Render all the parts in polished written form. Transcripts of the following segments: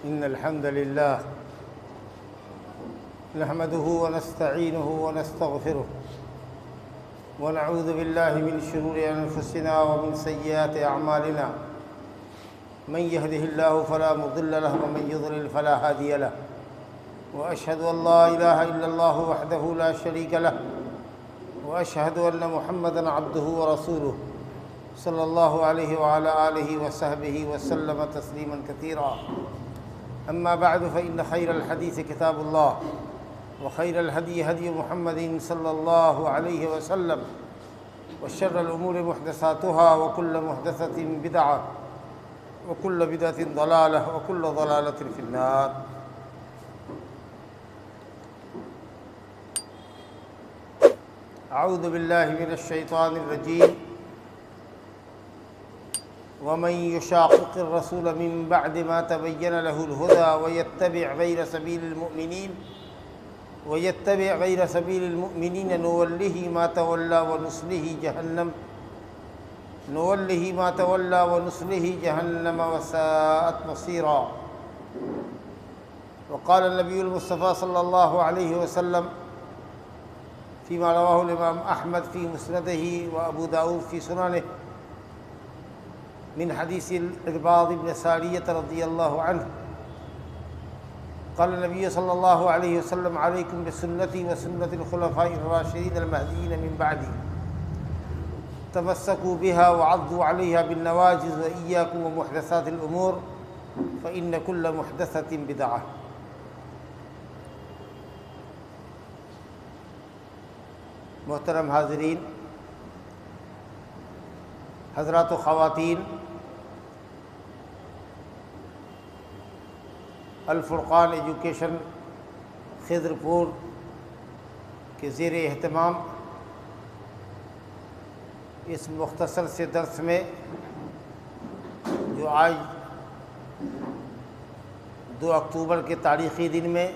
إن الحمد لله نحمده ونستعينه ونستغفره ونعوذ بالله من شرور أنفسنا ومن سيئات أعمالنا من يهده الله فلا مضل له ومن يضلل فلا هادي له وأشهد أن لا إله إلا الله وحده لا شريك له وأشهد أن محمدًا عبده ورسوله صلى الله عليه وعلى آله وصحبه وسلم تسليمًا كثيرا أما بعد فإن خير الحديث كتاب الله وخير الهدي هدي محمد صلى الله عليه وسلم وشر الأمور محدثاتها وكل محدثة بدعة وكل بدعة ضلالة وكل ضلالة في النار. أعوذ بالله من الشيطان الرجيم. ومن يشاقق الرسول من بعد ما تبين له الهدى ويتبع غير سبيل المؤمنين نوله ما تولى ونصله جهنم وساءت مصيرا. وقال النبي المصطفى صلى الله عليه وسلم فيما رواه الإمام أحمد في مسنده وأبو داود في سننه من حديث الإرباض بن سارية رضي الله عنه قال النبي صلى الله عليه وسلم عليكم بسنتي وسنة الخلفاء الراشدين المهديين من بعدي تمسكوا بها وعضوا عليها بالنواجذ وإياكم ومحدثات الأمور فإن كل محدثة بدعة. محترم حاضرین، حضرات و خواتین، الفرقان ایجوکیشن خضرپور کے زیر اہتمام اس مختصر سے درس میں جو آج 2 اکتوبر کے تاریخی دن میں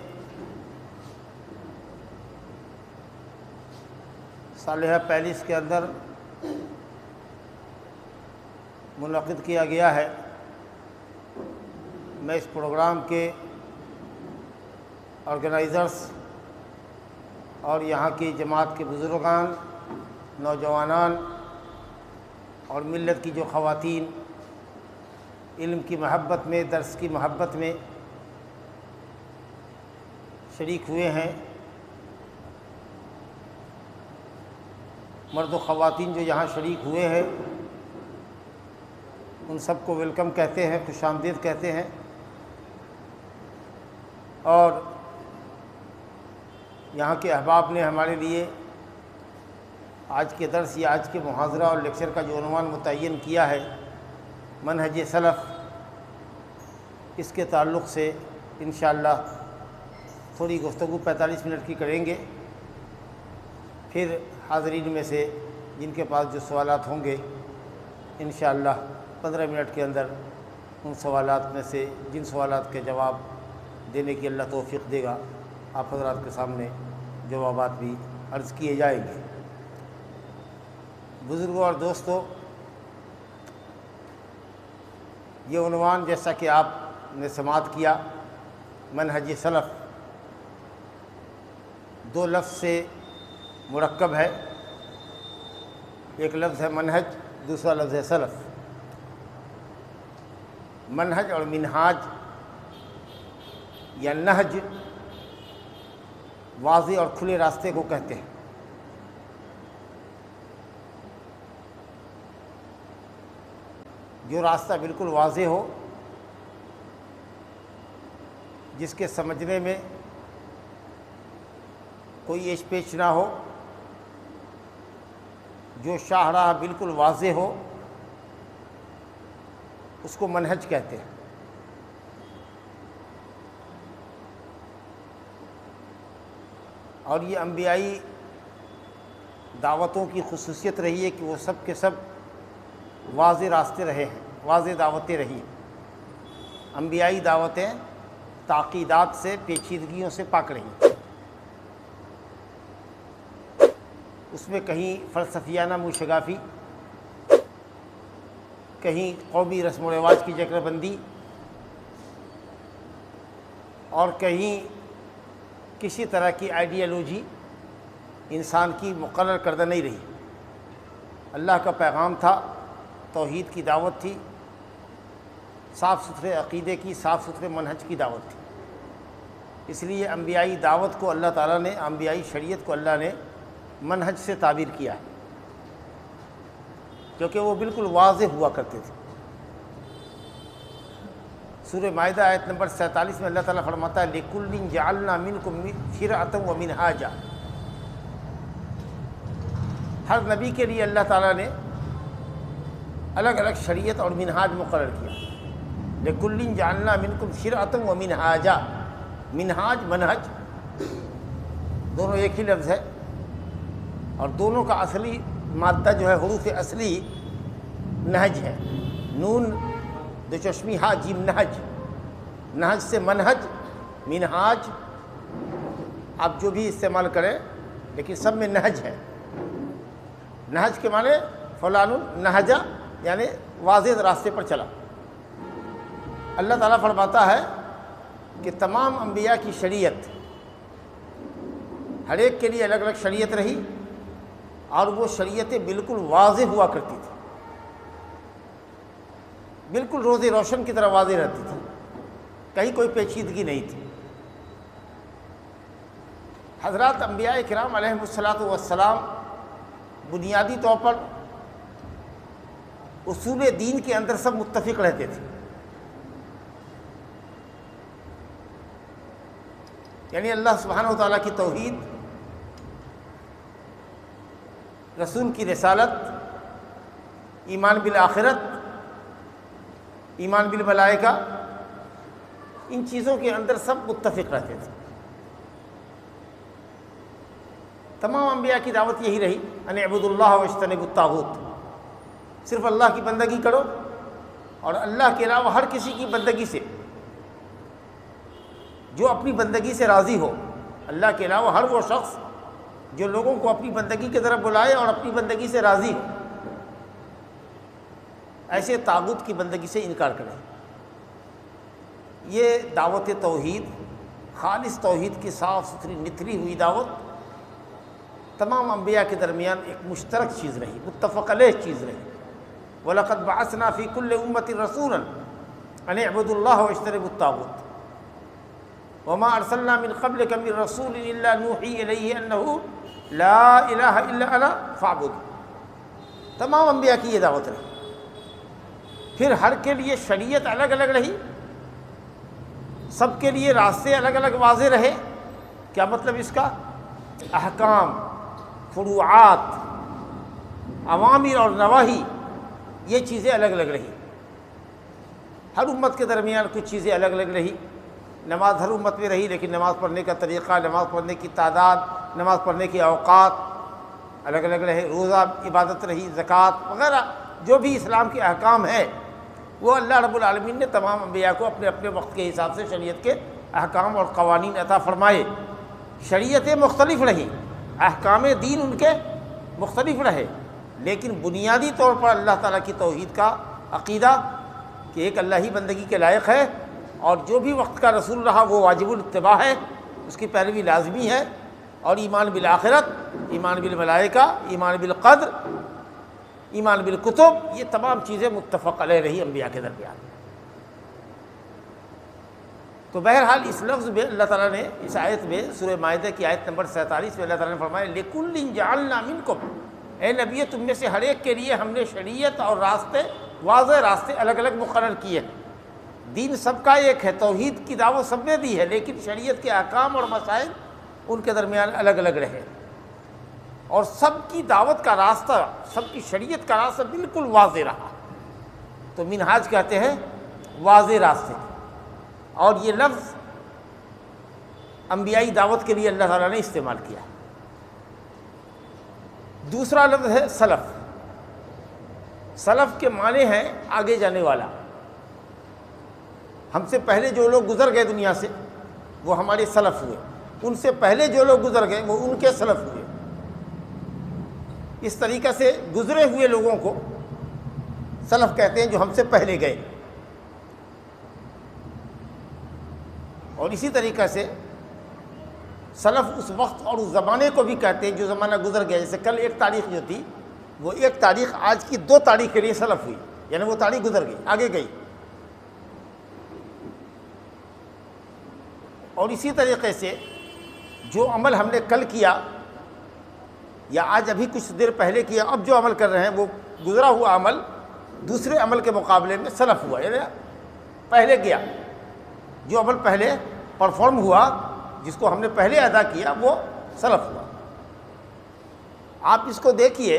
صالحہ پیلس کے اندر منعقد کیا گیا ہے، میں اس پروگرام کے آرگنائزرز اور یہاں کی جماعت کے بزرگان، نوجوانان اور ملت کی جو خواتین علم کی محبت میں، درس کی محبت میں شریک ہوئے ہیں، مرد و خواتین جو یہاں شریک ہوئے ہیں ان سب کو ویلکم کہتے ہیں، خوش آمدید کہتے ہیں. اور یہاں کے احباب نے ہمارے لیے آج کے درس یا آج کے محاضرہ اور لیکچر کا جو عنوان متعین کیا ہے منہج سلف، اس کے تعلق سے انشاءاللہ تھوڑی گفتگو 45 منٹ کی کریں گے. پھر حاضرین میں سے جن کے پاس جو سوالات ہوں گے انشاءاللہ 15 منٹ کے اندر ان سوالات میں سے جن سوالات کے جواب دینے کی اللہ توفیق دے گا آپ حضرات کے سامنے جوابات بھی عرض کیے جائیں گے. بزرگوں اور دوستو، یہ عنوان جیسا کہ آپ نے سماعت کیا منہج سلف 2 لفظ سے مرکب ہے. ایک لفظ ہے منہج، دوسرا لفظ ہے سلف. منہج اور منہاج یا نہج واضح اور کھلے راستے کو کہتے ہیں. جو راستہ بالکل واضح ہو، جس کے سمجھنے میں کوئی ایچ پیچ نہ ہو، جو شاہراہ بالکل واضح ہو، اس کو منہج کہتے ہیں. اور یہ انبیائی دعوتوں کی خصوصیت رہی ہے کہ وہ سب کے سب واضح راستے رہے ہیں، واضح دعوتیں رہی. انبیائی دعوتیں تعقیدات سے، پیچیدگیوں سے پاک رہی. اس میں کہیں فلسفیانہ موشگافی، کہیں قومی رسم و رواج کی جکر بندی، اور کہیں کسی طرح کی آئیڈیالوجی انسان کی مقرر کردہ نہیں رہی۔ اللہ کا پیغام تھا، توحید کی دعوت تھی، صاف ستھرے عقیدے کی، صاف ستھرے منہج کی دعوت تھی۔ اس لیے انبیائی دعوت کو اللہ تعالیٰ نے، انبیائی شریعت کو اللہ نے منہج سے تعبیر کیا ہے، کیونکہ وہ بالکل واضح ہوا کرتے تھے۔ سورہ مائدہ آیت نمبر 47 میں اللہ تعالیٰ فرماتا ہے لِكُلٍّ جَعَلْنَا مِنْكُمْ شِرْعَةً وَمِنْهَاجًا۔ ہر نبی کے لیے اللہ تعالیٰ نے الگ الگ شریعت اور منہاج مقرر کیا۔ لِكُلٍّ جَعَلْنَا مِنْكُمْ شِرْعَةً وَمِنْهَاجًا۔ منہاج منہج دونوں ایک ہی لفظ ہے، اور دونوں کا اصلی مادہ جو ہے حروف اصلی نہج ہے، نون دو چشمی ہا جیم نہج، نہج سے منہج، منہاج آپ جو بھی استعمال کریں لیکن سب میں نہج ہے۔ نہج کے معنی فلان نہجا یعنی واضح راستے پر چلا۔ اللہ تعالیٰ فرماتا ہے کہ تمام انبیاء کی شریعت ہر ایک کے لیے الگ الگ شریعت رہی، اور وہ شریعتیں بالکل واضح ہوا کرتی تھی، بالکل روز روشن کی طرح واضح رہتی تھی، کہیں کوئی پیچیدگی نہیں تھی۔ حضرات انبیاء کرام علیہم الصلاۃ والسلام بنیادی طور پر اصول دین کے اندر سب متفق رہتے تھے، یعنی اللہ سبحانہ وتعالیٰ کی توحید، رسول کی رسالت، ایمان بالآخرت، ایمان بالملائکہ، ان چیزوں کے اندر سب متفق رہتے تھے۔ تمام انبیاء کی دعوت یہی رہی ان اعبدوا اللہ واجتنبوا الطاغوت، صرف اللہ کی بندگی کرو اور اللہ کے علاوہ ہر کسی کی بندگی سے، جو اپنی بندگی سے راضی ہو، اللہ کے علاوہ ہر وہ شخص جو لوگوں کو اپنی بندگی کی طرف بلائے اور اپنی بندگی سے راضی ہو، ایسے طاغوت کی بندگی سے انکار کریں۔ یہ دعوت توحید، خالص توحید کی صاف ستھری نتھری ہوئی دعوت تمام انبیاء کے درمیان ایک مشترک چیز رہی، متفق علیہ چیز رہی۔ وَلَقَدْ بَعَثْنَا فِي كُلِّ أُمَّةٍ رَسُولًا أَنِ اعْبُدُوا اللَّهَ وَاجْتَنِبُوا الطَّاغُوتَ وَمَا أَرْسَلْنَا مِنْ قَبْلِكَ مِنْ رَسُولٍ إِلَّا نُوحِي إِلَيْهِ أَنَّهُ لَا إِلَهَ إِلَّا أَنَا فَاعْبُدُونِ۔ تمام انبیاء کی یہ دعوت رہی۔ پھر ہر کے لیے شریعت الگ الگ رہی، سب کے لیے راستے الگ الگ واضح رہے۔ کیا مطلب اس کا؟ احکام، فروعات، اوامر اور نواہی، یہ چیزیں الگ الگ رہی۔ ہر امت کے درمیان کچھ چیزیں الگ الگ رہی۔ نماز ہر امت میں رہی، لیکن نماز پڑھنے کا طریقہ، نماز پڑھنے کی تعداد، نماز پڑھنے کے اوقات الگ الگ رہے۔ روزہ عبادت رہی، زکوٰۃ وغیرہ جو بھی اسلام کے احکام ہیں، وہ اللہ رب العالمین نے تمام انبیاء کو اپنے اپنے وقت کے حساب سے شریعت کے احکام اور قوانین عطا فرمائے۔ شریعتیں مختلف رہیں، احکام دین ان کے مختلف رہے، لیکن بنیادی طور پر اللہ تعالیٰ کی توحید کا عقیدہ کہ ایک اللہ ہی بندگی کے لائق ہے، اور جو بھی وقت کا رسول رہا وہ واجب الاتباع ہے، اس کی پیروی لازمی ہے، اور ایمان بالآخرت، ایمان بالملائکہ، ایمان بالقدر، ایمان بالکتب، یہ تمام چیزیں متفق علیہ رہی انبیاء کے درمیان۔ تو بہرحال اس لفظ میں اللہ تعالیٰ نے اس آیت میں سورہ مائدہ کی آیت نمبر 47 میں اللہ تعالیٰ نے فرمایا لِكُلٍّ جَعَلْنَا مِنْكُمْ، اے نبی تم میں سے ہر ایک کے لیے ہم نے شریعت اور راستے، واضح راستے الگ الگ مقرر کیے ہیں۔ دین سب کا ایک ہے، توحید کی دعوت سب نے دی ہے، لیکن شریعت کے احکام اور مسائل ان کے درمیان الگ الگ رہے، اور سب کی دعوت کا راستہ، سب کی شریعت کا راستہ بالکل واضح رہا۔ تو منہاج کہتے ہیں واضح راستے، اور یہ لفظ انبیائی دعوت کے لیے اللہ تعالیٰ نے استعمال کیا۔ دوسرا لفظ ہے سلف۔ سلف کے معنی ہیں آگے جانے والا۔ ہم سے پہلے جو لوگ گزر گئے دنیا سے وہ ہمارے سلف ہوئے، ان سے پہلے جو لوگ گزر گئے وہ ان کے سلف ہوئے۔ اس طریقے سے گزرے ہوئے لوگوں کو سلف کہتے ہیں، جو ہم سے پہلے گئے۔ اور اسی طریقے سے سلف اس وقت اور اس زمانے کو بھی کہتے ہیں جو زمانہ گزر گیا. جیسے کل ایک تاریخ جو تھی وہ ایک تاریخ آج کی 2 تاریخ کے لیے سلف ہوئی، یعنی وہ تاریخ گزر گئی، آگے گئی. اور اسی طریقے سے جو عمل ہم نے کل کیا یا آج ابھی کچھ دیر پہلے کیا، اب جو عمل کر رہے ہیں وہ گزرا ہوا عمل دوسرے عمل کے مقابلے میں سلف ہوا، یعنی پہلے گیا. جو عمل پہلے پرفارم ہوا، جس کو ہم نے پہلے ادا کیا، وہ سلف ہوا. آپ اس کو دیکھیے،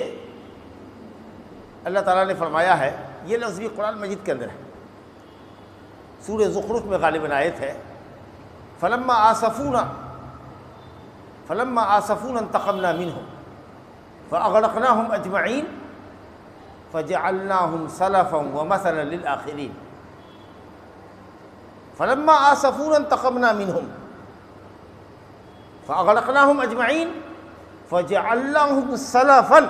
اللہ تعالیٰ نے فرمایا ہے، یہ لفظ بھی قرآن مجید کے اندر ہے، سورہ زخرف میں غالباً آیت ہے، فلما آسفونا انتقمنا منهم فاغرقناهم اجمعین فجعلناهم سلفا ومثلا للآخرین. فلما آسفونا انتقمنا منهم فاغرقناهم اجمعین فجعلناهم سلفا.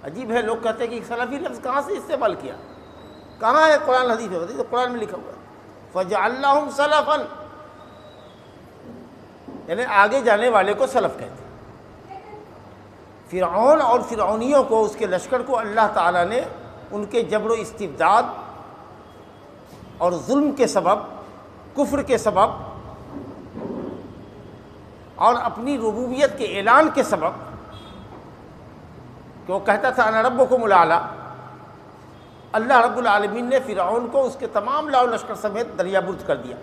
عجیب ہے، لوگ کہتے ہیں کہ سلفی لفظ کہاں سے استعمال کیا، کہاں ہے قرآن حدیث میں؟ تو قرآن میں لکھا ہوا ہے فجعلناهم سلفا، یعنی آگے جانے والے کو سلف کہتے ہیں. فرعون اور فرعونیوں کو، اس کے لشکر کو اللہ تعالیٰ نے ان کے جبر و استبداد اور ظلم کے سبب، کفر کے سبب اور اپنی ربوبیت کے اعلان کے سبب، کہ وہ کہتا تھا انا ربکم الاعلی، اللہ رب العالمین نے فرعون کو اس کے تمام لاؤ لشکر سمیت دریا برد کر دیا.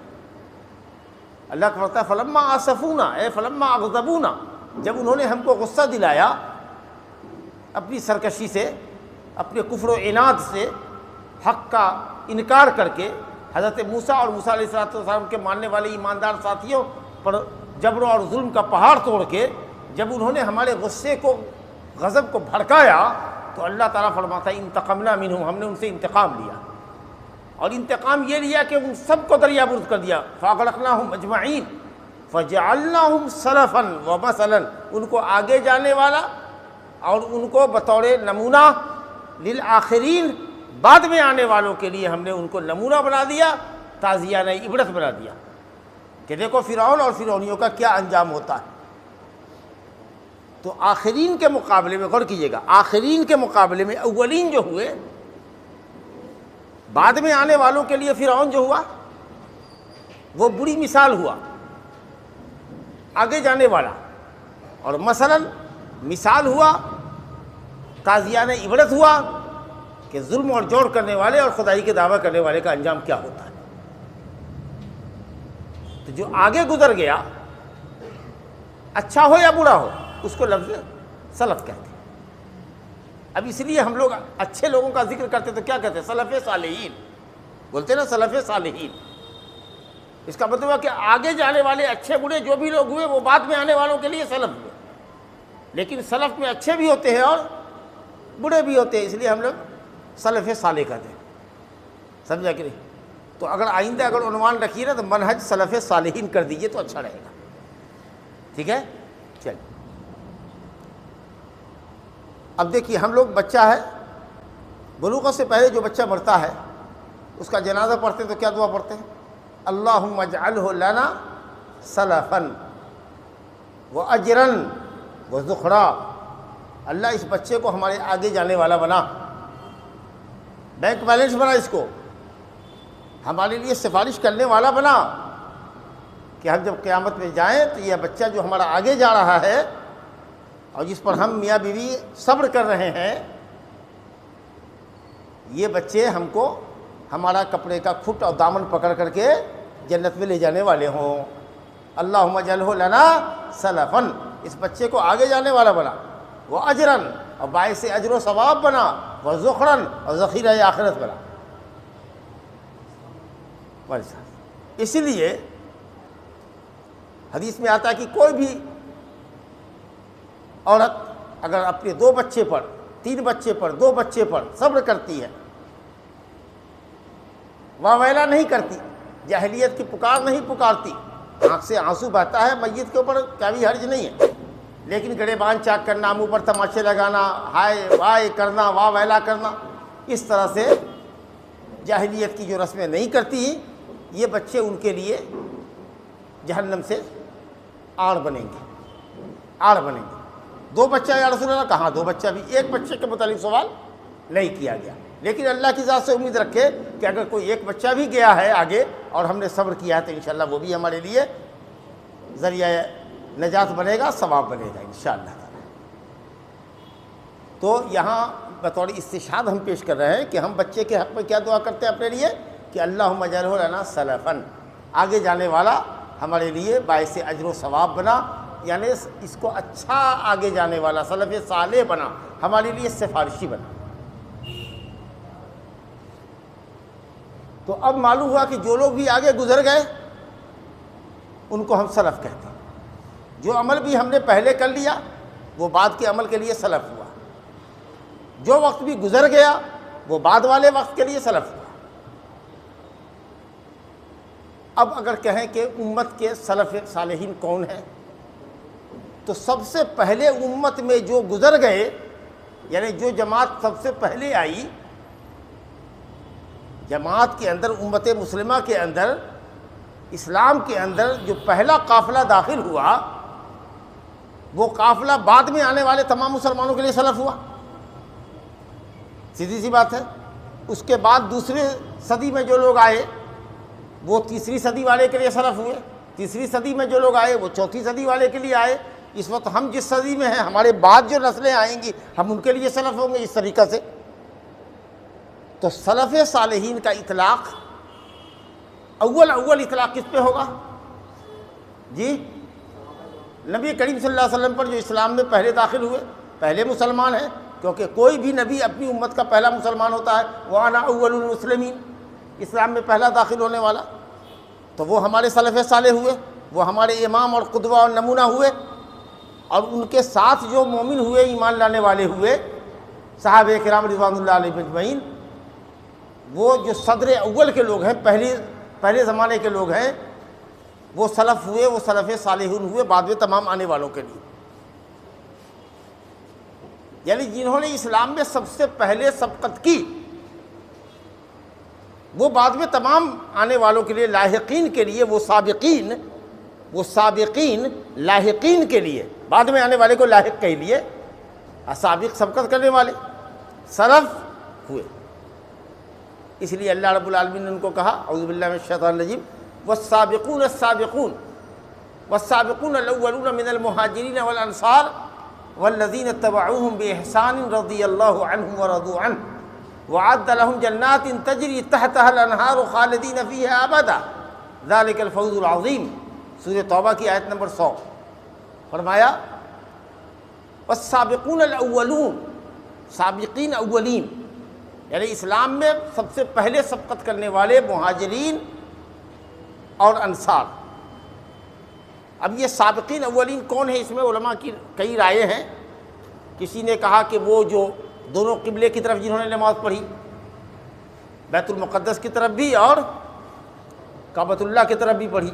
اللہ کا فرماتا ہے فلما آسفونا، اے فلما اغضبونا، جب انہوں نے ہم کو غصہ دلایا اپنی سرکشی سے، اپنے کفر و عناد سے، حق کا انکار کر کے، حضرت موسیٰ اور موسیٰ علیہ السلام کے ماننے والے ایماندار ساتھیوں پر جبر اور ظلم کا پہاڑ توڑ کے جب انہوں نے ہمارے غصے کو، غضب کو بھڑکایا، تو اللہ تعالیٰ فرماتا ہے انتقمنا منہم، ہم نے ان سے انتقام لیا. اور انتقام یہ لیا کہ ان سب کو دریا برد کر دیا. فاغرقناہم اجمعین فجعلناہم سلفا ومثلا، ان کو آگے جانے والا اور ان کو بطور نمونہ للآخرین، بعد میں آنے والوں کے لیے ہم نے ان کو نمونہ بنا دیا، تعزیہ نہیں عبرت بنا دیا کہ دیکھو فرعون اور فرعونیوں کا کیا انجام ہوتا ہے. تو آخرین کے مقابلے میں غور کیجیے گا، آخرین کے مقابلے میں اولین جو ہوئے، بعد میں آنے والوں کے لیے فرعون جو ہوا وہ بری مثال ہوا، آگے جانے والا، اور مثلا مثال ہوا، تازیانہ عبرت ہوا کہ ظلم اور جور کرنے والے اور خدائی کے دعویٰ کرنے والے کا انجام کیا ہوتا ہے. تو جو آگے گزر گیا، اچھا ہو یا برا ہو، اس کو لفظ سلف کہتے ہیں. اب اس لیے ہم لوگ اچھے لوگوں کا ذکر کرتے تو کیا کہتے ہیں؟ سلف صالحین بولتے نا، سلف صالحین. اس کا مطلب ہے کہ آگے جانے والے اچھے برے جو بھی لوگ ہوئے وہ بعد میں آنے والوں کے لیے سلف ہوئے. لیکن سلف میں اچھے بھی ہوتے ہیں اور برے بھی ہوتے ہیں، اس لیے ہم لوگ سلف صالح کہتے ہیں. سمجھا کہ نہیں؟ تو اگر آئندہ اگر عنوان رکھیے نا تو منہج سلف صالحین کر دیجئے تو اچھا رہے گا. ٹھیک ہے؟ چلیے اب دیکھیے، ہم لوگ بچہ ہے، بلوغت سے پہلے جو بچہ مرتا ہے اس کا جنازہ پڑھتے ہیں تو کیا دعا پڑھتے ہیں؟ اللہم اجعلہ لنا سلفا واجرا وذخرا. اللہ اس بچے کو ہمارے آگے جانے والا بنا، بینک بیلنس بنا، اس کو ہمارے لیے سفارش کرنے والا بنا کہ ہم جب قیامت میں جائیں تو یہ بچہ جو ہمارا آگے جا رہا ہے اور جس پر ہم میاں بیوی صبر کر رہے ہیں، یہ بچے ہم کو ہمارا کپڑے کا کھٹ اور دامن پکڑ کر کے جنت میں لے جانے والے ہوں. اللہم اجعلہ لنا سلفا، اس بچے کو آگے جانے والا بنا، وہ اجرن، اور باعث اجر و ثواب بنا، وہ ذخرن، اور ذخیرہ آخرت بنا. اسی لیے حدیث میں آتا ہے کہ کوئی بھی عورت اگر اپنے 2 بچے پر، 3 بچے پر، 2 بچے پر صبر کرتی ہے، واویلا نہیں کرتی، جاہلیت کی پکار نہیں پکارتی، آنکھ سے آنسو بہتا ہے میت کے اوپر، کیا بھی حرج نہیں ہے، لیکن گڑیبان چاک کرنا، منہ پر تماچے لگانا، ہائے وائے کرنا، واویلا کرنا، اس طرح سے جاہلیت کی جو رسمیں نہیں کرتی، یہ بچے ان کے لیے جہنم سے آڑ بنیں گے. 2 بچہ یا رسول اللہ؟ کہاں 2 بچہ بھی، ایک بچے کے متعلق سوال نہیں کیا گیا. لیکن اللہ کی ذات سے امید رکھے کہ اگر کوئی ایک بچہ بھی گیا ہے آگے اور ہم نے صبر کیا ہے تو انشاءاللہ وہ بھی ہمارے لیے ذریعہ نجات بنے گا، ثواب بنے گا انشاءاللہ. تو یہاں بطور استشہاد ہم پیش کر رہے ہیں کہ ہم بچے کے حق میں کیا دعا کرتے ہیں اپنے لیے کہ اللہم اجعلہ لنا سلفن، آگے جانے والا ہمارے لیے باعث اجر و ثواب بنا، یعنی اس کو اچھا آگے جانے والا سلف صالح بنا، ہمارے لیے سفارشی بنا. تو اب معلوم ہوا کہ جو لوگ بھی آگے گزر گئے ان کو ہم سلف کہتے ہیں. جو عمل بھی ہم نے پہلے کر لیا وہ بعد کے عمل کے لیے سلف ہوا، جو وقت بھی گزر گیا وہ بعد والے وقت کے لیے سلف ہوا. اب اگر کہیں کہ امت کے سلف صالحین کون ہیں تو سب سے پہلے امت میں جو گزر گئے، یعنی جو جماعت سب سے پہلے آئی، جماعت کے اندر، امت مسلمہ کے اندر، اسلام کے اندر جو پہلا قافلہ داخل ہوا وہ قافلہ بعد میں آنے والے تمام مسلمانوں کے لیے سلف ہوا. سیدھی سی بات ہے. اس کے بعد دوسری صدی میں جو لوگ آئے وہ تیسری صدی والے کے لیے سلف ہوئے، تیسری صدی میں جو لوگ آئے وہ چوتھی صدی والے کے لیے آئے. اس وقت ہم جس صدی میں ہیں ہمارے بعد جو نسلیں آئیں گی ہم ان کے لیے سلف ہوں گے اس طریقہ سے. تو سلف صالحین کا اطلاق اول اطلاق کس پہ ہوگا؟ جی نبی کریم صلی اللہ علیہ وسلم پر جو اسلام میں پہلے داخل ہوئے، پہلے مسلمان ہیں، کیونکہ کوئی بھی نبی اپنی امت کا پہلا مسلمان ہوتا ہے. وَأَنَا أَوَّلُ الْمُسْلِمِينَ، اسلام میں پہلا داخل ہونے والا. تو وہ ہمارے سلف صالح ہوئے، وہ ہمارے امام اور قدوہ اور نمونہ ہوئے. اور ان کے ساتھ جو مومن ہوئے، ایمان لانے والے ہوئے، صحابہ کرام رضوان اللہ علیہم اجمعین، وہ جو صدر اول کے لوگ ہیں، پہلے زمانے کے لوگ ہیں، وہ سلف ہوئے، وہ سلف صالحون ہوئے بعد میں تمام آنے والوں کے لیے. یعنی جنہوں نے اسلام میں سب سے پہلے سبقت کی وہ بعد میں تمام آنے والوں کے لیے، لاحقین کے لیے، وہ سابقین لاحقین کے لیے، بعد میں آنے والے کو لاحق کہہ لیے، سابق سبقت کرنے والے سلف ہوئے. اس لیے اللہ رب العالمین نے ان کو کہا، اعوذ باللہ من الشیطان الرجیم، والسابقون السابقون والسابقون الاولون من المہاجرین والانصار والذین اتبعوهم بإحسان رضی اللہ عنہم ورضوا عنہ وعد لهم جنات تجری تحتها الانہار خالدین فیہا ابدا ذلک الفوز العظیم. سورہ توبہ کی آیت نمبر 100. فرمایا والسابقون الاولون، سابقین اولین، یعنی اسلام میں سب سے پہلے سبقت کرنے والے مہاجرین اور انصار. اب یہ سابقین اولین کون ہے؟ اس میں علماء کی کئی رائے ہیں. کسی نے کہا کہ وہ جو دونوں قبلے کی طرف جنہوں نے نماز پڑھی، بیت المقدس کی طرف بھی اور کعبۃ اللہ کی طرف بھی پڑھی.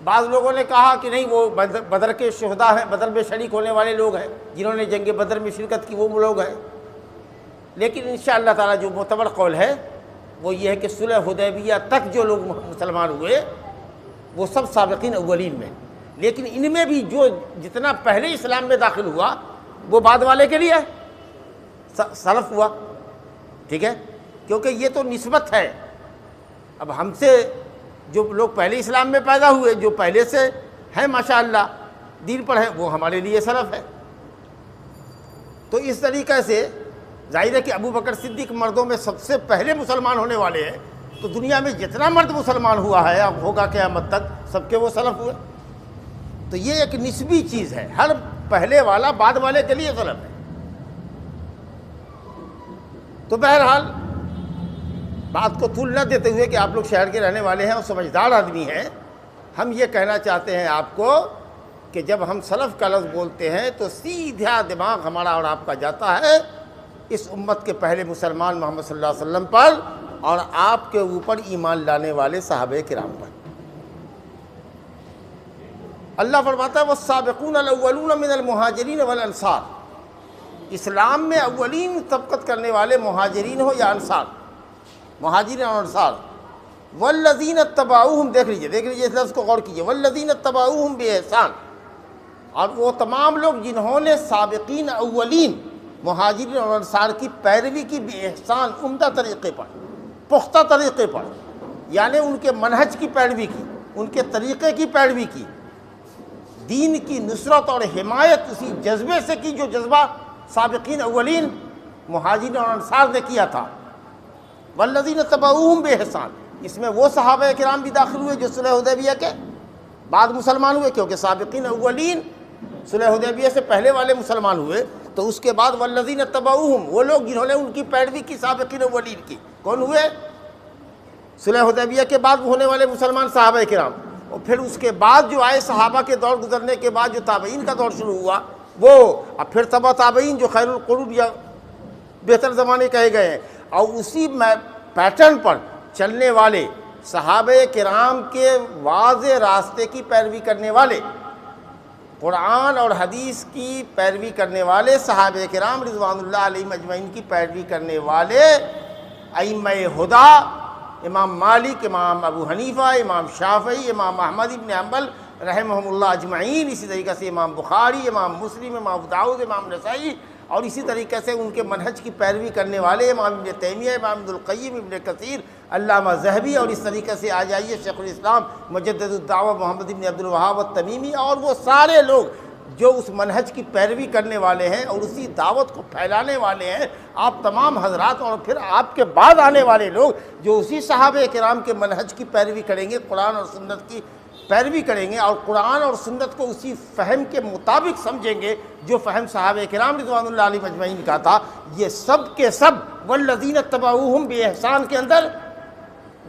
بعض لوگوں نے کہا کہ نہیں، وہ بدر کے شہداء ہیں، بدر میں شریک ہونے والے لوگ ہیں، جنہوں نے جنگ بدر میں شرکت کی وہ لوگ ہیں. لیکن انشاءاللہ تعالیٰ جو معتبر قول ہے وہ یہ ہے کہ صلح حدیبیہ تک جو لوگ مسلمان ہوئے وہ سب سابقین اولین میں. لیکن ان میں بھی جو جتنا پہلے اسلام میں داخل ہوا وہ بعد والے کے لیے سلف ہوا. ٹھیک ہے، کیونکہ یہ تو نسبت ہے. اب ہم سے جو لوگ پہلے اسلام میں پیدا ہوئے، جو پہلے سے ہیں ماشاءاللہ دین پر ہیں، وہ ہمارے لیے سلف ہے. تو اس طریقے سے ظاہر ہے کہ ابو بکر صدیق مردوں میں سب سے پہلے مسلمان ہونے والے ہیں. تو دنیا میں جتنا مرد مسلمان ہوا ہے اب ہوگا قیامت تک، سب کے وہ سلف ہوئے. تو یہ ایک نسبی چیز ہے، ہر پہلے والا بعد والے کے لیے سلف ہے. تو بہرحال بات کو طول نہ دیتے ہوئے کہ آپ لوگ شہر کے رہنے والے ہیں اور سمجھدار آدمی ہیں، ہم یہ کہنا چاہتے ہیں آپ کو کہ جب ہم سلف کا لفظ بولتے ہیں تو سیدھا دماغ ہمارا اور آپ کا جاتا ہے اس امت کے پہلے مسلمان محمد صلی اللہ علیہ وسلم پر اور آپ کے اوپر ایمان لانے والے صحابہ کرام پر. اللہ فرماتا ہے والسابقون الاولون من المہاجرین والانصار. اسلام میں اولین سبقت کرنے والے مہاجرین ہو یا انصار، مہاجرین اور انصار، والذین اتبعوہم، دیکھ لیجئے اس لفظ کو غور کیجئے، والذین اتبعوہم بإحسان، اور وہ تمام لوگ جنہوں نے سابقین اولین مہاجرین اور انصار کی پیروی کی بإحسان، عمدہ طریقے پر، پختہ طریقے پر، یعنی ان کے منہج کی پیروی کی، ان کے طریقے کی پیروی کی، دین کی نصرت اور حمایت اسی جذبے سے کی جو جذبہ سابقین اولین مہاجرین اور انصار نے کیا تھا۔ والذین اتبعوہم بإحسان، اس میں وہ صحابہ کرام بھی داخل ہوئے جو صلح حدیبیہ کے بعد مسلمان ہوئے، کیونکہ سابقین اولین صلح حدیبیہ سے پہلے والے مسلمان ہوئے، تو اس کے بعد والذین اتبعوہم، وہ لوگ جنہوں نے ان کی پیروی کی سابقین اولین کی، کون ہوئے؟ صلح حدیبیہ کے بعد ہونے والے مسلمان صحابہ کرام، اور پھر اس کے بعد جو آئے صحابہ کے دور گزرنے کے بعد جو تابعین کا دور شروع ہوا وہ، اب پھر تبع تابعین جو خیر القرون یا بہتر زمانے کہے گئے ہیں، اور اسی پیٹرن پر چلنے والے صحابہ کرام کے واضح راستے کی پیروی کرنے والے، قرآن اور حدیث کی پیروی کرنے والے صحابہ کرام رضوان اللہ علیہم اجمعین کی پیروی کرنے والے ائمہ ہدی، امام مالک، امام ابو حنیفہ، امام شافعی، امام احمد ابن حنبل رحمہم اللہ اجمعین، اسی طریقے سے امام بخاری، امام مسلم، امام ابو داؤد، امام نسائی، اور اسی طریقے سے ان کے منہج کی پیروی کرنے والے امام ابن تیمیہ، امام ابن القیم، ابن کثیر، علامہ ذہبی، اور اس طریقے سے آ جائیے شیخ الاسلام مجدد الدعوہ محمد ابن عبد الوہاب التمیمی، اور وہ سارے لوگ جو اس منہج کی پیروی کرنے والے ہیں اور اسی دعوت کو پھیلانے والے ہیں، آپ تمام حضرات اور پھر آپ کے بعد آنے والے لوگ جو اسی صحابہ کرام کے منہج کی پیروی کریں گے، قرآن اور سنت کی پیروی کریں گے اور قرآن اور سنت کو اسی فہم کے مطابق سمجھیں گے جو فہم صحابہ کرام رضوان اللہ علیہم اجمعین کا تھا، یہ سب کے سب والذین اتبعوہم بإحسان کے اندر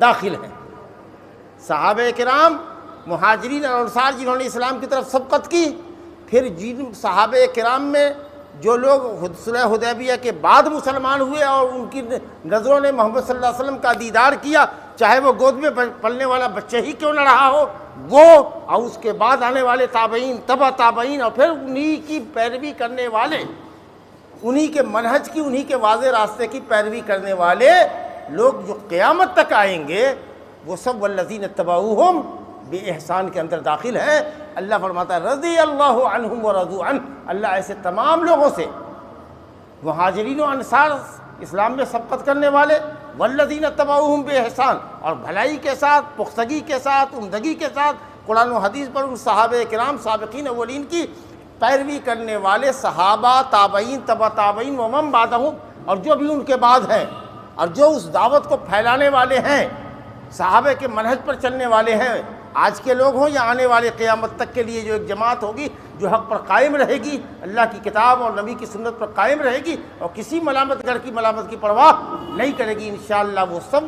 داخل ہیں۔ صحابہ کرام مہاجرین اور انصار جنہوں نے اسلام کی طرف سبقت کی، پھر جن صحابہ کرام میں جو لوگ صلح حدیبیہ کے بعد مسلمان ہوئے اور ان کی نظروں نے محمد صلی اللہ علیہ وسلم کا دیدار کیا، چاہے وہ گود میں پلنے والا بچہ ہی کیوں نہ رہا ہو، وہ اور اس کے بعد آنے والے تابعین، تبع تابعین، اور پھر انہی کی پیروی کرنے والے، انہی کے منہج کی، انہی کے واضح راستے کی پیروی کرنے والے لوگ جو قیامت تک آئیں گے، وہ سب والذین اتبعوہم بإحسان کے اندر داخل ہیں۔ اللہ فرماتا ہے رضی اللہ عنہم ورضوا عنہ، اللہ ایسے تمام لوگوں سے، مہاجرین و انصار اسلام میں سبقت کرنے والے، والذین اتبعوہم بإحسان، اور بھلائی کے ساتھ، پختگی کے ساتھ، عمدگی کے ساتھ قرآن و حدیث پر ان صحابہ کرام سابقین اولین کی پیروی کرنے والے صحابہ، تابعین، تبع تابعین ومن بعدہم، اور جو بھی ان کے بعد ہیں اور جو اس دعوت کو پھیلانے والے ہیں، صحابہ کے منہج پر چلنے والے ہیں، آج کے لوگ ہوں یا آنے والے قیامت تک کے لیے جو ایک جماعت ہوگی جو حق پر قائم رہے گی، اللہ کی کتاب اور نبی کی سنت پر قائم رہے گی اور کسی ملامت گر کی ملامت کی پرواہ نہیں کرے گی، انشاءاللہ وہ سب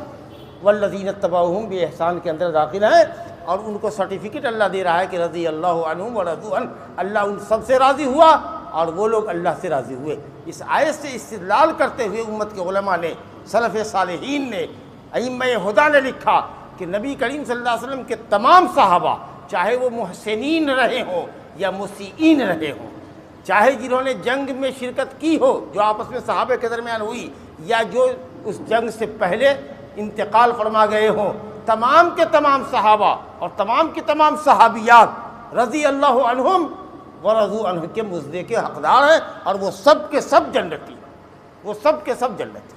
والذین اتبعوہم بإحسان کے اندر داخل ہیں، اور ان کو سرٹیفکیٹ اللہ دے رہا ہے کہ رضی اللہ عنہم ورضوا عنہ، اللہ ان سب سے راضی ہوا اور وہ لوگ اللہ سے راضی ہوئے۔ اس آیت سے استدلال کرتے ہوئے امت کے علماء نے، سلف صالحین نے، ائمہ ہدی نے لکھا کہ نبی کریم صلی اللہ علیہ وسلم کے تمام صحابہ، چاہے وہ محسنین رہے ہوں یا مسیئین رہے ہوں، چاہے جنہوں نے جنگ میں شرکت کی ہو جو آپس میں صحابہ کے درمیان ہوئی، یا جو اس جنگ سے پہلے انتقال فرما گئے ہوں، تمام کے تمام صحابہ اور تمام کی تمام صحابیات رضی اللہ عنہم ورضوا عنہ کے مزدے کے حقدار ہیں، اور وہ سب کے سب جنتی، وہ سب کے سب جنتی۔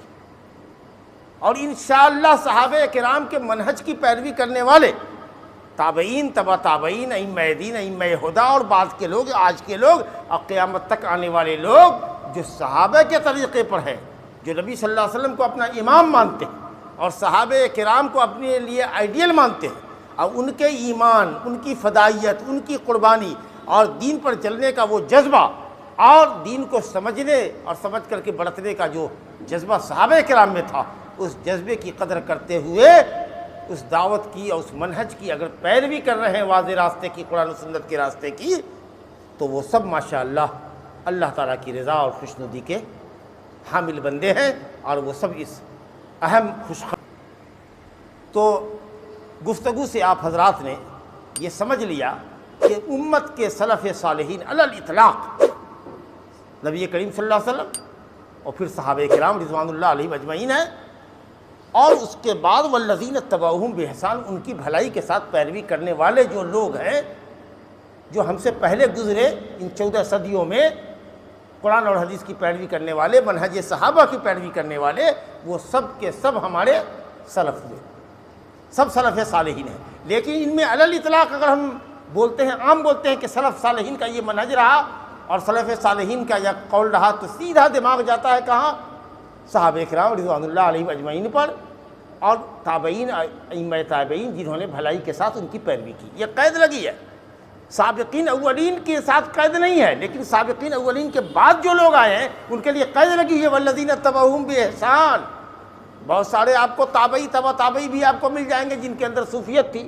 اور انشاءاللہ صحابہ کرام کے منہج کی پیروی کرنے والے تابعین، تبع تابعین، ائمہ دین، ائمہ ہدی، اور بعد کے لوگ، آج کے لوگ اور قیامت تک آنے والے لوگ جو صحابہ کے طریقے پر ہیں، جو نبی صلی اللہ علیہ وسلم کو اپنا امام مانتے ہیں اور صحابہ کرام کو اپنے لیے آئیڈیل مانتے ہیں، اور ان کے ایمان، ان کی فدائیت، ان کی قربانی اور دین پر چلنے کا وہ جذبہ اور دین کو سمجھنے اور سمجھ کر کے برتنے کا جو جذبہ صحابہ کرام میں تھا، اس جذبے کی قدر کرتے ہوئے اس دعوت کی اور اس منہج کی اگر پیروی کر رہے ہیں، واضح راستے کی، قرآن و سنت کے راستے کی، تو وہ سب ماشاءاللہ اللہ تعالیٰ کی رضا اور خوشنودی کے حامل بندے ہیں، اور وہ سب اس اہم تو گفتگو سے آپ حضرات نے یہ سمجھ لیا کہ امت کے سلف صالحین علی الاطلاق نبی کریم صلی اللہ علیہ وسلم اور پھر صحابہ کرام رضوان اللہ علیہم اجمعین ہیں، اور اس کے بعد والذین اتبعوہم بإحسان، ان کی بھلائی کے ساتھ پیروی کرنے والے جو لوگ ہیں، جو ہم سے پہلے گزرے ان 14 صدیوں میں قرآن اور حدیث کی پیروی کرنے والے، منہج صحابہ کی پیروی کرنے والے، وہ سب کے سب ہمارے سلف ہوئے، سب سلف صالحین ہیں۔ لیکن ان میں علی الاطلاق اگر ہم بولتے ہیں، عام بولتے ہیں کہ سلف صالحین کا یہ منہج رہا اور سلف صالحین کا یہ قول رہا، تو سیدھا دماغ جاتا ہے کہاں؟ صحابہ کرام رضوان اللہ علیہم اجمعین پر، اور تابعین، ائمہ تابعین جنہوں نے بھلائی کے ساتھ ان کی پیروی کی۔ یہ قید لگی ہے، سابقین اولین کے ساتھ قید نہیں ہے، لیکن سابقین اولین کے بعد جو لوگ آئے ہیں ان کے لیے قید لگی ہے والذین اتبعوہم بإحسان۔ بہت سارے آپ کو تابعی تبع تابعی بھی آپ کو مل جائیں گے جن کے اندر صوفیت تھی،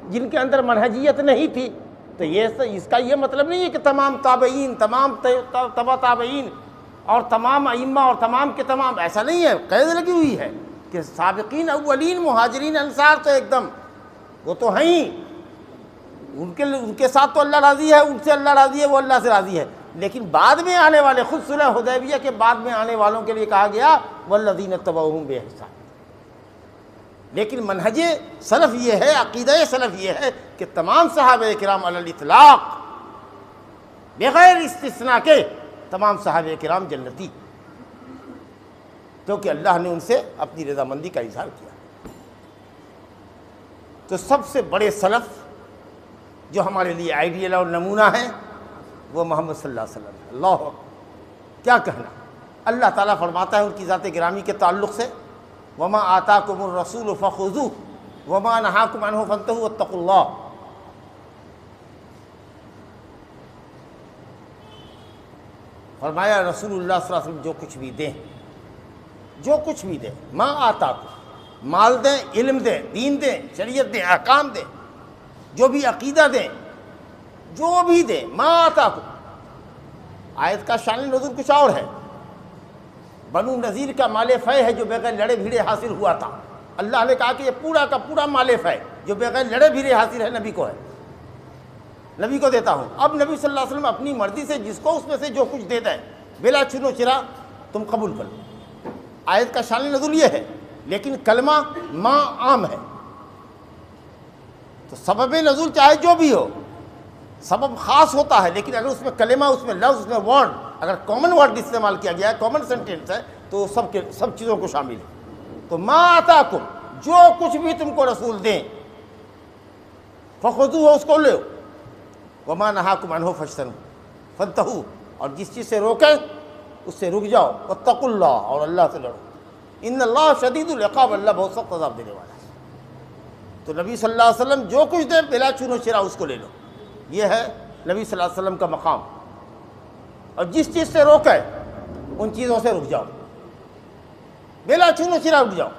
جن کے اندر منہجیت نہیں تھی، تو اس کا یہ مطلب نہیں ہے کہ تمام تابعین، تمام تبع تابعین اور تمام ائمہ اور تمام کے تمام، ایسا نہیں ہے، قید لگی ہوئی ہے کہ سابقین اولین مہاجرین انصار تو ایک دم وہ تو ہیں ہی، ان کے ساتھ تو اللہ راضی ہے، ان سے اللہ راضی ہے، وہ اللہ سے راضی ہے، لیکن بعد میں آنے والے، خود صلح حدیبیہ کے بعد میں آنے والوں کے لیے کہا گیا والذین اتبعوہم بإحسان۔ لیکن منہج سلف یہ ہے، عقیدہ سلف یہ ہے کہ تمام صحابہ کرام علی الاطلاق بغیر استثناء کے تمام صحابہ کرام جنتی، کیونکہ اللہ نے ان سے اپنی رضامندی کا اظہار کیا۔ تو سب سے بڑے سلف جو ہمارے لیے آئیڈیل اور نمونہ ہیں وہ محمد صلی اللہ علیہ وسلم ہے۔ اللہ اکبر، کیا کہنا! اللہ تعالیٰ فرماتا ہے ان کی ذات گرامی کے تعلق سے وَمَا آتَاكُمُ الرَّسُولُ فَخُذُوهُ وَمَا نَهَاكُمْ عَنْهُ فَانْتَهُوا وَاتَّقُوا اللَّهَ۔ فرمایا رسول اللہ صلی اللہ علیہ وسلم جو کچھ بھی دیں، جو کچھ بھی دیں، ما آتاکم، مال دیں، علم دیں، دین دیں، شریعت دیں، احکام دیں، جو بھی عقیدہ دیں، جو بھی دیں، ما آتاکم۔ آیت کا شان نزول کچھ اور ہے۔ بنو نذیر کا مال فے ہے جو بغیر لڑے بھیڑے حاصل ہوا تھا، اللہ نے کہا کہ یہ پورا کا پورا مال فے جو بغیر لڑے بھیڑے حاصل ہے نبی کو ہے، نبی کو دیتا ہوں۔ اب نبی صلی اللہ علیہ وسلم اپنی مرضی سے جس کو اس میں سے جو کچھ دے دیں بلا چنو چرا تم قبول کر لو۔ آیت کا شان نزول یہ ہے، لیکن کلمہ ما عام ہے، تو سبب نزول چاہے جو بھی ہو، سبب خاص ہوتا ہے، لیکن اگر اس میں کلمہ، اس میں لفظ، اس میں ورڈ، اگر کامن ورڈ استعمال کیا گیا ہے، کامن سینٹینس ہے، تو سب چیزوں کو شامل ہے۔ تو ما آتاکم، جو کچھ بھی تم کو رسول دیں، فخذوہ، اس کو لو، وما نہاکم عنہ فانتہوا، اور جس چیز سے روکیں اس سے رک جاؤ، واتقوا اللہ، اور اللہ سے لڑو، ان اللہ شدید العقاب، اللہ بہت سخت عذاب دینے والا ہے۔ تو نبی صلی اللہ علیہ وسلم جو کچھ دیں بلا چون و چرا اس کو لے لو، یہ ہے نبی صلی اللہ علیہ وسلم کا مقام۔ اور جس چیز سے روکے ان چیزوں سے رک جاؤ، بلا چون و چرا رک جاؤ۔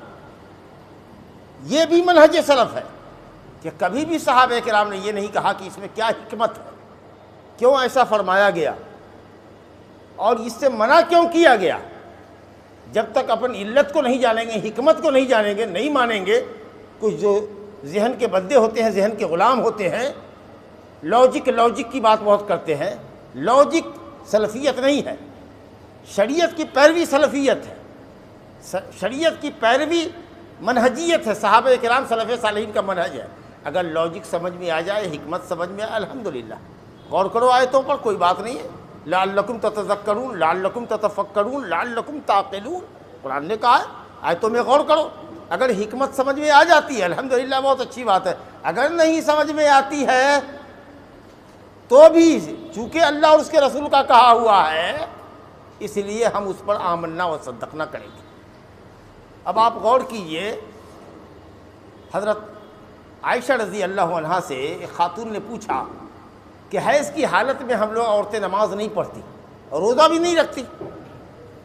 یہ بھی منہج سلف ہے کہ کبھی بھی صحابہ کرام نے یہ نہیں کہا کہ اس میں کیا حکمت ہے، کیوں ایسا فرمایا گیا اور اس سے منع کیوں کیا گیا۔ جب تک اپن علت کو نہیں جانیں گے، حکمت کو نہیں جانیں گے، نہیں مانیں گے، کچھ جو ذہن کے بندے ہوتے ہیں، ذہن کے غلام ہوتے ہیں، لاجک کی بات بہت کرتے ہیں۔ لاجک سلفیت نہیں ہے، شریعت کی پیروی سلفیت ہے، شریعت کی پیروی منہجیت ہے، صحابہ کرام سلف صالحین کا منہج ہے۔ اگر لاجک سمجھ میں آ جائے، حکمت سمجھ میں آئے، الحمدللہ، غور کرو آیتوں پر، کوئی بات نہیں ہے۔ لعلکم تتذکرون، لعلکم تتفکرون، لعلکم تعقلون، قرآن نے کہا ہے، آیتوں میں غور کرو۔ اگر حکمت سمجھ میں آ جاتی ہے الحمدللہ، بہت اچھی بات ہے۔ اگر نہیں سمجھ میں آتی ہے تو بھی چونکہ اللہ اور اس کے رسول کا کہا ہوا ہے، اس لیے ہم اس پر آمنا و صدقنا کریں گے۔ اب آپ غور کیجئے، حضرت عائشہ رضی اللہ عنہا سے ایک خاتون نے پوچھا کہ حیض کی حالت میں ہم لوگ عورتیں نماز نہیں پڑھتی اور روزہ بھی نہیں رکھتی،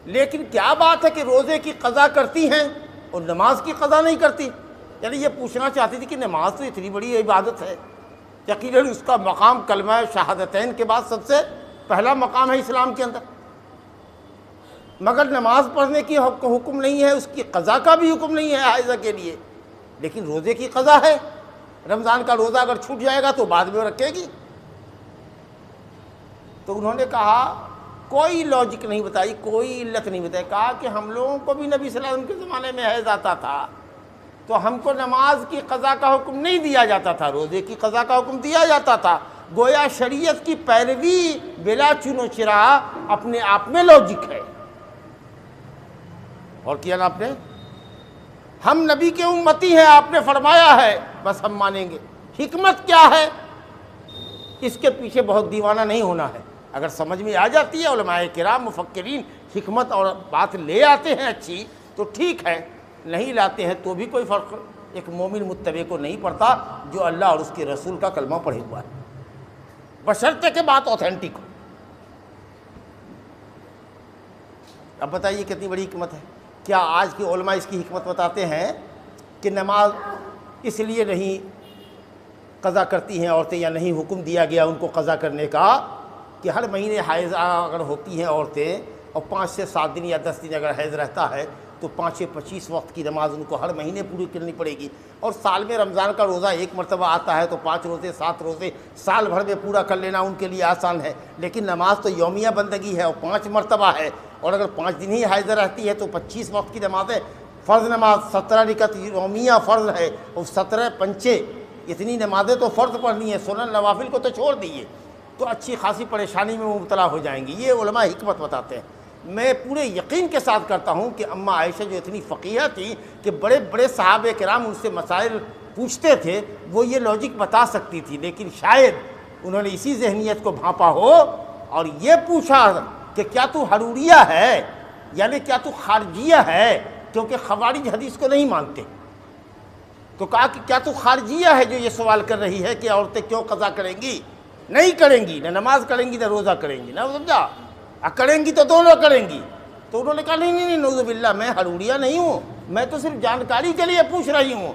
لیکن کیا بات ہے کہ روزے کی قضا کرتی ہیں اور نماز کی قضا نہیں کرتی؟ یعنی یہ پوچھنا چاہتی تھی کہ نماز تو اتنی بڑی عبادت ہے، یقیناً اس کا مقام کلمہ شہادتین کے بعد سب سے پہلا مقام ہے اسلام کے اندر، مگر نماز پڑھنے کی حکم نہیں ہے، اس کی قضا کا بھی حکم نہیں ہے حائضہ کے لیے، لیکن روزے کی قضا ہے۔ رمضان کا روزہ اگر چھوٹ جائے گا تو بعد میں وہ رکھے گی۔ تو انہوں نے کہا، کوئی لاجک نہیں بتائی، کوئی علت نہیں بتائی، کہا کہ ہم لوگوں کو بھی نبی صلی اللہ علیہ وسلم کے زمانے میں حیض آتا تھا، تو ہم کو نماز کی قضا کا حکم نہیں دیا جاتا تھا، روزے کی قضا کا حکم دیا جاتا تھا۔ گویا شریعت کی پیروی بلا چون و چرا اپنے آپ میں لاجک ہے۔ اور کیا نا آپ نے، ہم نبی کے امتی ہیں، آپ نے فرمایا ہے، بس ہم مانیں گے۔ حکمت کیا ہے، اس کے پیچھے بہت دیوانہ نہیں ہونا ہے۔ اگر سمجھ میں آ جاتی ہے، علماء کرام مفکرین حکمت اور بات لے آتے ہیں اچھی تو ٹھیک ہے، نہیں لاتے ہیں تو بھی کوئی فرق ایک مومن متبع کو نہیں پڑتا جو اللہ اور اس کے رسول کا کلمہ پڑھے ہوا ہے، بشرطے کہ بات اوتھینٹک ہو۔ اب بتائیے کتنی بڑی حکمت ہے۔ کیا آج کے علماء اس کی حکمت بتاتے ہیں کہ نماز اس لیے نہیں قضا کرتی ہیں عورتیں، یا نہیں حکم دیا گیا ان کو قضا کرنے کا کہ ہر مہینے حیض اگر ہوتی ہیں عورتیں اور 5 سے 7 دن یا 10 دن اگر حیض رہتا ہے تو 5 25 وقت کی نماز ان کو ہر مہینے پوری کرنی پڑے گی، اور سال میں رمضان کا روزہ ایک مرتبہ آتا ہے تو 5 روزے 7 روزے سال بھر میں پورا کر لینا ان کے لیے آسان ہے۔ لیکن نماز تو یومیہ بندگی ہے اور 5 مرتبہ ہے، اور اگر 5 دن ہی حیض رہتی ہے تو 25 وقت کی نمازیں، فرض نماز 17 رکعت یومیہ فرض ہے، اور 17 پنچے اتنی نمازیں تو فرض پڑھنی ہے، سنن نوافل کو تو چھوڑ دیجیے، تو اچھی خاصی پریشانی میں مبتلا ہو جائیں گی۔ یہ علماء حکمت بتاتے ہیں۔ میں پورے یقین کے ساتھ کرتا ہوں کہ اماں عائشہ جو اتنی فقیہ تھی کہ بڑے بڑے صحابہ کرام ان سے مسائل پوچھتے تھے، وہ یہ لاجک بتا سکتی تھی، لیکن شاید انہوں نے اسی ذہنیت کو بھانپا ہو اور یہ پوچھا کہ کیا تو حروریہ ہے، یعنی کیا تو خارجیہ ہے، کیونکہ خوارج حدیث کو نہیں مانتے، تو کہا کہ کیا تو خارجیہ ہے جو یہ سوال کر رہی ہے کہ عورتیں کیوں قضا کریں گی؟ نہیں کریں گی، نہ نماز کریں گی نہ روزہ کریں گی، نہ سمجھا، کریں گی تو دونوں کریں گی۔ تو انہوں نے کہا نہیں نہیں نہیں، نعوذ باللہ، میں حروریہ نہیں ہوں، میں تو صرف جانکاری کے لیے پوچھ رہی ہوں۔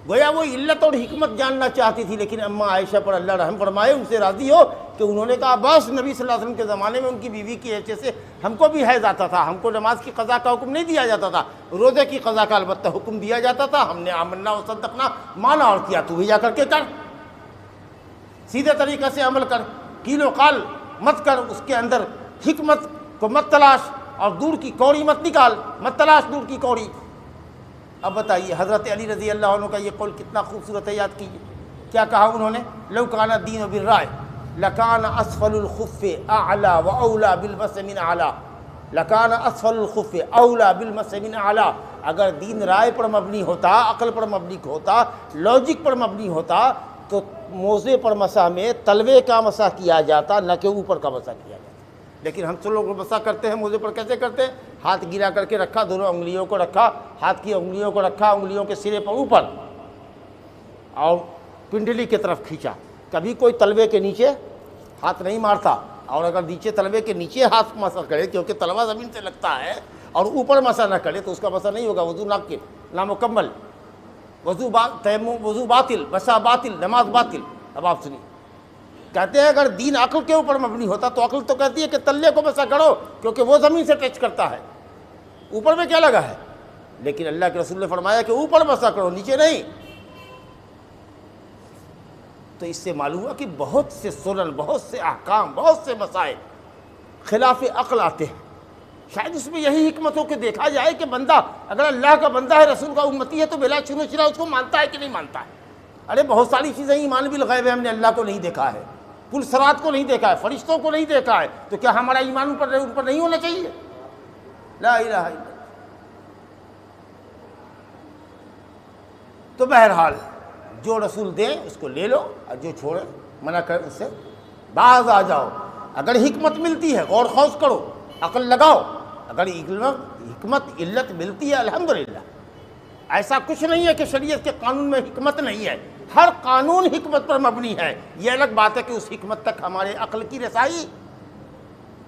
گویا وہ علت اور حکمت جاننا چاہتی تھی، لیکن اماں عائشہ پر اللہ رحم فرمائے، ان سے راضی ہو کہ انہوں نے کہا بس نبی صلی اللہ علیہ وسلم کے زمانے میں ان کی بیوی کی حیثیت سے ہم کو بھی حیض آتا تھا، ہم کو نماز کی قضا کا حکم نہیں دیا جاتا تھا، روزے کی قضا کا البتہ حکم دیا جاتا تھا، ہم نے آمنا و صدقنا مانا اور کیا، تو بھی جا کر کے کر، سیدھے طریقے سے عمل کر، قیل و قال مت کر، اس کے اندر حکمت کو مت تلاش اور دور کی کوڑی مت نکال، مت تلاش دور کی کوڑی۔ اب بتائیے حضرت علی رضی اللہ عنہ کا یہ قول کتنا خوبصورت ہے، یاد کیجیے کیا کہا انہوں نے، لو کان الدین بالرائے لکان اسفل الخف اعلی و اولا بالمس من اعلی، لکان اسفل الخف اولا بالمس من اعلی، اگر دین رائے پر مبنی ہوتا، عقل پر مبنی ہوتا، لاجک پر مبنی ہوتا تو موزے پر مسح میں تلوے کا مسح کیا جاتا، نہ کہ اوپر کا مسح کیا جاتا۔ لیکن ہم سب لوگ مسح کرتے ہیں موزے پر، کیسے کرتے ہیں؟ ہاتھ گرا کر کے رکھا، دونوں انگلیوں کو رکھا، ہاتھ کی انگلیوں کو رکھا، انگلیوں کے سرے پر اوپر، اور پنڈلی کی طرف کھینچا۔ کبھی کوئی تلوے کے نیچے ہاتھ نہیں مارتا، اور اگر نیچے تلوے کے نیچے ہاتھ مسح کرے کیونکہ تلوا زمین سے لگتا ہے، اور اوپر مسح نہ کرے تو اس کا مسح نہیں ہوگا، وضو ناقص، نامکمل، وضو باطل، مسح باطل، نماز باطل۔ اب آپ سنیے، کہتے ہیں اگر دین عقل کے اوپر مبنی ہوتا تو عقل تو کہتی ہے کہ تلے کو مسح کرو کیونکہ وہ زمین سے ٹچ کرتا ہے، اوپر میں کیا لگا ہے؟ لیکن اللہ کے رسول نے فرمایا کہ اوپر مسح کرو، نیچے نہیں۔ تو اس سے معلوم ہوا کہ بہت سے سنن، بہت سے احکام، بہت سے مسائل خلاف عقل آتے ہیں۔ شاید اس میں یہی حکمت ہو کہ دیکھا جائے کہ بندہ اگر اللہ کا بندہ ہے، رسول کا امتی ہے، تو بلا چنو چرا اس کو مانتا ہے کہ نہیں مانتا ہے۔ ارے بہت ساری چیزیں ایمان بالغیب ہے، ہم نے اللہ کو نہیں دیکھا ہے، پل صراط کو نہیں دیکھا ہے، فرشتوں کو نہیں دیکھا ہے، تو کیا ہمارا ایمان ان پر نہیں ہونا چاہیے؟ لا الہ الا اللہ۔ تو بہرحال جو رسول دیں اس کو لے لو، اور جو چھوڑے منع کر اس سے باز آ جاؤ۔ اگر حکمت ملتی ہے غور خوض کرو، عقل لگاؤ، اگر حکمت علت ملتی ہے الحمدللہ۔ ایسا کچھ نہیں ہے کہ شریعت کے قانون میں حکمت نہیں ہے، ہر قانون حکمت پر مبنی ہے۔ یہ الگ بات ہے کہ اس حکمت تک ہمارے عقل کی رسائی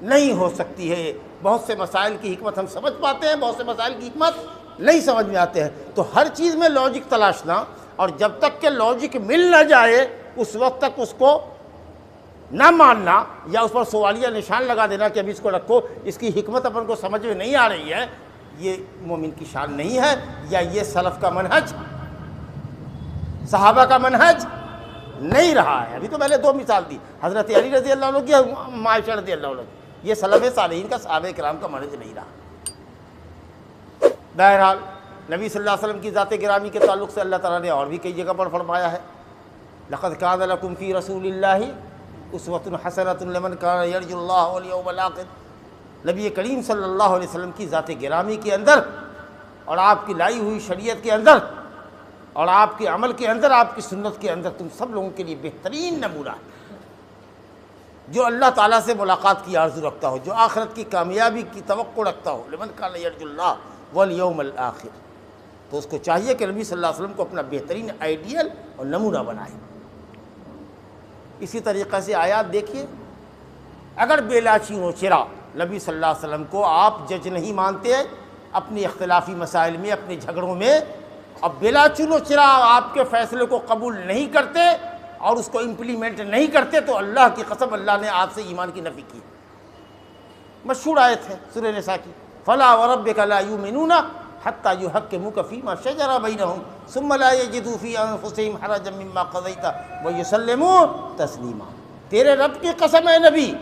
نہیں ہو سکتی ہے۔ بہت سے مسائل کی حکمت ہم سمجھ پاتے ہیں، بہت سے مسائل کی حکمت نہیں سمجھ میں آتے ہیں۔ تو ہر چیز میں لاجک تلاشنا، اور جب تک کہ لاجک مل نہ جائے اس وقت تک اس کو نہ ماننا یا اس پر سوالیہ نشان لگا دینا کہ ابھی اس کو رکھو، اس کی حکمت اپن کو سمجھ میں نہیں آ رہی ہے، یہ مومن کی شان نہیں ہے، یا یہ سلف کا منہج، صحابہ کا منہج نہیں رہا ہے۔ ابھی تو میں نے 2 مثال دی، حضرت علی رضی اللہ عنہ کی، عائشہ رضی اللہ عنہ کی۔ یہ سلف صالحین کا، صحابہ کرام کا منہج نہیں رہا۔ بہرحال نبی صلی اللہ علیہ وسلم کی ذات گرامی کے تعلق سے اللہ تعالیٰ نے اور بھی کئی جگہ پر فرمایا ہے، لقد کان لکم فی رسول اللہ اسوۃ حسنۃ لمن کان یرجو اللہ والیوم الآخر۔ نبی کریم صلی اللہ علیہ وسلم کی ذات گرامی کے اندر اور آپ کی لائی ہوئی شریعت کے اندر اور آپ کے عمل کے اندر، آپ کی سنت کے اندر تم سب لوگوں کے لیے بہترین نمونہ ہے۔ جو اللہ تعالیٰ سے ملاقات کی آرزو رکھتا ہو، جو آخرت کی کامیابی کی توقع رکھتا ہو، لمن کان یرجو اللہ والیوم الآخر، تو اس کو چاہیے کہ نبی صلی اللہ علیہ وسلم کو اپنا بہترین آئیڈیل اور نمونہ بنائے۔ اسی طریقے سے آیات دیکھیے، اگر بلا چین و چرا نبی صلی اللہ علیہ وسلم کو آپ جج نہیں مانتے اپنی اختلافی مسائل میں، اپنے جھگڑوں میں، اب بلا چین و چرا آپ کے فیصلے کو قبول نہیں کرتے اور اس کو امپلیمنٹ نہیں کرتے، تو اللہ کی قسم اللہ نے آپ سے ایمان کی نفی کی۔ مشہور آیت ہے سورہ نساء کی، فلا وربک لا یؤمنون حتی یحکموک فیما شجر بینہم ثم لا یجدوا فی انفسہم حرجا مما قضیت ویسلموا تسلیما۔ تیرے رب کی قسم ہے نبی،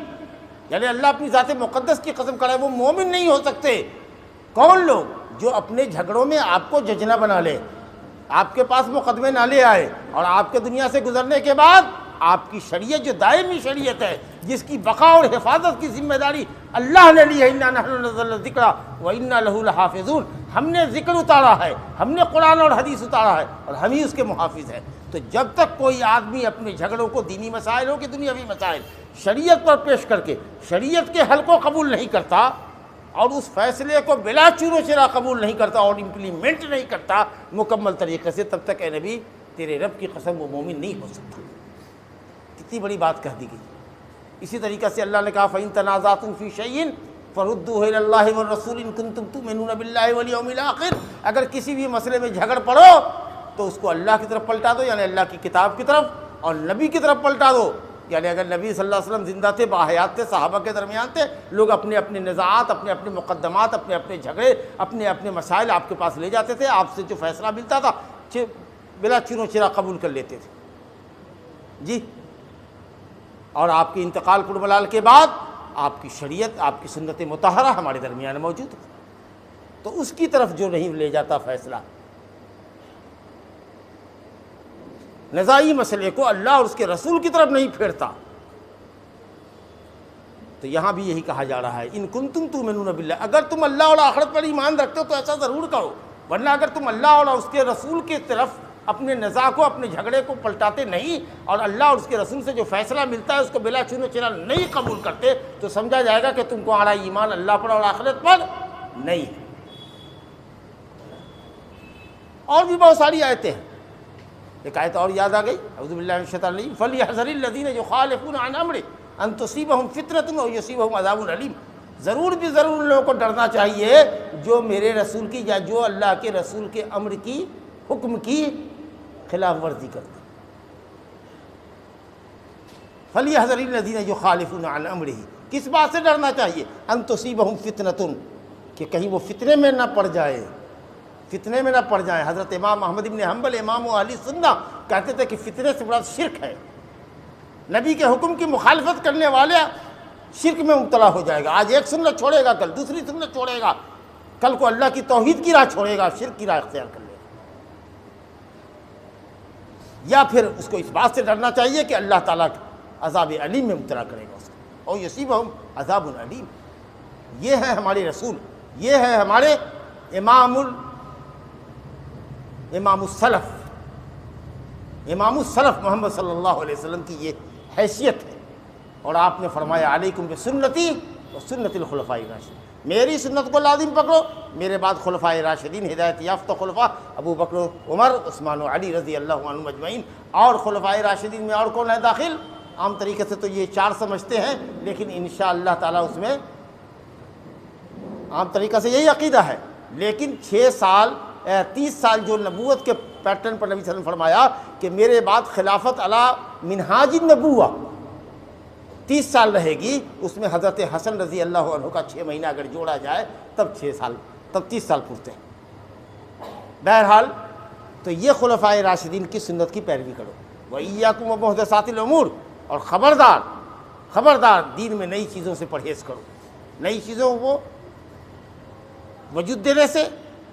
یعنی اللہ اپنی ذات مقدس کی قسم کرے، وہ مومن نہیں ہو سکتے۔ کون لوگ؟ جو اپنے جھگڑوں میں آپ کو جج نہ بنا لے، آپ کے پاس مقدمے نہ لے آئے، اور آپ کے دنیا سے گزرنے کے بعد آپ کی شریعت جو دائمی شریعت ہے، جس کی بقا اور حفاظت کی ذمہ داری اللہ نے لی ہے، اِنَّا نَحْنُ نَزَّلْنَا الذِّكْرَ وَإِنَّا لَهُ لَحَافِظُونَ، ہم نے ذکر اتارا ہے، ہم نے قرآن اور حدیث اتارا ہے، اور ہم ہی اس کے محافظ ہیں۔ تو جب تک کوئی آدمی اپنے جھگڑوں کو دینی مسائل ہو کہ دنیاوی مسائل شریعت پر پیش کر کے شریعت کے حل کو قبول نہیں کرتا اور اس فیصلے کو بلا چون و چرا قبول نہیں کرتا اور امپلیمنٹ نہیں کرتا مکمل طریقے سے، تب تک اے نبی تیرے رب کی قسم وہ مومن نہیں ہو سکتا۔ کتنی بڑی بات کہہ دی گئی۔ اسی طریقے سے اللہ نے کہا فَإِن تَنَازَعْتُمْ فِي شَيْءٍ فَرُدُّوهُ إِلَى اللَّهِ وَالرَّسُولِ إِن كُنتُمْ تُؤْمِنُونَ بِاللَّهِ وَالْيَوْمِ الْآخِرِ، اگر کسی بھی مسئلے میں جھگڑ پڑو تو اس کو اللہ کی طرف پلٹا دو، یعنی اللہ کی کتاب کی طرف، اور نبی کی طرف پلٹا دو۔ یعنی اگر نبی صلی اللہ علیہ وسلم زندہ تھے، باحیات تھے، صحابہ کے درمیان تھے، لوگ اپنے اپنے نزاعات، اپنے اپنے مقدمات، اپنے اپنے جھگڑے، اپنے اپنے مسائل آپ کے پاس لے جاتے تھے، آپ سے جو فیصلہ ملتا تھا بلا چین و چرا قبول کر لیتے تھے جی۔ اور آپ کے انتقال پر ملال کے بعد آپ کی شریعت، آپ کی سنت مطہرہ ہمارے درمیان موجود ہے، تو اس کی طرف جو نہیں لے جاتا فیصلہ، نزاعی مسئلے کو اللہ اور اس کے رسول کی طرف نہیں پھیرتا، تو یہاں بھی یہی کہا جا رہا ہے ان کنتم تؤمنون باللہ، اگر تم اللہ اور آخرت پر ایمان رکھتے ہو تو ایسا ضرور کرو، ورنہ اگر تم اللہ اور اس کے رسول کی طرف اپنے نزاع کو، اپنے جھگڑے کو پلٹاتے نہیں اور اللہ اور اس کے رسول سے جو فیصلہ ملتا ہے اس کو بلا چون و چرا نہیں قبول کرتے، تو سمجھا جائے گا کہ تم کو ہمارا ایمان اللہ پر اور آخرت پر نہیں۔ اور بھی بہت ساری آیتیں ہیں، ایک آیت اور یاد آ گئی، اعوذ باللہ من الشیطان الرجیم فَلْيَحْذَرِ الَّذِينَ يُخَالِفُونَ عَنْ أَمْرِهِ أَن تُصِيبَهُمْ فِتْنَةٌ أَوْ يُصِيبَهُمْ عَذَابٌ أَلِيمٌ۔ ضرور بھی ضرور ان لوگوں کو ڈرنا چاہیے جو میرے رسول کی یا جو اللہ کے رسول کے امر کی، حکم کی خلاف ورزی کرتے۔ فَلْيَحْذَرِ الَّذِينَ يُخَالِفُونَ عَنْ أَمْرِهِ، کس بات سے ڈرنا چاہیے؟ أَن تُصِيبَهُمْ فِتْنَةٌ، کہ کہیں وہ فتنے میں نہ پڑ جائے، فتنے میں نہ پڑ جائیں۔ حضرت امام احمد بن حنبل امام اہل سنہ کہتے تھے کہ فتنے سے بڑا شرک ہے، نبی کے حکم کی مخالفت کرنے والے شرک میں مبتلا ہو جائے گا، آج ایک سنت چھوڑے گا، کل دوسری سنت چھوڑے گا، کل کو اللہ کی توحید کی راہ چھوڑے گا، شرک کی راہ اختیار کر لے گا۔ یا پھر اس کو اس بات سے ڈرنا چاہیے کہ اللہ تعالیٰ عذاب علیم میں مبتلا کرے گا اس کو، اور یصیبہم عذاب علیم۔ یہ ہے ہمارے رسول، یہ ہے ہمارے امام السلف محمد صلی اللہ علیہ وسلم کی یہ حیثیت ہے۔ اور آپ نے فرمایا علیکم بسنتی و سنت الخلفاء الراشدین، میری سنت کو لازم پکڑو، میرے بعد خلفائے راشدین ہدایت یافتہ خلفاء ابو بکر، عمر، عثمان و علی رضی اللہ عنہم اجمعین۔ اور خلفائے راشدین میں اور کون ہے داخل؟ عام طریقے سے تو یہ 4 سمجھتے ہیں، لیکن انشاءاللہ تعالیٰ اس میں عام طریقہ سے یہی عقیدہ ہے، لیکن 30 سال جو نبوت کے پیٹرن پر نبی صلی اللہ علیہ وسلم فرمایا کہ میرے بعد خلافت علی منہاج النبوہ 30 سال رہے گی، اس میں حضرت حسن رضی اللہ عنہ کا 6 مہینہ اگر جوڑا جائے تب 30 سال پورتے ہیں۔ بہرحال تو یہ خلفائے راشدین کی سنت کی پیروی کرو، وَإِيَّاكُمْ وَمُحْدَثَاتِ الْأُمُورِ، اور خبردار دین میں نئی چیزوں سے پرہیز کرو، نئی چیزوں کو وجود دینے سے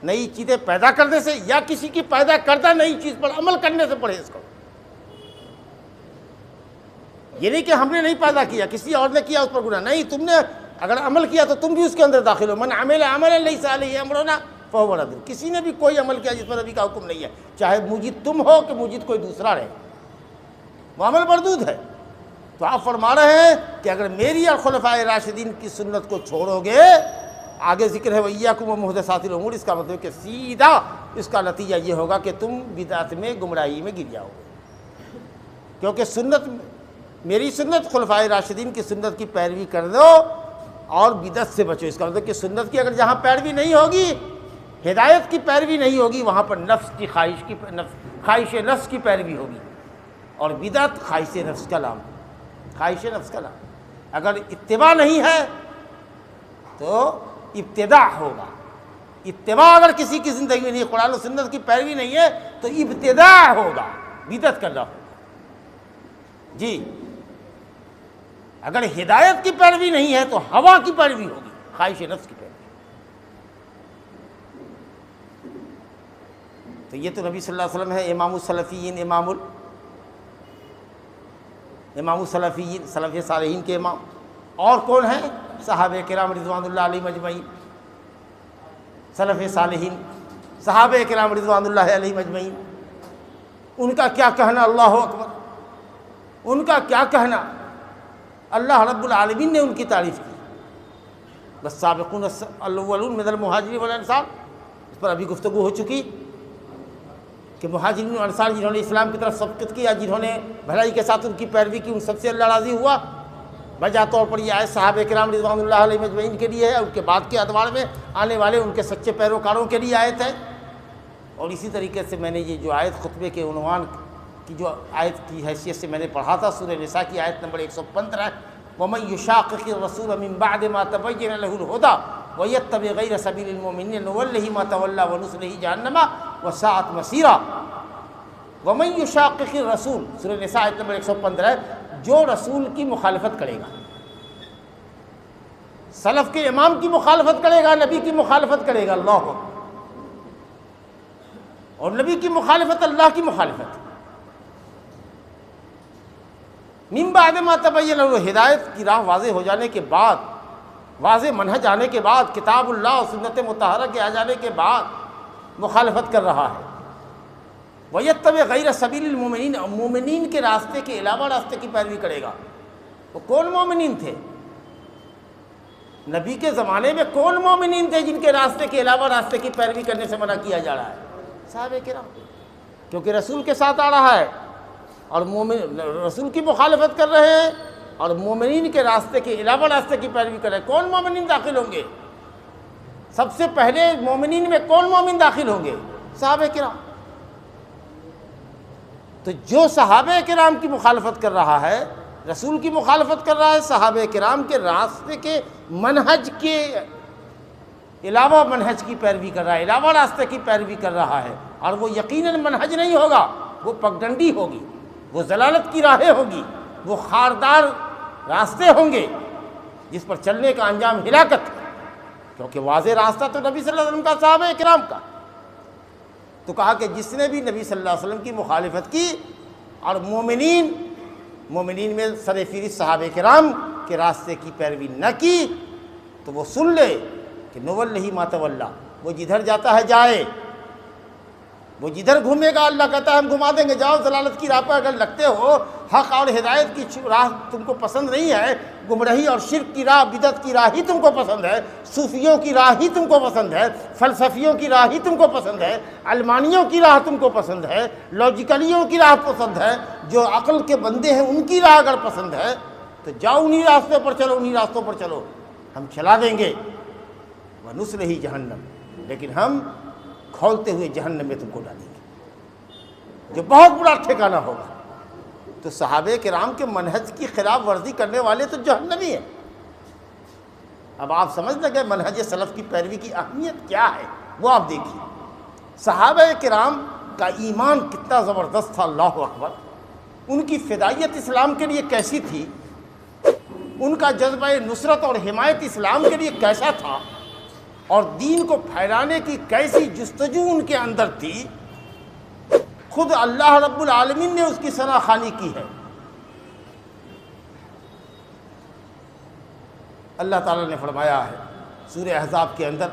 نئی چیزیں پیدا کرنے سے یا کسی کی پیدا کردہ نئی چیز پر عمل کرنے سے پرہیز کرو۔ یہ نہیں کہ ہم نے نہیں پیدا کیا، کسی اور نے کیا اس پر گناہ نہیں، تم نے اگر عمل کیا تو تم بھی اس کے اندر داخل ہو۔ من عمل عملا لیس علیہ امرنا فہو رد، کسی نے بھی کوئی عمل کیا جس پر نبی کا حکم نہیں ہے، چاہے موجد تم ہو کہ موجد کوئی دوسرا رہے، وہ عمل مردود ہے۔ تو آپ فرما رہے ہیں کہ اگر میری اور خلفائے راشدین کی سنت کو چھوڑو گے، آگے ذکر ہے وَإِيَّاكُمْ وَمُحْدَثَاتِ الْأُمُورِ، اس کا مطلب کہ سیدھا اس کا نتیجہ یہ ہوگا کہ تم بدعت میں، گمراہی میں گر جاؤ گے، کیونکہ سنت، میری سنت، خلفائے راشدین کی سنت کی پیروی کر دو اور بدعت سے بچو۔ اس کا مطلب کہ سنت کی اگر جہاں پیروی نہیں ہوگی، ہدایت کی پیروی نہیں ہوگی، وہاں پر نفس کی خواہش نفس کی پیروی ہوگی، اور بدعت خواہش نفس کا نام، خواہش نفس کا نام۔ اگر اتباع نہیں ہے تو ابتداع ہوگا، اتباع اگر کسی کی زندگی میں نہیں، قرآن و سنت کی پیروی نہیں ہے تو ابتداع ہوگا، بدعت کرنا ہوگا۔ جی اگر ہدایت کی پیروی نہیں ہے تو ہوا کی پیروی ہوگی، خواہش نفس کی پیروی۔ تو یہ تو نبی صلی اللہ علیہ وسلم ہے امام السلفیین، امام السلفیین، سلف صالحین کے امام۔ اور کون ہیں؟ صحابہ کرام رضوان اللہ علیہم اجمعین، سلف صالحین، صحابہ کرام رضوان اللہ علیہم اجمعین، ان کا کیا کہنا، اللہ اکبر، ان کا کیا کہنا، اللہ رب العالمین نے ان کی تعریف کی۔ والسابقون الاولون من المہاجرین والانصار، اس پر ابھی گفتگو ہو چکی کہ مہاجرین و انصار جنہوں نے اسلام کی طرف سبقت کیا، جنہوں نے بھلائی کے ساتھ ان کی پیروی کی، ان سب سے اللہ راضی ہوا۔ وجہ طور پر یہ آیت صحابہ کرام رضوان اللہ علیہم اجمعین کے لیے ہے، ان کے بعد کے ادوار میں آنے والے ان کے سچے پیروکاروں کے لیے آیت ہے۔ اور اسی طریقے سے میں نے یہ جو آیت خطبے کے عنوان کی جو آیت کی حیثیت سے میں نے پڑھا تھا، سورہ نساء کی آیت نمبر 115، وَمَن يُشَاقِقِ الرَّسُولَ مِن بَعْدِ مَا تَبَيَّنَ لَهُ الْهُدَىٰ وَيَتَّبِعْ غَيْرَ سَبِيلِ الْمُؤْمِنِينَ نُوَلِّهِ مَا تَوَلَّىٰ وَنُصْلِهِ جَهَنَّمَ وَسَاءَتْ مَصِيرًا۔ وَمَن يُشَاقِقِ الرَّسُولَ، سورہ نساء آیت نمبر 115 ہے، جو رسول کی مخالفت کرے گا، سلف کے امام کی مخالفت کرے گا، نبی کی مخالفت کرے گا، اللہ اکبر، اور نبی کی مخالفت اللہ کی مخالفت، من بعد ما تبین له، ہدایت کی راہ واضح ہو جانے کے بعد، واضح منہج آنے کے بعد، کتاب اللہ اور سنت مطہرہ کے آ جانے کے بعد مخالفت کر رہا ہے۔ وَيَتَّبِعْ غَيْرَ سَبِيلِ الْمُؤْمِنِينَ، مومنین کے راستے کے علاوہ راستے کی پیروی کرے گا۔ وہ کون مومنین تھے؟ نبی کے زمانے میں کون مومنین تھے جن کے راستے کے علاوہ راستے کی پیروی کرنے سے منع کیا جا رہا ہے؟ صحابہ کرام، کیونکہ رسول کے ساتھ آ رہا ہے اور مومن رسول کی مخالفت کر رہے ہیں اور مومنین کے راستے کے علاوہ راستے کی پیروی کر رہے ہیں۔ کون مومنین داخل ہوں گے؟ سب سے پہلے مومنین میں کون مومن داخل ہوں گے؟ صحابہ کرام۔ تو جو صحابہ کرام کی مخالفت کر رہا ہے، رسول کی مخالفت کر رہا ہے، صحابہ کرام کے راستے کے منہج کے علاوہ منہج کی پیروی کر رہا ہے، علاوہ راستے کی پیروی کر رہا ہے، اور وہ یقیناً منہج نہیں ہوگا، وہ پگڈنڈی ہوگی، وہ ضلالت کی راہیں ہوگی، وہ خاردار راستے ہوں گے جس پر چلنے کا انجام ہلاکت ہے، کیونکہ واضح راستہ تو نبی صلی اللہ علیہ وسلم کا، صحابہ کرام کا۔ تو کہا کہ جس نے بھی نبی صلی اللہ علیہ وسلم کی مخالفت کی اور مومنین میں سر فہرست صحابہ کرام کے راستے کی پیروی نہ کی، تو وہ سن لے کہ نوَلِّهِ مَا تَوَلَّىٰ، وہ جدھر جاتا ہے جائے، وہ جدھر گھومے گا اللہ کہتا ہے ہم گھما دیں گے، جاؤ ضلالت کی راہ پر اگر لگتے ہو، حق اور ہدایت کی راہ تم کو پسند نہیں ہے، گمراہی اور شرک کی راہ، بدعت کی راہ ہی تم کو پسند ہے، صوفیوں کی راہ ہی تم کو پسند ہے، فلسفیوں کی راہ ہی تم کو پسند ہے، علمانیوں کی راہ تم کو پسند ہے، لاجیکلیوں کی راہ پسند ہے، جو عقل کے بندے ہیں ان کی راہ اگر پسند ہے تو جاؤ انہی راستوں پر چلو، انہی راستوں پر چلو، ہم چلا دیں گے، وَنُصْلِهِ جَهَنَّمَ، لیکن ہم کھولتے ہوئے جہنم میں تم کو ڈالیں گے، جو بہت بڑا ٹھکانہ ہوگا۔ تو صحابہ کرام کے منہج کی خلاف ورزی کرنے والے تو جہنمی ہیں۔ اب آپ سمجھ لگے منہج سلف کی پیروی کی اہمیت کیا ہے، وہ آپ دیکھیے۔ صحابہ کرام کا ایمان کتنا زبردست تھا، اللہ اکبر، ان کی فدائیت اسلام کے لیے کیسی تھی، ان کا جذبہ نصرت اور حمایت اسلام کے لیے کیسا تھا، اور دین کو پھیلانے کی کیسی جستجو ان کے اندر تھی، خود اللہ رب العالمین نے اس کی ثنا خوانی کی ہے۔ اللہ تعالیٰ نے فرمایا ہے سورہ احزاب کے اندر،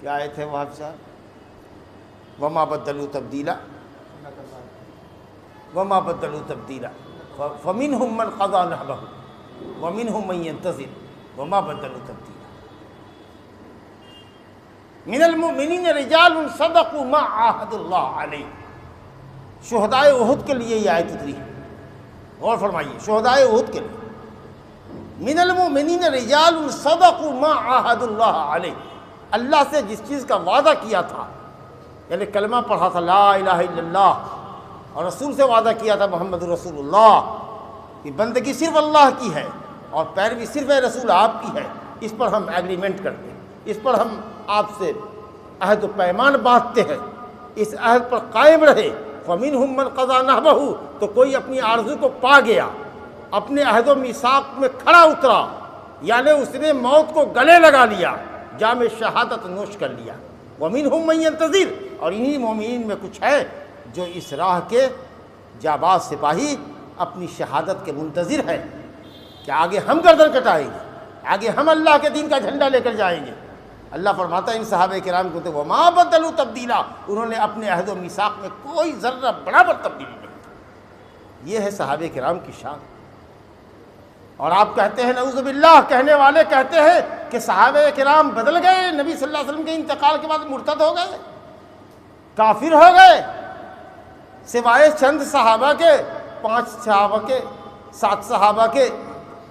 کیا آئے تھے وہاں صاحب، وما بدلوا تبدیلا وما بدلوا تبدیلا فمنهم من قضى نحبه ومنهم من ينتظر وما بدلوا تبدیلا من المؤمنین رجال صدقوا ما عاهدوا الله علیہ۔ شہدائے احد کے لیے یہ آیت اتری ہے، غور فرمائیے، شہدائے احد کے لیے، من المؤمنین رجال صدقوا ما عاهدوا الله علیہ، اللہ سے جس چیز کا وعدہ کیا تھا، یعنی کلمہ پڑھا تھا لا الہ الا اللہ، اور رسول سے وعدہ کیا تھا محمد رسول اللہ کہ بندگی صرف اللہ کی ہے اور پیروی صرف رسول آپ کی ہے، اس پر ہم ایگریمنٹ کرتے ہیں، اس پر ہم آپ سے عہد و پیمان باندھتے ہیں، اس عہد پر قائم رہے۔ فَمِنْهُمْ مَنْ قَضَى نَحْبَهُ، تو کوئی اپنی آرزو کو پا گیا، اپنے عہد و میثاق میں کھڑا اترا، یعنی اس نے موت کو گلے لگا لیا، جام شہادت نوش کر لیا۔ وَمِنْهُمْ مَنْ يَنْتَظِرُ، اور انہی مومنین میں کچھ ہے جو اس راہ کے جاباز سپاہی اپنی شہادت کے منتظر ہے کہ آگے ہم گردن کٹائیں گے، آگے ہم اللہ کے دین کا جھنڈا لے کر جائیں گے۔ اللہ فرماتا ہے ان صحابہ کرام کو تو وما بدلوا تبدیلا، انہوں نے اپنے عہد و میثاق میں کوئی ذرہ برابر تبدیلی نہیں کی۔ یہ ہے صحابہ کرام کی شان۔ اور آپ کہتے ہیں نعوذ باللہ، کہنے والے کہتے ہیں کہ صحابہ کرام بدل گئے، نبی صلی اللہ علیہ وسلم کے انتقال کے بعد مرتد ہو گئے، کافر ہو گئے، سوائے چند صحابہ کے، 5 صحابہ کے، 7 صحابہ کے،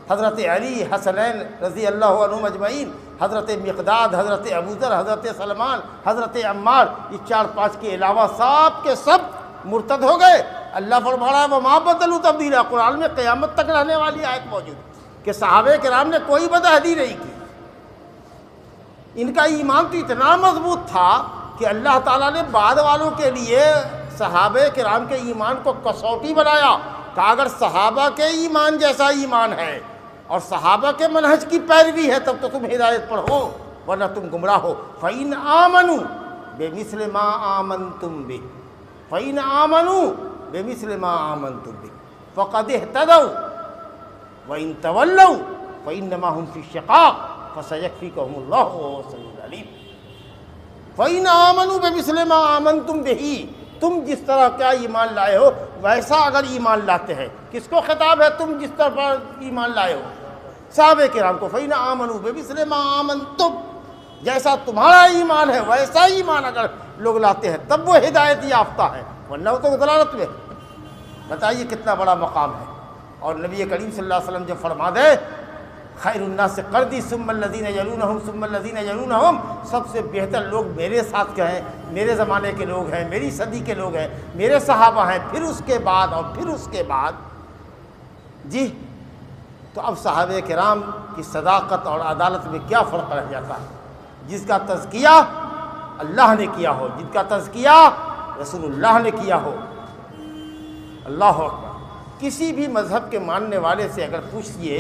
حضرت علی، حسنین رضی اللہ عنہم اجمعین، حضرت مقداد، حضرت ابوذر، حضرت سلمان، حضرت عمار، یہ 4-5 کے علاوہ سب کے سب مرتد ہو گئے۔ اللہ فرما رہا ہے وما بدلوا تبدیلا، قرآن میں قیامت تک رہنے والی آیت موجود ہے کہ صحابہ کرام نے کوئی بدعہدی نہیں کی۔ ان کا ایمان تو اتنا مضبوط تھا کہ اللہ تعالیٰ نے بعد والوں کے لیے صحابہ کرام کے ایمان کو کسوٹی بنایا کہ اگر صحابہ کے ایمان جیسا ایمان ہے اور صحابہ کے منہج کی پیروی ہے تب تو تم ہدایت پر ہو، ورنہ تم گمراہ ہو۔ فَإِنْ آمَنُوا بِمِثْلِ مَا آمَنْتُمْ بِهِ فَإِنْ آمَنُوا بِمِثْلِ مَا آمَنْتُمْ بِهِ فَقَدِ اهْتَدَوْا وَإِنْ تَوَلَّوْا فَإِنَّمَا هُمْ فِي شِقَاقٍ فَسَيَكْفِيكَهُمُ اللَّهُ وَهُوَ السَّمِيعُ الْعَلِيمُ۔ فَإِنْ آمَنُوا بِمِثْلِ مَا آمَنْتُمْ بِهِ، تم جس طرح کیا ایمان لائے ہو ویسا اگر ایمان لاتے ہیں، کس کو خطاب ہے؟ تم جس طرح ایمان لائے ہو، صحابہ کرام کو۔ فَإِنْ آمَنُوا بِمِثْلِ مَا آمَنْتُمْ، جیسا تمہارا ایمان ہے ویسا ایمان اگر لوگ لاتے ہیں تب وہ ہدایت یافتہ ہے، ورنہ وہ تو ضلالت میں۔ بتائیے کتنا بڑا مقام ہے۔ اور نبی کریم صلی اللہ علیہ وسلم جب فرما دے خیر الناس قرنی ثم الذین یلونہم ثم الذین یلونہم، سب سے بہتر لوگ میرے ساتھ کے ہیں، میرے زمانے کے لوگ ہیں، میری صدی کے لوگ ہیں، میرے صحابہ ہیں، پھر اس کے بعد اور پھر اس کے بعد۔ جی تو اب صحابہ کرام کی صداقت اور عدالت میں کیا فرق رہ جاتا ہے؟ جس کا تزکیہ اللہ نے کیا ہو، جن کا تزکیہ رسول اللہ نے کیا ہو۔ اللہ اکبر۔ کسی بھی مذہب کے ماننے والے سے اگر پوچھئے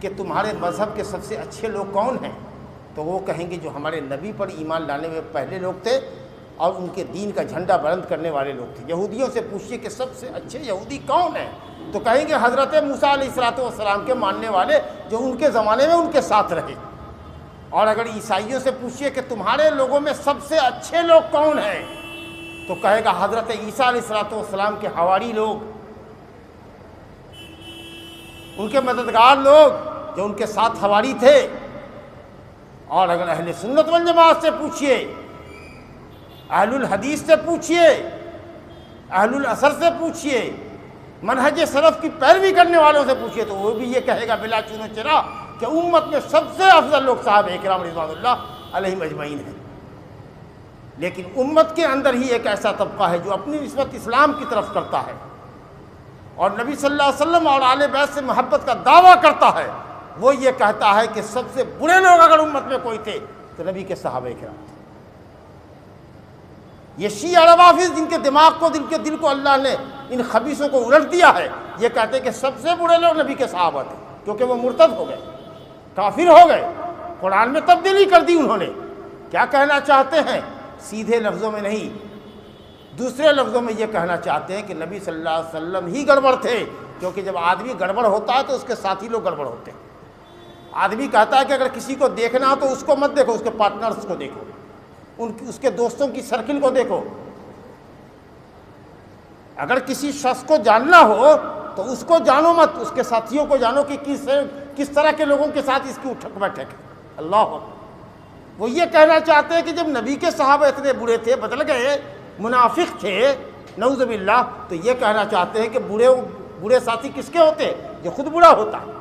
کہ تمہارے مذہب کے سب سے اچھے لوگ کون ہیں، تو وہ کہیں گے جو ہمارے نبی پر ایمان لانے میں پہلے لوگ تھے اور ان کے دین کا جھنڈا بلند کرنے والے لوگ تھے۔ یہودیوں سے پوچھئے کہ سب سے اچھے یہودی کون ہیں، تو کہیں گے حضرت موسیٰ علیہ السلام کے ماننے والے جو ان کے زمانے میں ان کے ساتھ رہے۔ اور اگر عیسائیوں سے پوچھئے کہ تمہارے لوگوں میں سب سے اچھے لوگ کون ہیں، تو کہے گا حضرت عیسیٰ علیہ السلام کے حواری لوگ، ان کے مددگار لوگ جو ان کے ساتھ حواری تھے۔ اور اگر اہل سنت والجماعت سے پوچھئے، اہل الحدیث سے پوچھئے، اہل الاثر سے پوچھئے، منہج سلف کی پیروی کرنے والوں سے پوچھئے، تو وہ بھی یہ کہے گا بلا چون و چرا کہ امت میں سب سے افضل لوگ صحابہ کرام رضوان اللہ علیہم اجمعین ہیں۔ لیکن امت کے اندر ہی ایک ایسا طبقہ ہے جو اپنی نسبت اسلام کی طرف کرتا ہے اور نبی صلی اللہ علیہ وسلم اور آل بیت سے محبت کا دعویٰ کرتا ہے، وہ یہ کہتا ہے کہ سب سے برے لوگ اگر امت میں کوئی تھے تو نبی کے صحابہ کرام تھے۔ یہ شیعہ روافض جن کے دماغ کو، جن کے دل کو اللہ نے ان خبیثوں کو الٹ دیا ہے، یہ کہتے ہیں کہ سب سے برے لوگ نبی کے صحابہ تھے کیونکہ وہ مرتد ہو گئے۔ کافر ہو گئے، قرآن میں تبدیلی کر دی انہوں نے۔ کیا کہنا چاہتے ہیں؟ سیدھے لفظوں میں نہیں، دوسرے لفظوں میں یہ کہنا چاہتے ہیں کہ نبی صلی اللہ علیہ وسلم ہی گڑبڑ تھے، کیونکہ جب آدمی گڑبڑ ہوتا ہے تو اس کے ساتھی لوگ گڑبڑ ہوتے ہیں۔ آدمی کہتا ہے کہ اگر کسی کو دیکھنا ہو تو اس کو مت دیکھو، اس کے پارٹنرز کو دیکھو، اس کے دوستوں کی سرکل کو دیکھو۔ اگر کسی شخص کو جاننا ہو تو اس کو جانو مت، اس کے ساتھیوں کو جانو کہ کس طرح کے لوگوں کے ساتھ اس کی اٹھک بیٹھک ہے۔ اللہ اکبر۔ وہ یہ کہنا چاہتے ہیں کہ جب نبی کے صحابہ اتنے برے تھے، بدل گئے، منافق تھے نعوذ باللہ، تو یہ کہنا چاہتے ہیں کہ برے ساتھی کس کے ہوتے ہیں؟ جو خود برا ہوتا ہے۔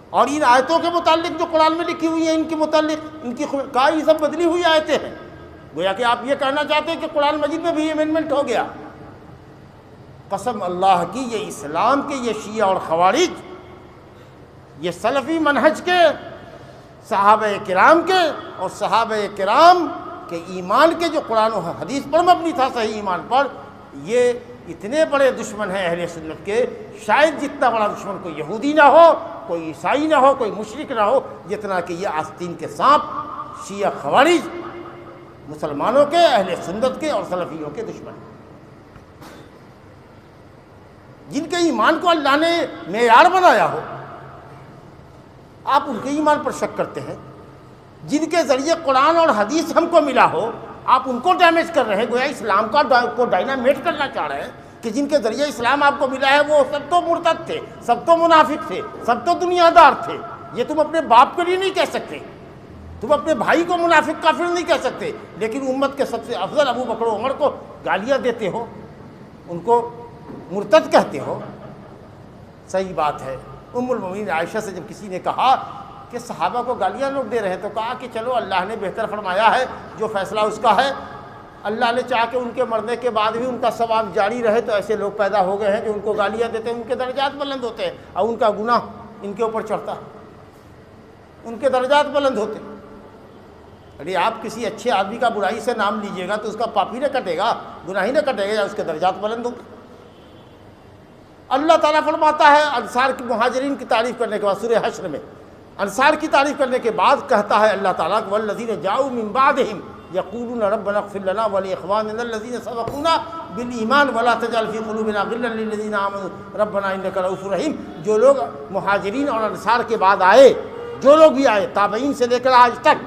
اور ان آیتوں کے متعلق جو قرآن میں لکھی ہوئی ہیں، ان کے متعلق ان کی یہ سب بدلی ہوئی آیتیں ہیں۔ گویا کہ آپ یہ کہنا چاہتے ہیں کہ قرآن مجید میں بھی امینڈمنٹ ہو گیا۔ قسم اللہ کی، یہ اسلام کے یہ شیعہ اور خوارج، یہ سلفی منہج کے، صحابہ کرام کے اور صحابہ کرام کے ایمان کے، جو قرآن و حدیث پر مبنی تھا، صحیح ایمان پر، یہ اتنے بڑے دشمن ہیں اہل سنت کے، شاید جتنا بڑا دشمن کوئی یہودی نہ ہو، کوئی عیسائی نہ ہو، کوئی مشرک نہ ہو، جتنا کہ یہ آستین کے سانپ شیعہ خوارج مسلمانوں کے، اہل سنت کے اور سلفیوں کے دشمن ہیں، جن کے ایمان کو اللہ نے معیار بنایا ہو، آپ ان کے ایمان پر شک کرتے ہیں۔ جن کے ذریعے قرآن اور حدیث ہم کو ملا ہو، آپ ان کو ڈیمیج کر رہے ہیں، گویا اسلام کو ڈائنامیٹ کرنا چاہ رہے ہیں کہ جن کے ذریعے اسلام آپ کو ملا ہے وہ سب تو مرتد تھے، سب تو منافق تھے، سب تو دنیا دار تھے۔ یہ تم اپنے باپ کے لیے نہیں کہہ سکتے، تم اپنے بھائی کو منافق کافر نہیں کہہ سکتے، لیکن امت کے سب سے افضل ابو بکر و عمر کو گالیاں دیتے ہو، ان کو مرتد کہتے ہو۔ صحیح بات ہے۔ ام المومنین عائشہ سے جب کسی نے کہا کہ صحابہ کو گالیاں لوگ دے رہے ہیں، تو کہا کہ چلو اللہ نے بہتر فرمایا ہے، جو فیصلہ اس کا ہے، اللہ نے چاہا کہ ان کے مرنے کے بعد بھی ان کا ثواب جاری رہے، تو ایسے لوگ پیدا ہو گئے ہیں جو ان کو گالیاں دیتے ہیں، ان کے درجات بلند ہوتے ہیں اور ان کا گناہ ان کے اوپر چڑھتا ہے، ان کے درجات بلند ہوتے ہیں۔ ارے آپ کسی اچھے آدمی کا برائی سے نام لیجئے گا تو اس کا پاپ ہی نہ کٹے گا، گناہ ہی نہ کٹے گا، یا اس کے درجات بلند ہوں گے۔ اللہ تعالیٰ فرماتا ہے انصار کی، مہاجرین کی تعریف کرنے کے بعد سورہ حشر میں، انصار کی تعریف کرنے کے بعد کہتا ہے اللہ تعالیٰ کہ والذین جاؤوا من بعدہم یقولون ربنا اغفر لنا ولاخواننا الذین سبقونا بالایمان ولا تجعل فی قلوبنا غلا للذین آمنوا ربنا انک رؤوف رحیم۔ جو لوگ مہاجرین اور انصار کے بعد آئے، جو لوگ بھی آئے، تابعین سے لے کر آج تک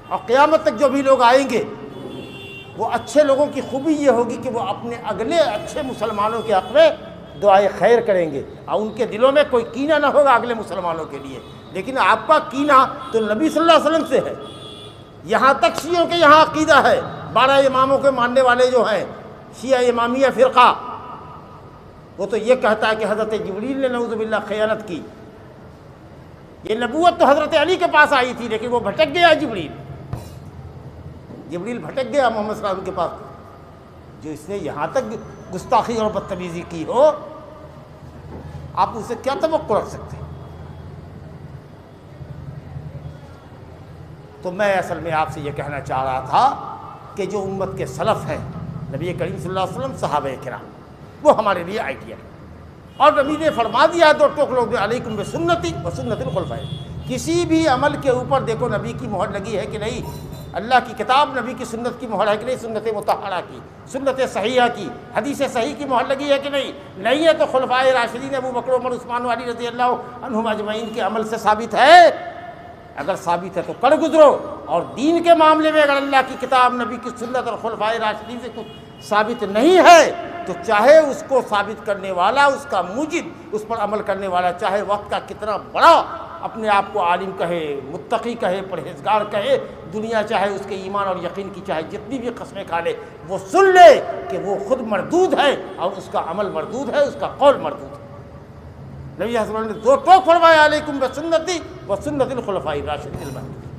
اور قیامت تک جو بھی لوگ آئیں گے، وہ اچھے لوگوں کی خوبی یہ ہوگی کہ وہ اپنے اگلے اچھے مسلمانوں کے حق میں دعائے خیر کریں گے، اور ان کے دلوں میں کوئی کینہ نہ ہوگا اگلے مسلمانوں کے لیے۔ لیکن آپ کا کینہ تو نبی صلی اللہ علیہ وسلم سے ہے۔ یہاں تک شیعوں کے یہاں عقیدہ ہے، 12 اماموں کے ماننے والے جو ہیں شیعہ امامیہ فرقہ، وہ تو یہ کہتا ہے کہ حضرت جبریل نے نعوذ باللہ خیانت کی۔ یہ نبوت تو حضرت علی کے پاس آئی تھی، لیکن وہ بھٹک گیا جبریل بھٹک گیا محمد صلی اللہ علیہ وسلم کے پاس۔ جو اس نے یہاں تک گستاخی اور بدتمیزی کی ہو، آپ ان سے کیا توقع رکھ سکتے ہیں؟ تو میں اصل میں آپ سے یہ کہنا چاہ رہا تھا کہ جو امت کے سلف ہیں، نبی کریم صلی اللہ علیہ وسلم، صحابہ کرام، وہ ہمارے لیے آئیڈیا ہے۔ اور نبی نے فرما دیا دو ٹوکروں میں علیکم بسنتی و سنت الخلفاء۔ کسی بھی عمل کے اوپر دیکھو نبی کی مہر لگی ہے کہ نہیں، اللہ کی کتاب نبی کی سنت کی مہر ہے کہ نہیں، سنت مطہرہ کی، سنت صحیحہ کی، حدیث صحیح کی مہر لگی ہے کہ نہیں ہے تو خلفائے راشدین ابو بکر عمر عثمان علی رضی اللہ عنہم اجمعین کے عمل سے ثابت ہے۔ اگر ثابت ہے تو کر گزرو، اور دین کے معاملے میں اگر اللہ کی کتاب، نبی کی سنت اور خلفائے راشدین سے کچھ ثابت نہیں ہے تو چاہے اس کو ثابت کرنے والا، اس کا موجد، اس پر عمل کرنے والا، چاہے وقت کا کتنا بڑا اپنے آپ کو عالم کہے، متقی کہے، پرہیزگار کہے، دنیا چاہے اس کے ایمان اور یقین کی چاہے جتنی بھی قسمیں کھا لے، وہ سن لے کہ وہ خود مردود ہے اور اس کا عمل مردود ہے، اس کا قول مردود ہے۔ نبی صلی اللہ علیہ وسلم نے دو ٹوک فرمایا علیکم بسنتی و سنت الخلفاء الراشدین المہدیین۔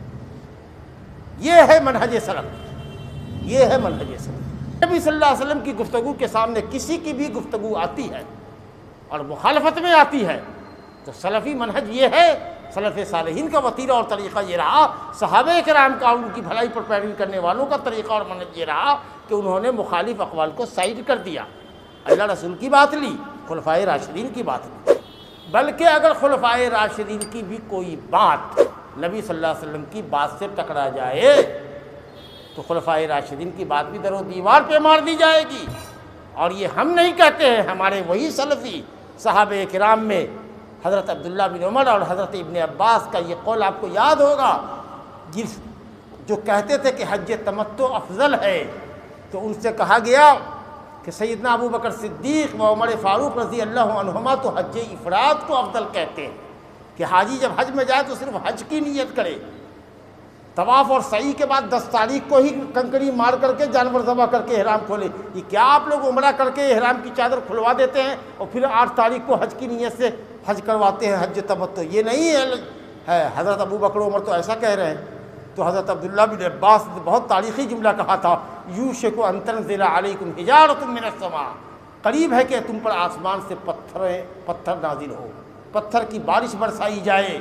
یہ ہے منہج سلف، یہ ہے منہج سلف۔ نبی صلی اللہ علیہ وسلم کی گفتگو کے سامنے کسی کی بھی گفتگو آتی ہے اور مخالفت میں آتی ہے تو سلفی منہج یہ ہے، سلف صالحین کا وتیرہ اور طریقہ یہ رہا، صحابہ کرام کا اور ان کی بھلائی پر پیروی کرنے والوں کا طریقہ اور منہج یہ رہا کہ انہوں نے مخالف اقوال کو سائڈ کر دیا، اللہ رسول کی بات لی، خلفائے راشدین کی بات لی۔ بلکہ اگر خلفائے راشدین کی بھی کوئی بات نبی صلی اللہ علیہ وسلم کی بات سے ٹکرا جائے تو خلفائے راشدین کی بات بھی در و دیوار پہ مار دی جائے گی۔ اور یہ ہم نہیں کہتے ہیں، ہمارے وہی سلفی صحابہ کرام میں حضرت عبداللہ بن عمر اور حضرت ابن عباس کا یہ قول آپ کو یاد ہوگا، جو کہتے تھے کہ حج تمتع افضل ہے، تو ان سے کہا گیا کہ سیدنا ابو بکر صدیق و عمر فاروق رضی اللہ عنہما تو حج افراد کو افضل کہتے ہیں کہ حاجی جب حج میں جائے تو صرف حج کی نیت کرے، طواف اور سعی کے بعد 10 تاریخ کو ہی کنکری مار کر کے جانور ذبح کر کے احرام کھولے۔ یہ کیا آپ لوگ عمرہ کر کے احرام کی چادر کھلوا دیتے ہیں اور پھر 8 تاریخ کو حج کی نیت سے حج کرواتے ہیں، حج تمتع؟ یہ نہیں ہے۔ حضرت ابو بکر و عمر تو ایسا کہہ رہے ہیں۔ تو حضرت عبداللہ بن عباس نے بہت تاریخی جملہ کہا تھا، یوشک ان تنزل علیکم حجارۃ من السماء، قریب ہے کہ تم پر آسمان سے پتھر نازل ہو، پتھر کی بارش برسائی جائے،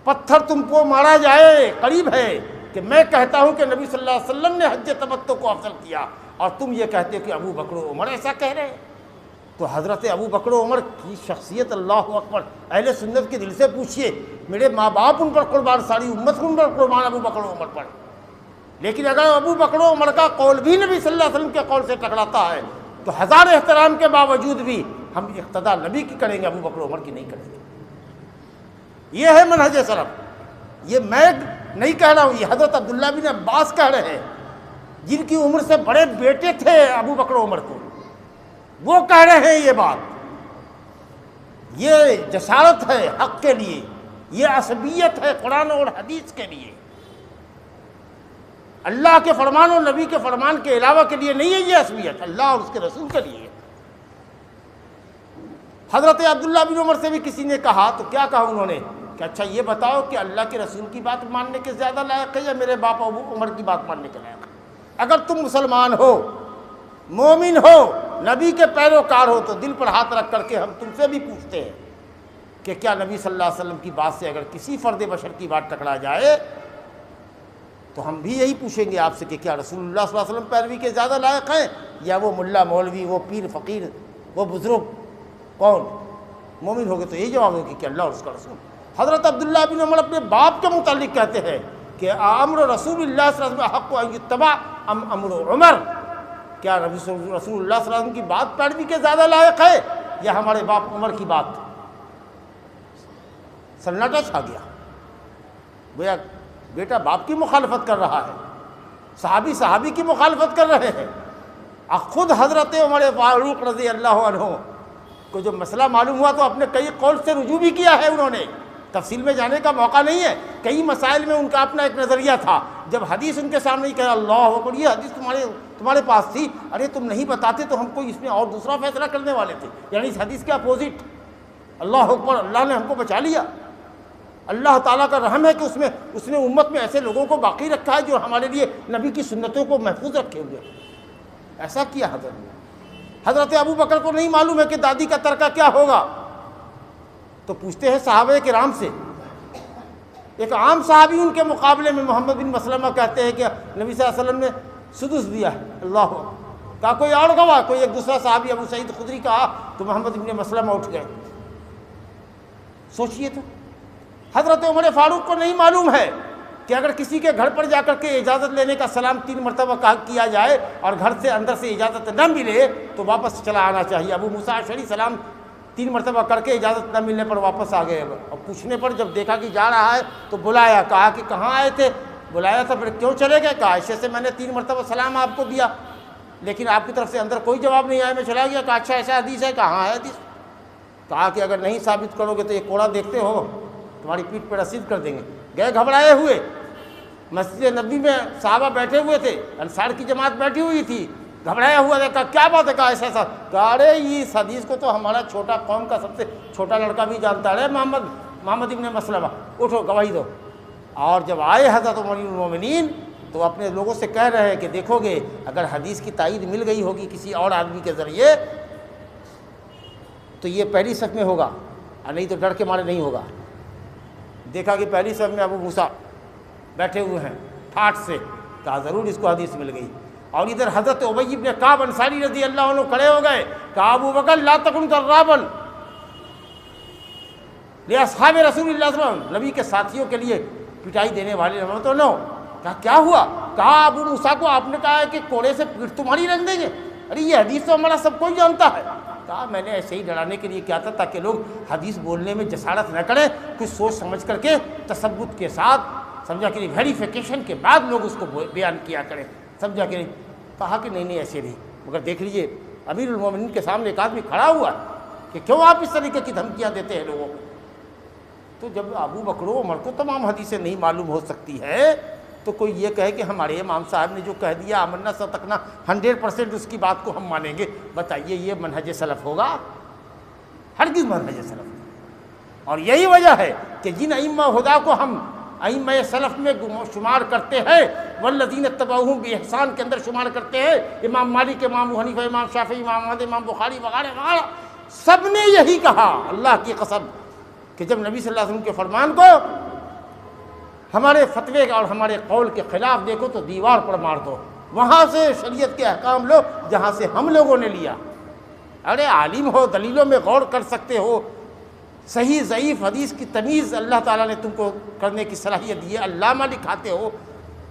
پتھر تم کو مارا جائے۔ قریب ہے کہ میں کہتا ہوں کہ نبی صلی اللہ علیہ وسلم نے حج تمتع کو افضل کیا اور تم یہ کہتے ہو کہ ابو بکر و عمر ایسا کہہ رہے ہیں۔ تو حضرت ابو بکر و عمر کی شخصیت، اللہ اکبر، اہل سنت کے دل سے پوچھیے، میرے ماں باپ ان پر قربان، ساری امت ان پر قربان ابو بکر و عمر پر، لیکن اگر ابو بکر و عمر کا قول بھی نبی صلی اللہ علیہ وسلم کے قول سے ٹکراتا ہے تو ہزار احترام کے باوجود بھی ہم اقتداء نبی کی کریں گے، ابو بکر و عمر کی نہیں کریں گے۔ یہ ہے منہج سلف۔ یہ میں نہیں کہہ رہا ہوں، یہ حضرت عبداللہ بن عباس کہہ رہے ہیں، جن کی عمر سے بڑے بیٹے تھے ابو بکر و عمر کو، وہ کہہ رہے ہیں یہ بات۔ یہ جسارت ہے حق کے لیے، یہ عصبیت ہے قرآن اور حدیث کے لیے، اللہ کے فرمان اور نبی کے فرمان کے علاوہ کے لیے نہیں ہے۔ یہ عصبیت اللہ اور اس کے رسول کے لیے ہے۔ حضرت عبداللہ بن عمر سے بھی کسی نے کہا تو کیا کہا انہوں نے کہ اچھا یہ بتاؤ کہ اللہ کے رسول کی بات ماننے کے زیادہ لائق ہے یا میرے باپ ابو عمر کی بات ماننے کے لائق ہے؟ اگر تم مسلمان ہو، مومن ہو، نبی کے پیروکار ہو تو دل پر ہاتھ رکھ کر کے ہم تم سے بھی پوچھتے ہیں کہ کیا نبی صلی اللہ علیہ وسلم کی بات سے اگر کسی فرد بشر کی بات ٹکرا جائے تو ہم بھی یہی پوچھیں گے آپ سے کہ کیا رسول اللہ صلی اللہ علیہ وسلم پیروی کے زیادہ لائق ہیں یا وہ ملا مولوی، وہ پیر فقیر، وہ بزرگ؟ کون مومن ہوگے تو یہی جواب ہوگا کہ اللہ اور اس کا رسول۔ حضرت عبداللہ بن عمر اپنے باپ کے متعلق کہتے ہیں کہ امر رسول اللہ صلی اللہ علیہ وسلم حق ان یتبع ام امر عمر، کیا رسول اللہ صلی اللہ علیہ وسلم کی بات پیروی کے زیادہ لائق ہے یا ہمارے باپ عمر کی بات؟ سناٹا چھا گیا، گویا بیٹا باپ کی مخالفت کر رہا ہے، صحابی کی مخالفت کر رہے ہیں۔ خود حضرت عمر فاروق رضی اللہ عنہ کو جو مسئلہ معلوم ہوا تو اپنے کئی قول سے رجوع بھی کیا ہے انہوں نے، تفصیل میں جانے کا موقع نہیں ہے، کئی مسائل میں ان کا اپنا ایک نظریہ تھا۔ جب حدیث ان کے سامنے ہی کہا اللہ اکبر، یہ حدیث تمہارے پاس تھی، ارے تم نہیں بتاتے تو ہم کوئی اس میں اور دوسرا فیصلہ کرنے والے تھے، یعنی اس حدیث کے اپوزٹ۔ اللہ اکبر، اللہ نے ہم کو بچا لیا۔ اللہ تعالیٰ کا رحم ہے کہ اس نے امت میں ایسے لوگوں کو باقی رکھا ہے جو ہمارے لیے نبی کی سنتوں کو محفوظ رکھے ہوئے۔ ایسا کیا حضرت نے۔ حضرت ابو بکر کو نہیں معلوم ہے کہ دادی کا ترکہ کیا ہوگا، تو پوچھتے ہیں صحابہ کرام سے۔ ایک عام صحابی ان کے مقابلے میں محمد بن مسلمہ کہتے ہیں کہ نبی صلی اللہ علیہ وسلم نے سدس دیا ہے۔ اللہ کا کوئی اور گواہ، کوئی ایک دوسرا صحابی ابو سعید خدری کہا تو محمد بن مسلمہ اٹھ گئے۔ سوچئے تو حضرت عمر فاروق کو نہیں معلوم ہے کہ اگر کسی کے گھر پر جا کر کے اجازت لینے کا سلام 3 مرتبہ کیا جائے اور گھر سے اندر سے اجازت نہ ملے تو واپس چلا آنا چاہیے۔ ابو موسیٰ اشعری سلام 3 مرتبہ کر کے اجازت نہ ملنے پر واپس آ گئے، اور پوچھنے پر جب دیکھا کہ جا رہا ہے تو بلایا، کہا کہ کہاں آئے تھے؟ بلایا تھا، پھر کیوں چلے گئے؟ کہا عائشہ سے میں نے 3 مرتبہ سلام آپ کو دیا لیکن آپ کی طرف سے اندر کوئی جواب نہیں آیا، میں چلا گیا۔ کہا اچھا ایسا حدیث ہے؟ کہاں ہے حدیث؟ کہا کہ اگر نہیں ثابت کرو گے تو یہ کوڑا دیکھتے ہو تمہاری پیٹھ پہ رسید کر دیں گے۔ گئے گھبرائے ہوئے، مسجد نبی میں صحابہ بیٹھے ہوئے تھے، انصار کی جماعت بیٹھی ہوئی تھی، گھبرایا ہوا دیکھا کیا بات ہے؟ کہا ایسا کہا ارے اس حدیث کو تو ہمارا چھوٹا قوم کا سب سے چھوٹا لڑکا بھی جانتا ہے، محمد ابن مسلمہ، اٹھو گواہی دو۔ اور جب آئے حضرت عمر المومنین تو اپنے لوگوں سے کہہ رہے ہیں کہ دیکھو گے اگر حدیث کی تائید مل گئی ہوگی کسی اور آدمی کے ذریعے تو یہ پہلی صف میں ہوگا اور نہیں تو ڈر کے مارے نہیں ہوگا۔ دیکھا کہ پہلی صف میں ابو موسیٰ بیٹھے ہوئے ہیں ٹھاٹ سے، کہا ضرور اس کو حدیث مل گئی۔ اور ادھر حضرت ابی بن کعب انصاری رضی اللہ عنہ کھڑے ہو گئے، کہا ابو بکر لا تکن ضرابا، اصحاب رسول اللہ صلی اللہ علیہ وسلم، نبی کے ساتھیوں کے لیے پٹائی دینے والے تو نو. کیا ہوا؟ کہا ابو موسیٰ کو آپ نے کہا ہے کہ کوڑے سے پیٹھ تمہاری رنگ دیں گے. ارے یہ حدیث تو ہمارا سب کوئی جانتا ہے. کہا میں نے ایسے ہی ڈرانے کے لیے کیا تھا تاکہ لوگ حدیث بولنے میں جسارت نہ کریں، کچھ سوچ سمجھ کر کے تثبت کے ساتھ، سمجھا کہ ویریفیکیشن کے بعد لوگ اس کو بیان کیا کریں. سمجھا کہ نہیں. کہا کہ نہیں ایسے نہیں. مگر دیکھ لیجئے امیر المومنین کے سامنے ایک آدمی کھڑا ہوا کہ کیوں آپ اس طریقے کی دھمکیاں دیتے ہیں لوگوں کو. تو جب ابو بکر و عمر کو تمام حدیثیں نہیں معلوم ہو سکتی ہے تو کوئی یہ کہے کہ ہمارے امام صاحب نے جو کہہ دیا آمنا صدقنا 100% اس کی بات کو ہم مانیں گے. بتائیے یہ منہج سلف ہوگا؟ ہرگز منہج سلف نہیں. اور یہی وجہ ہے کہ جن ائمہ ہدا کو ہم ائمہ سلف میں شمار کرتے ہیں، والذین اتبعوہم بإحسان کے اندر شمار کرتے ہیں، امام مالک، امام ابو حنیفہ، امام شافعی، امام احمد، امام بخاری وغیرہ وغیرہ، سب نے یہی کہا اللہ کی قسم کہ جب نبی صلی اللہ علیہ وسلم کے فرمان کو ہمارے فتوے اور ہمارے قول کے خلاف دیکھو تو دیوار پر مار دو. وہاں سے شریعت کے احکام لو جہاں سے ہم لوگوں نے لیا. ارے عالم ہو، دلیلوں میں غور کر سکتے ہو، صحیح ضعیف حدیث کی تمیز اللہ تعالیٰ نے تم کو کرنے کی صلاحیت دی ہے. علامہ لکھاتے ہو،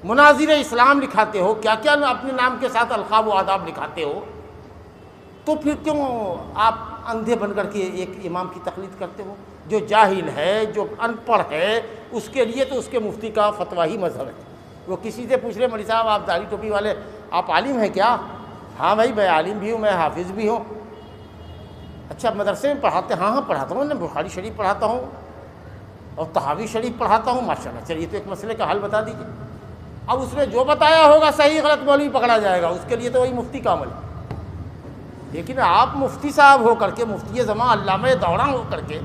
مناظر اسلام لکھاتے ہو، کیا کیا اپنے نام کے ساتھ القاب و آداب لکھاتے ہو. تو پھر کیوں آپ اندھے بن کر کے ایک امام کی تقلید کرتے ہو؟ جو جاہل ہے، جو ان پڑھ ہے، اس کے لیے تو اس کے مفتی کا فتویٰ ہی مذہب ہے. وہ کسی سے پوچھ رہے مولوی صاحب آپ داڑھی ٹوپی والے، آپ عالم ہیں کیا؟ ہاں بھائی میں عالم بھی ہوں، میں حافظ بھی ہوں. اچھا مدرسے میں پڑھاتے؟ ہاں پڑھاتا ہوں، میں بخاری شریف پڑھاتا ہوں اور طحاوی شریف پڑھاتا ہوں. ماشاء اللہ. چلیے تو ایک مسئلے کا حل بتا دیجیے. اب اس نے جو بتایا ہوگا صحیح غلط مولوی پکڑا جائے گا، اس کے لیے تو وہی مفتی کا عمل ہے. لیکن آپ مفتی صاحب ہو کر کے، مفتی زماں علامہ دوراں ہو کر کے،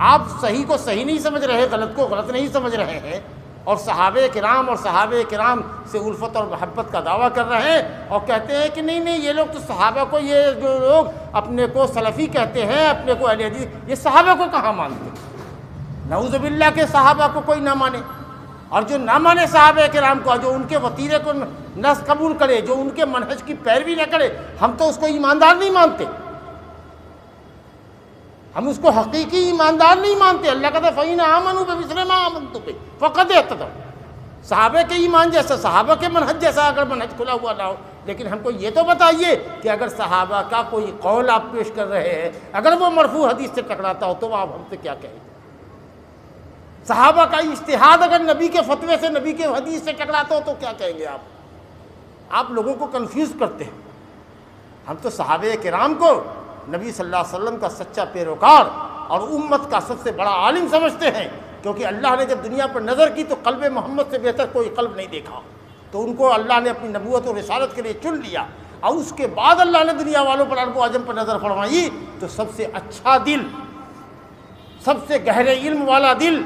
آپ صحیح کو صحیح نہیں سمجھ رہے، غلط کو غلط نہیں سمجھ رہے ہیں، اور صحابہ کرام اور صحابہ کرام سے الفت اور محبت کا دعویٰ کر رہے ہیں اور کہتے ہیں کہ نہیں یہ لوگ تو صحابہ کو، یہ جو لوگ اپنے کو سلفی کہتے ہیں، اپنے کو اہل حدیث، یہ صحابہ کو کہاں مانتے؟ نعوذ باللہ کے صحابہ کو کوئی نہ مانے، اور جو نہ مانے صحابہ کرام کو، جو ان کے وطیرے کو نہ قبول کرے، جو ان کے منہج کی پیروی نہ کرے، ہم تو اس کو ایماندار نہیں مانتے، ہم اس کو حقیقی ایماندار نہیں مانتے. اللہ کہتا ہے فَإِنْ آمَنُوا بِمِثْلِ مَا آمَنْتُم بِهِ فَقَدْ اهْتَدَوْا. صحابہ کے ایمان جیسا، صحابہ کے منہج جیسا اگر منہج کھلا ہوا نہ ہو. لیکن ہم کو یہ تو بتائیے کہ اگر صحابہ کا کوئی قول آپ پیش کر رہے ہیں، اگر وہ مرفوع حدیث سے ٹکراتا ہو تو آپ ہم سے کیا کہیں گے؟ صحابہ کا اجتہاد اگر نبی کے فتوے سے، نبی کے حدیث سے ٹکراتا ہو تو کیا کہیں گے آپ؟ آپ لوگوں کو کنفیوز کرتے ہیں. ہم تو صحابہ کرام کو نبی صلی اللہ علیہ وسلم کا سچا پیروکار اور امت کا سب سے بڑا عالم سمجھتے ہیں، کیونکہ اللہ نے جب دنیا پر نظر کی تو قلب محمد سے بہتر کوئی قلب نہیں دیکھا. تو ان کو اللہ نے اپنی نبوت و رسالت کے لیے چن لیا، اور اس کے بعد اللہ نے دنیا والوں پر، عرب و عجم پر نظر فرمائی تو سب سے اچھا دل، سب سے گہرے علم والا دل،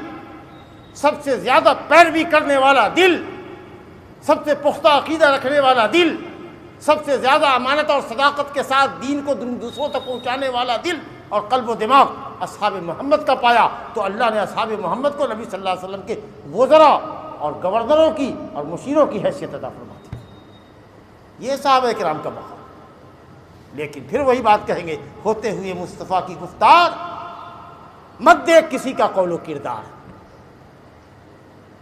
سب سے زیادہ پیروی کرنے والا دل، سب سے پختہ عقیدہ رکھنے والا دل، سب سے زیادہ امانت اور صداقت کے ساتھ دین کو دوسروں تک پہنچانے والا دل اور قلب و دماغ اصحاب محمد کا پایا. تو اللہ نے اصحاب محمد کو نبی صلی اللہ علیہ وسلم کے وزراء اور گورنروں کی اور مشیروں کی حیثیت عطا فرما دی. یہ صحابہ کرام کا مقام. لیکن پھر وہی بات کہیں گے، ہوتے ہوئے مصطفیٰ کی گفتار مت دیکھ کسی کا قول و کردار.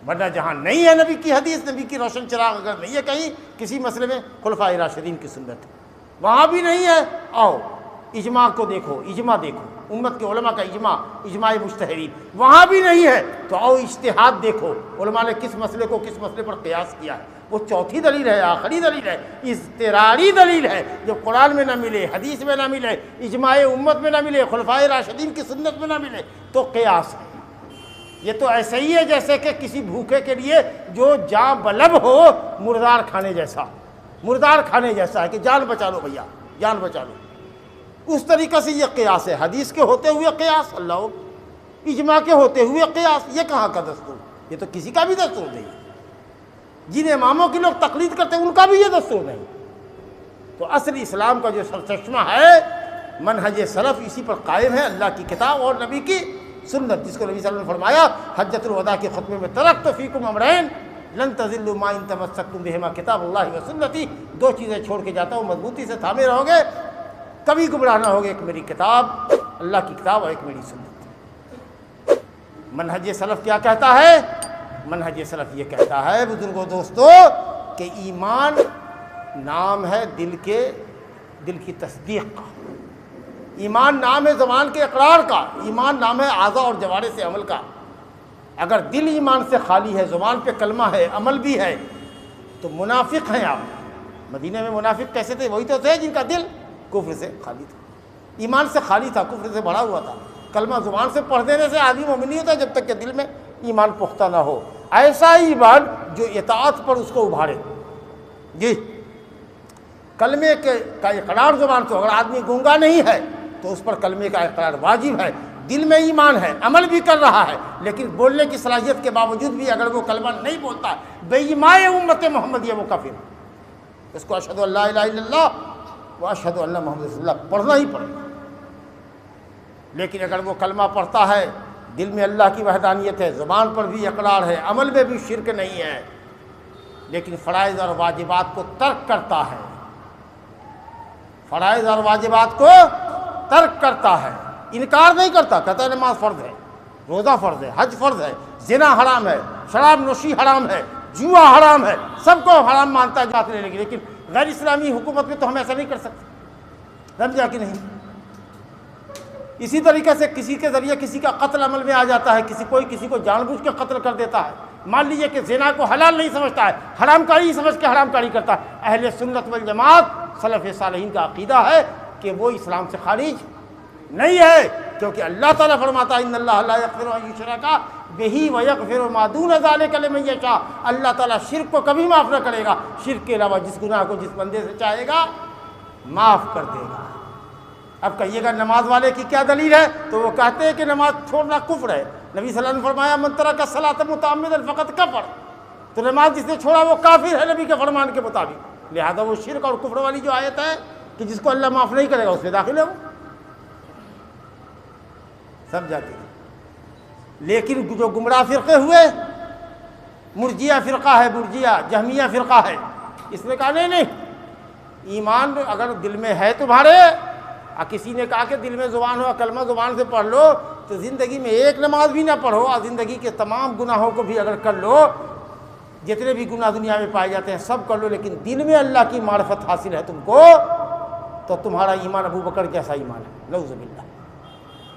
ورنہ جہاں نہیں ہے نبی کی حدیث، نبی کی روشن چراغ اگر نہیں ہے کہیں کسی مسئلے میں، خلفائے راشدین کی سنت وہاں بھی نہیں ہے. آؤ اجماع کو دیکھو، اجماع دیکھو، امت کے علماء کا اجماع، اجماع مجتہدین وہاں بھی نہیں ہے. تو آؤ اجتہاد دیکھو، علماء نے کس مسئلے کو کس مسئلے پر قیاس کیا ہے. وہ چوتھی دلیل ہے، آخری دلیل ہے، اضطراری دلیل ہے، جو قرآن میں نہ ملے، حدیث میں نہ ملے، اجماع امت میں نہ ملے، خلفائے راشدین کی سنت میں نہ ملے تو قیاس ہے. یہ تو ایسے ہی ہے جیسے کہ کسی بھوکے کے لیے جو جاں بلب ہو، مردار کھانے جیسا، مردار کھانے جیسا ہے کہ جان بچا لو بھیا، جان بچا لو. اس طریقے سے یہ قیاس ہے. حدیث کے ہوتے ہوئے قیاس، اللہ، اجماع کے ہوتے ہوئے قیاس، یہ کہاں کا دستور؟ یہ تو کسی کا بھی دستور نہیں. جن اماموں کی لوگ تقلید کرتے ہیں ان کا بھی یہ دستور نہیں. تو اصل اسلام کا جو سرچشمہ ہے، منہج سلف، اسی پر قائم ہے، اللہ کی کتاب اور نبی کی سنت، جس کو نبی صلی اللہ علیہ وسلم نے فرمایا حجۃ الوداع کے خطبے میں، ترکت فیکم امرین لن تضلوا ما ان تمسکتم بہما کتاب اللہ و سنتی. دو چیزیں چھوڑ کے جاتا ہوں، مضبوطی سے تھامے رہو گے کبھی گمراہ نہ ہوگے. ایک میری کتاب، اللہ کی کتاب، اور ایک میری سنت. منہج سلف کیا کہتا ہے؟ منہج سلف یہ کہتا ہے بزرگوں دوستو کہ ایمان نام ہے دل کی تصدیق کا، ایمان نام ہے زبان کے اقرار کا، ایمان نام ہے اعضاء اور جوارح سے عمل کا۔ اگر دل ایمان سے خالی ہے، زبان پہ کلمہ ہے، عمل بھی ہے، تو منافق ہیں آپ۔ مدینہ میں منافق کیسے تھے؟ وہی تو تھے جن کا دل کفر سے خالی تھا، ایمان سے خالی تھا، کفر سے بھرا ہوا تھا۔ کلمہ زبان سے پڑھ دینے سے آدمی مومن نہیں ہوتا جب تک کہ دل میں ایمان پختہ نہ ہو۔ ایسا ہی ایمان جو اطاعت پر اس کو ابھارے۔ جی، کلمے کا اقرار زبان سے، اگر آدمی گونگا نہیں ہے تو اس پر کلمے کا اقرار واجب ہے، دل میں ایمان ہے، عمل بھی کر رہا ہے، لیکن بولنے کی صلاحیت کے باوجود بھی اگر وہ کلمہ نہیں بولتا، بے ایمان امت محمد یہ وہ کافر ہے۔ اس کو اشہد ان لا الہ الا اللہ و اشہد ان محمد رسول اللہ پڑھنا ہی پڑے گا۔ لیکن اگر وہ کلمہ پڑھتا ہے، دل میں اللہ کی وحدانیت ہے، زبان پر بھی اقرار ہے، عمل میں بھی شرک نہیں ہے، لیکن فرائض اور واجبات کو ترک کرتا ہے، فرائض اور واجبات کو ترک کرتا ہے، انکار نہیں کرتا، کہتا ہے نماز فرض ہے، روزہ فرض ہے، حج فرض ہے، زنا حرام ہے، شراب نوشی حرام ہے، جوا حرام ہے، سب کو حرام مانتا ہے جات لینے کی، لیکن غیر اسلامی حکومت میں تو ہم ایسا نہیں کر سکتے، سمجھا کہ نہیں؟ اسی طریقے سے کسی کے ذریعے کسی کا قتل عمل میں آ جاتا ہے، کوئی کسی کو جان بوجھ کے قتل کر دیتا ہے، مان لیجئے کہ زنا کو حلال نہیں سمجھتا ہے، حرام کاری سمجھ کے حرام کاری کرتا ہے۔ اہل سنت والجماعت سلف صالحین کا عقیدہ ہے کہ وہ اسلام سے خارج نہیں ہے، کیونکہ اللہ تعالیٰ فرماتا ہے ان اللہ لا یغفر ان یشرک بہ ویغفر ما دون ذلک لمن یشاء، اللہ تعالیٰ شرک کو کبھی معاف نہ کرے گا، شرک کے علاوہ جس گناہ کو جس بندے سے چاہے گا معاف کر دے گا۔ اب کہیے گا نماز والے کی کیا دلیل ہے؟ تو وہ کہتے ہیں کہ نماز چھوڑنا کفر ہے، نبی صلی اللہ علیہ وسلم نے فرمایا من ترک الصلاۃ متعمدا فقد کفر، تو نماز جس نے چھوڑا وہ کافر ہے نبی کے فرمان کے مطابق، لہذا وہ شرک اور کفر والی جو آیت ہے کہ جس کو اللہ معاف نہیں کرے گا اس میں داخل ہے وہ، سب جاتے ہیں۔ لیکن جو گمراہ فرقے ہوئے، مرجیہ فرقہ ہے، مرجیہ جہمیہ فرقہ ہے، اس نے کہا نہیں ایمان اگر دل میں ہے تمہارے، کسی نے کہا کہ دل میں زبان ہو، کلمہ زبان سے پڑھ لو، تو زندگی میں ایک نماز بھی نہ پڑھو اور زندگی کے تمام گناہوں کو بھی اگر کر لو، جتنے بھی گناہ دنیا میں پائے جاتے ہیں سب کر لو، لیکن دل میں اللہ کی معرفت حاصل ہے تم کو، تو تمہارا ایمان ابو بکر جیسا ایمان ہے، نعوذ باللہ،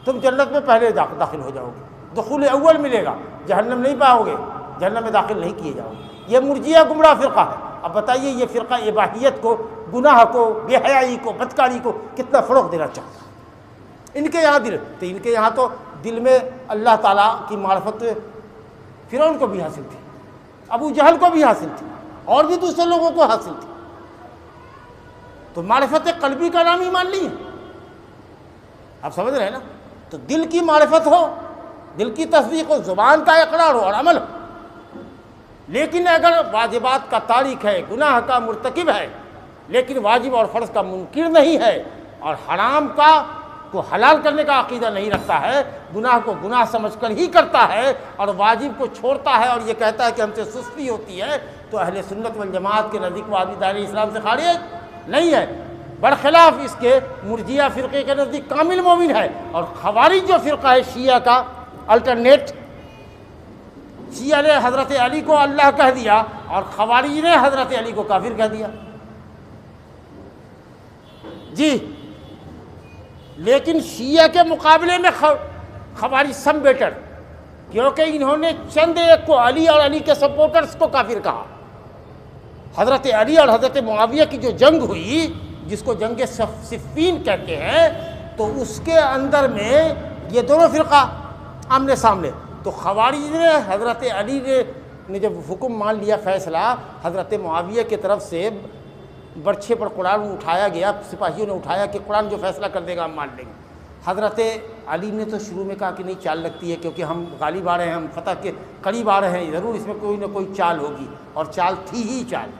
تم جنت میں پہلے داخل ہو جاؤ گے، دخول اول ملے گا، جہنم نہیں پاؤ گے، جہنم میں داخل نہیں کیے جاؤ گے۔ یہ مرجیہ گمراہ فرقہ ہے۔ اب بتائیے یہ فرقہ اباحیت کو، گناہ کو، بے حیائی کو، بدکاری کو کتنا فروغ دینا چاہتا ہے۔ ان کے یہاں ان کے یہاں تو دل میں اللہ تعالیٰ کی معرفت فرعون کو بھی حاصل تھی، ابو جہل کو بھی حاصل تھی، اور بھی دوسرے لوگوں کو حاصل تھی، تو معرفت قلبی کا نام ایمان نہیں ہے، آپ سمجھ رہے ہیں نا؟ تو دل کی معرفت ہو، دل کی تصدیق ہو، زبان کا اقرار ہو اور عمل ہو، لیکن اگر واجبات کا تارک ہے، گناہ کا مرتکب ہے، لیکن واجب اور فرض کا منکر نہیں ہے، اور حرام کو حلال کرنے کا عقیدہ نہیں رکھتا ہے، گناہ کو گناہ سمجھ کر ہی کرتا ہے اور واجب کو چھوڑتا ہے اور یہ کہتا ہے کہ ہم سے سستی ہوتی ہے، تو اہل سنت والجماعت کے نزدیک وہ آدمی دائرہ اسلام سے خارج نہیں ہے، برخلاف اس کے مرجیہ فرقے کے نزدیک کامل مومن ہے۔ اور خوارج جو فرقہ ہے شیعہ کا الٹرنیٹ، شیعہ نے حضرت علی کو اللہ کہہ دیا اور خوارج نے حضرت علی کو کافر کہہ دیا، جی، لیکن شیعہ کے مقابلے میں خوارج سم بیٹر، کیونکہ انہوں نے چند ایک کو، علی اور علی کے سپورٹرز کو کافر کہا۔ حضرت علی اور حضرت معاویہ کی جو جنگ ہوئی، جس کو جنگ صفین کہتے ہیں، تو اس کے اندر میں یہ دونوں فرقہ آمنے سامنے، تو خوارج نے حضرت علی نے جب حکم مان لیا، فیصلہ حضرت معاویہ کی طرف سے برچھے پر قرآن اٹھایا گیا، سپاہیوں نے اٹھایا کہ قرآن جو فیصلہ کر دے گا ہم مان لیں گے۔ حضرت علی نے تو شروع میں کہا کہ نہیں چال لگتی ہے، کیونکہ ہم غالب آ رہے ہیں، ہم فتح کے قریب آ رہے ہیں، ضرور اس میں کوئی نہ کوئی چال ہوگی، اور چال تھی ہی چال۔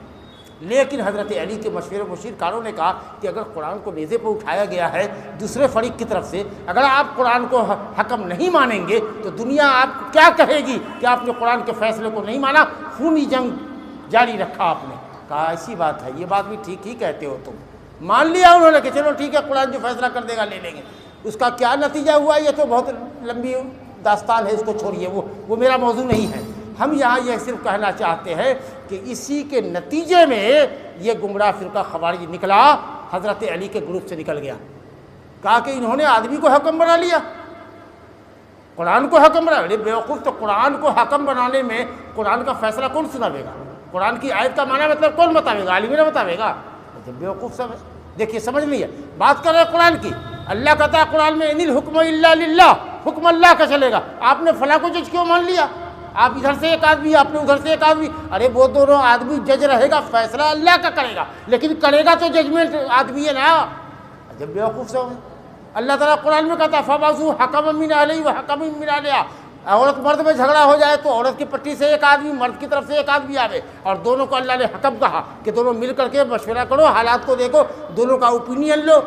لیکن حضرت علی کے مشورے مشیر کاروں نے کہا کہ اگر قرآن کو نیزے پر اٹھایا گیا ہے دوسرے فریق کی طرف سے، اگر آپ قرآن کو حکم نہیں مانیں گے تو دنیا آپ کیا کہے گی کہ آپ نے قرآن کے فیصلے کو نہیں مانا، خونی جنگ جاری رکھا آپ نے۔ کہا ایسی بات ہے، یہ بات بھی ٹھیک ہی کہتے ہو تم۔ مان لیا انہوں نے کہ چلو ٹھیک ہے، قرآن جو فیصلہ کر دے گا لے لیں گے۔ اس کا کیا نتیجہ ہوا یہ تو بہت لمبی داستان ہے اس کو چھوڑیے، وہ میرا موضوع نہیں ہے۔ ہم یہاں یہ صرف کہنا چاہتے ہیں کہ اسی کے نتیجے میں یہ گمراہ فرقہ خوارج نکلا، حضرت علی کے گروپ سے نکل گیا۔ کہا کہ انہوں نے آدمی کو حکم بنا لیا، قرآن کو حکم بنا لیا۔ بیوقوف، تو قرآن کو حکم بنانے میں قرآن کا فیصلہ کون سناوے گا؟ قرآن کی آیت کا معنی مطلب کون بتاوے گا؟ عالم نہ بتاوے گا؟ بیوقوف سب ہے۔ دیکھیے سمجھ نہیں ہے، بات کر رہے ہیں قرآن کی۔ اللہ کہتا ہے قرآن میں ان الحکم الا للہ، حکم اللہ کا چلے گا۔ آپ نے فلاں کو جج کیوں مان لیا؟ آپ ادھر سے ایک آدمی، آپ نے ادھر سے ایک آدمی، ارے وہ دونوں آدمی جج رہے گا، فیصلہ اللہ کا کرے گا، لیکن کرے گا تو ججمنٹ آدمی ہے نا۔ جب بیوقوف سے ہوئے، اللہ تعالیٰ قرآن میں کہتا ہے فَبَعْثُوا حَكَمًا مِّنْ أَهْلِهِ وَحَكَمًا مِّنْ أَهْلِهَا۔ عورت مرد میں جھگڑا ہو جائے تو عورت کی پٹی سے ایک آدمی، مرد کی طرف سے ایک آدمی آوے، اور دونوں کو اللہ نے حکم کہا کہ دونوں مل کر کے مشورہ کرو، حالات کو دیکھو، دونوں کا اوپینین لو،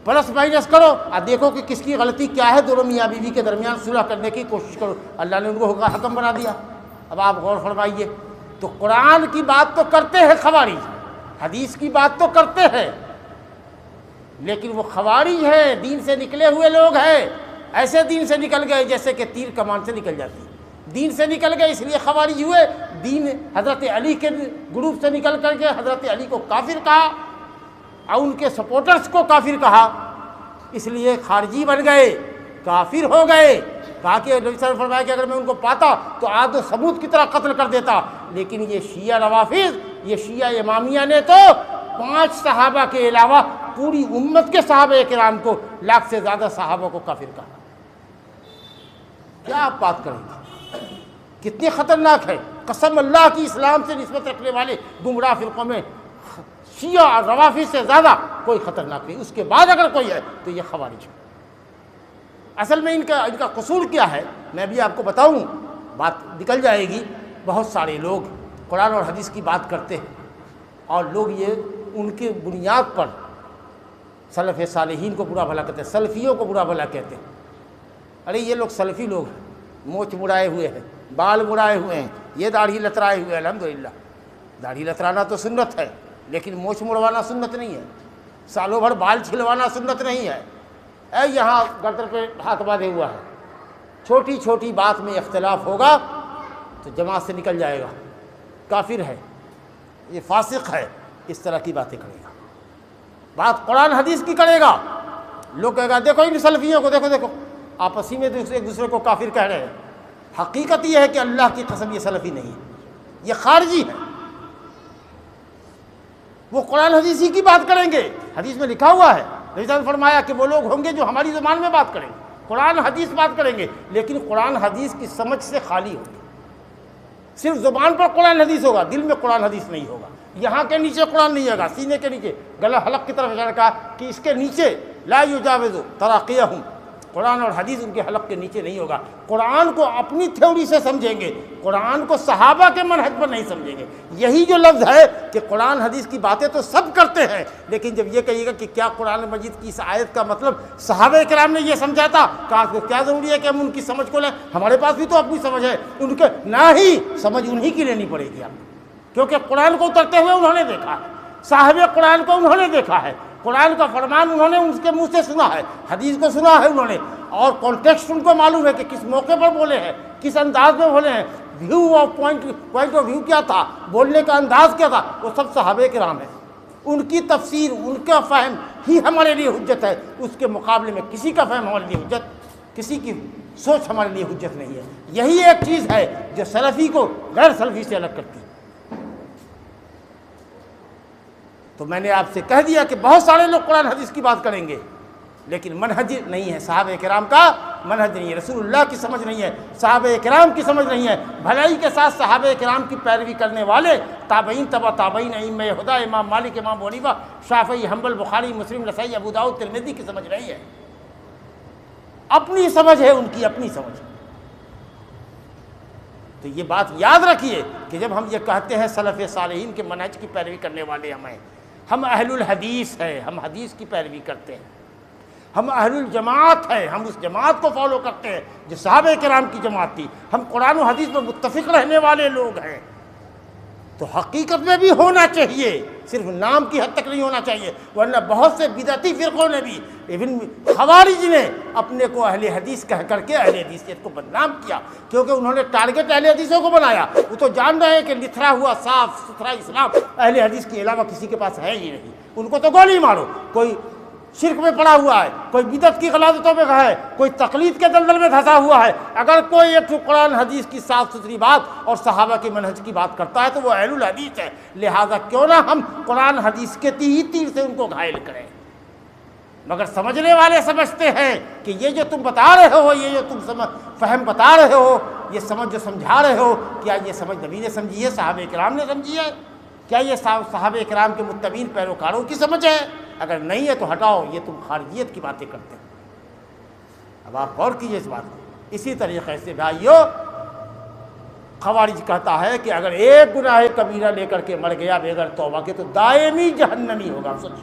پلس مائنس کرو اور دیکھو کہ کس کی غلطی کیا ہے، دونوں میاں بیوی کے درمیان صلح کرنے کی کوشش کرو۔ اللہ نے ان کو حکم بنا دیا۔ اب آپ غور فرمائیے، تو قرآن کی بات تو کرتے ہیں خوارج، حدیث کی بات تو کرتے ہیں، لیکن وہ خوارج ہیں، دین سے نکلے ہوئے لوگ ہیں، ایسے دین سے نکل گئے جیسے کہ تیر کمان سے نکل جاتی ہے۔ دین سے نکل گئے اس لیے خوارج ہوئے، دین حضرت علی کے گروپ سے نکل کر کے حضرت علی کو کافر کہا اور ان کے سپورٹرز کو کافر کہا، اس لیے خارجی بن گئے، کافر ہو گئے۔ کہا کہ نبی صلی اللہ علیہ وسلم نے فرمایا کہ اگر میں ان کو پاتا تو عاد و ثمود کی طرح قتل کر دیتا، لیکن یہ شیعہ روافض، یہ شیعہ امامیہ نے تو 5 صحابہ کے علاوہ پوری امت کے صحابہ کرام کو، لاکھ سے زیادہ صحابہ کو کافر کہا۔ کیا آپ بات کریں گے؟ کتنی خطرناک ہے۔ قسم اللہ کی، اسلام سے نسبت رکھنے والے گمراہ فرقوں میں شیعہ اور روافض سے زیادہ کوئی خطرناک نہیں، اس کے بعد اگر کوئی ہے تو یہ خوارج ہے۔ اصل میں ان کا قصور کیا ہے میں بھی آپ کو بتاؤں، بات نکل جائے گی۔ بہت سارے لوگ قرآن اور حدیث کی بات کرتے ہیں اور لوگ یہ ان کی بنیاد پر سلف صالحین کو برا بھلا کہتے ہیں، سلفیوں کو برا بھلا کہتے ہیں۔ ارے یہ لوگ سلفی لوگ ہیں، مونچھ مڑائے ہوئے ہیں، بال مڑائے ہوئے ہیں، یہ داڑھی لترائے ہوئے ہیں۔ الحمدللہ داڑھی لترانا تو سنت ہے، لیکن مونچھ مڑوانا سنت نہیں ہے، سالوں بھر بال چھلوانا سنت نہیں ہے۔ اے یہاں گردن پہ ہاتھ باندھے ہوا ہے، چھوٹی چھوٹی بات میں اختلاف ہوگا تو جماعت سے نکل جائے گا، کافر ہے، یہ فاسق ہے، اس طرح کی باتیں کرے گا۔ بات قرآن حدیث کی کرے گا، لوگ کہے گا دیکھو ان سلفیوں کو، دیکھو دیکھو آپسی میں ایک دوسرے کو کافر کہہ رہے ہیں۔ حقیقت یہ ہے کہ اللہ کی قسم یہ سلفی نہیں ہے، یہ خارجی ہے۔ وہ قرآن حدیث ہی کی بات کریں گے، حدیث میں لکھا ہوا ہے، نبی صلی اللہ علیہ وسلم نے فرمایا کہ وہ لوگ ہوں گے جو ہماری زبان میں بات کریں گے، قرآن حدیث بات کریں گے، لیکن قرآن حدیث کی سمجھ سے خالی ہوں گے۔ صرف زبان پر قرآن حدیث ہوگا، دل میں قرآن حدیث نہیں ہوگا۔ یہاں کے نیچے قرآن نہیں ہوگا، سینے کے نیچے، گلا حلق کی طرف اشارہ کہا کہ اس کے نیچے لا یجاوز تراقیہم، قرآن اور حدیث ان کے حلق کے نیچے نہیں ہوگا۔ قرآن کو اپنی تھیوری سے سمجھیں گے، قرآن کو صحابہ کے منہج پر نہیں سمجھیں گے۔ یہی جو لفظ ہے کہ قرآن حدیث کی باتیں تو سب کرتے ہیں، لیکن جب یہ کہیے گا کہ کیا قرآن مجید کی اس آیت کا مطلب صحابہ کرام نے یہ سمجھا تھا، کہا کہ کیا ضروری ہے کہ ہم ان کی سمجھ کو لیں، ہمارے پاس بھی تو اپنی سمجھ ہے، ان کے نہ ہی سمجھ انہی کی لینی پڑے گی آپ کو، کیونکہ قرآن کو اترتے ہوئے انہوں نے دیکھا ہے، صاحب قرآن کو انہوں نے دیکھا ہے، قرآن کا فرمان انہوں نے ان کے منہ سے سنا ہے، حدیث کو سنا ہے انہوں نے، اور کانٹیکسٹ ان کو معلوم ہے کہ کس موقع پر بولے ہیں، کس انداز میں بولے ہیں، view of point of view کیا تھا، بولنے کا انداز کیا تھا، وہ سب صحابہ کرام ہیں۔ ان کی تفسیر، ان کا فہم ہی ہمارے لیے حجت ہے، اس کے مقابلے میں کسی کا فہم ہمارے لیے حجت، کسی کی سوچ ہمارے لیے حجت نہیں ہے۔ یہی ایک چیز ہے جو سلفی کو غیر سلفی سے الگ کرتی ہے۔ تو میں نے آپ سے کہہ دیا کہ بہت سارے لوگ قرآن حدیث کی بات کریں گے، لیکن منہج نہیں ہے، صحابہ کرام کا منہج نہیں ہے، رسول اللہ کی سمجھ نہیں ہے، صحابہ کرام کی سمجھ نہیں ہے۔ بھلائی کے ساتھ صحابہ کرام کی پیروی کرنے والے تابعین، تبع تابعین، ائمہ ہدی، امام مالک، امام ابو حنیفہ، شافعی، حنبل، بخاری، مسلم، نسائی، ابو داؤد، ترمذی کی سمجھ نہیں ہے، اپنی سمجھ ہے، ان کی اپنی سمجھ ہے۔ تو یہ بات یاد رکھیے کہ جب ہم یہ کہتے ہیں سلف صالحین کے منہج کی پیروی کرنے والے ہم اہل الحدیث ہیں، ہم حدیث کی پیروی کرتے ہیں، ہم اہل الجماعت ہیں، ہم اس جماعت کو فالو کرتے ہیں جو صحابہ کرام کی جماعت تھی، ہم قرآن و حدیث میں متفق رہنے والے لوگ ہیں، تو حقیقت میں بھی ہونا چاہیے، صرف نام کی حد تک نہیں ہونا چاہیے، ورنہ بہت سے بدعتی فرقوں نے بھی، ایون خوارج نے اپنے کو اہل حدیث کہہ کر کے اہل حدیثیت کو بدنام کیا، کیونکہ انہوں نے ٹارگٹ اہل حدیثوں کو بنایا۔ وہ تو جان رہے ہیں کہ لتھڑا ہوا صاف ستھرا اسلام اہل حدیث کے علاوہ کسی کے پاس ہے ہی نہیں، ان کو تو گولی مارو، کوئی شرک میں پڑا ہوا ہے، کوئی بدعت کی غلاظتوں میں ہے، کوئی تقلید کے دلدل میں دھنسا ہوا ہے، اگر کوئی ایک قرآن حدیث کی صاف ستھری بات اور صحابہ کے منہج کی بات کرتا ہے تو وہ اہل الحدیث ہے۔ لہٰذا کیوں نہ ہم قرآن حدیث کے تیر سے ان کو گھائل کریں۔ مگر سمجھنے والے سمجھتے ہیں کہ یہ جو تم بتا رہے ہو، یہ جو تم فہم بتا رہے ہو، یہ سمجھ جو سمجھا رہے ہو، کیا یہ سمجھ نبی نے سمجھی ہے، صحابہ کرام نے سمجھی ہے؟ کیا یہ صحابہ کرام کے متبعین پیروکاروں کی سمجھ ہے؟ اگر نہیں ہے تو ہٹاؤ، یہ تم خارجیت کی باتیں کرتے ہو۔ اب آپ غور کیجئے اس بات کو۔ اسی طریقے سے بھائیو، خوارج کہتا ہے کہ اگر ایک گناہ کبیرہ لے کر کے مر گیا بغیر توبہ کے تو دائمی جہنمی ہوگا۔ سوچ،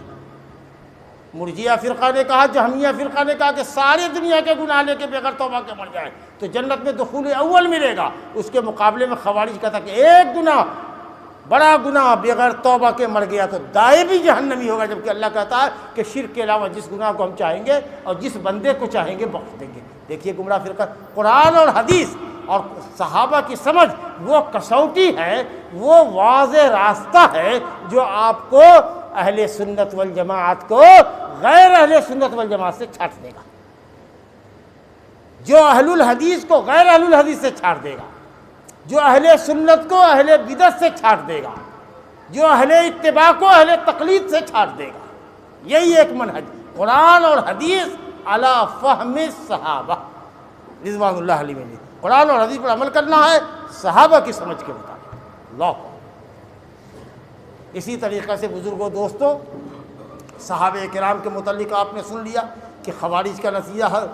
مرجیہ فرقہ نے کہا، جہمیہ فرقہ نے کہا کہ ساری دنیا کے گناہ لے کے بغیر توبہ کے مر جائے تو جنت میں دخول اول ملے گا۔ اس کے مقابلے میں خوارج کہتا کہ ایک گناہ، بڑا گناہ بغیر توبہ کے مر گیا تو دائمی جہنمی ہوگا، جبکہ اللہ کہتا ہے کہ شرک کے علاوہ جس گناہ کو ہم چاہیں گے اور جس بندے کو چاہیں گے بخش دیں گے۔ دیکھیے گمراہ فرقہ، قرآن اور حدیث اور صحابہ کی سمجھ وہ کسوٹی ہے، وہ واضح راستہ ہے جو آپ کو اہل سنت والجماعت کو غیر اہل سنت والجماعت سے چھانٹ دے گا، جو اہل الحدیث کو غیر اہل الحدیث سے چھانٹ دے گا، جو اہل سنت کو اہل بدعت سے چھانٹ دے گا، جو اہل اتباع کو اہل تقلید سے چھانٹ دے گا۔ یہی ایک منہج، قرآن اور حدیث علی فہم صحابہ رضوان اللہ علیہ۔ قرآن اور حدیث پر عمل کرنا ہے صحابہ کی سمجھ کے مطابق۔ اللہ، اسی طریقے سے بزرگوں دوستوں، صحابہ کرام کے متعلق آپ نے سن لیا کہ خوارج کا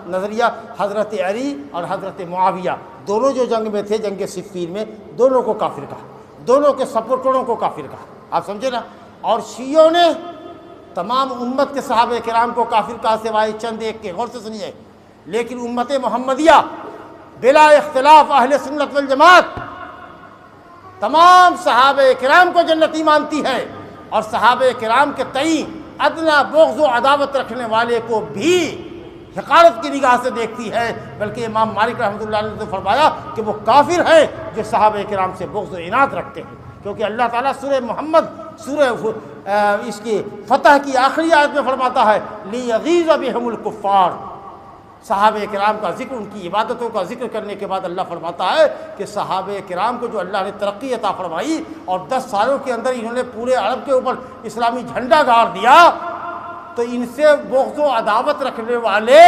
نظریہ حضرت علی اور حضرت معاویہ دونوں جو جنگ میں تھے، جنگ صفین میں، دونوں کو کافر کہا، دونوں کے سپورٹروں کو کافر کہا، آپ سمجھے نا۔ اور شیعوں نے تمام امت کے صحابہ کرام کو کافر کہا سوائے چند ایک کے، غور سے سنیے۔ لیکن امت محمدیہ بلا اختلاف اہل سنت والجماعت تمام صحابہ کرام کو جنتی مانتی ہے، اور صحابہ کرام کے تئیں ادنا بغض و عداوت رکھنے والے کو بھی حقارت کی نگاہ سے دیکھتی ہے، بلکہ امام مالک رحمۃ اللہ علیہ نے فرمایا کہ وہ کافر ہیں جو صحابہ کرام سے بغض و عناد رکھتے ہیں، کیونکہ اللہ تعالیٰ سورہ محمد، سورہ اس کی فتح کی آخری آیت میں فرماتا ہے لیغیظ بہم الکفار۔ صحابہ کرام کا ذکر، ان کی عبادتوں کا ذکر کرنے کے بعد اللہ فرماتا ہے کہ صحابہ کرام کو جو اللہ نے ترقی عطا فرمائی اور 10 سالوں کے اندر انہوں نے پورے عرب کے اوپر اسلامی جھنڈا گاڑ دیا، تو ان سے بغض و عداوت رکھنے والے،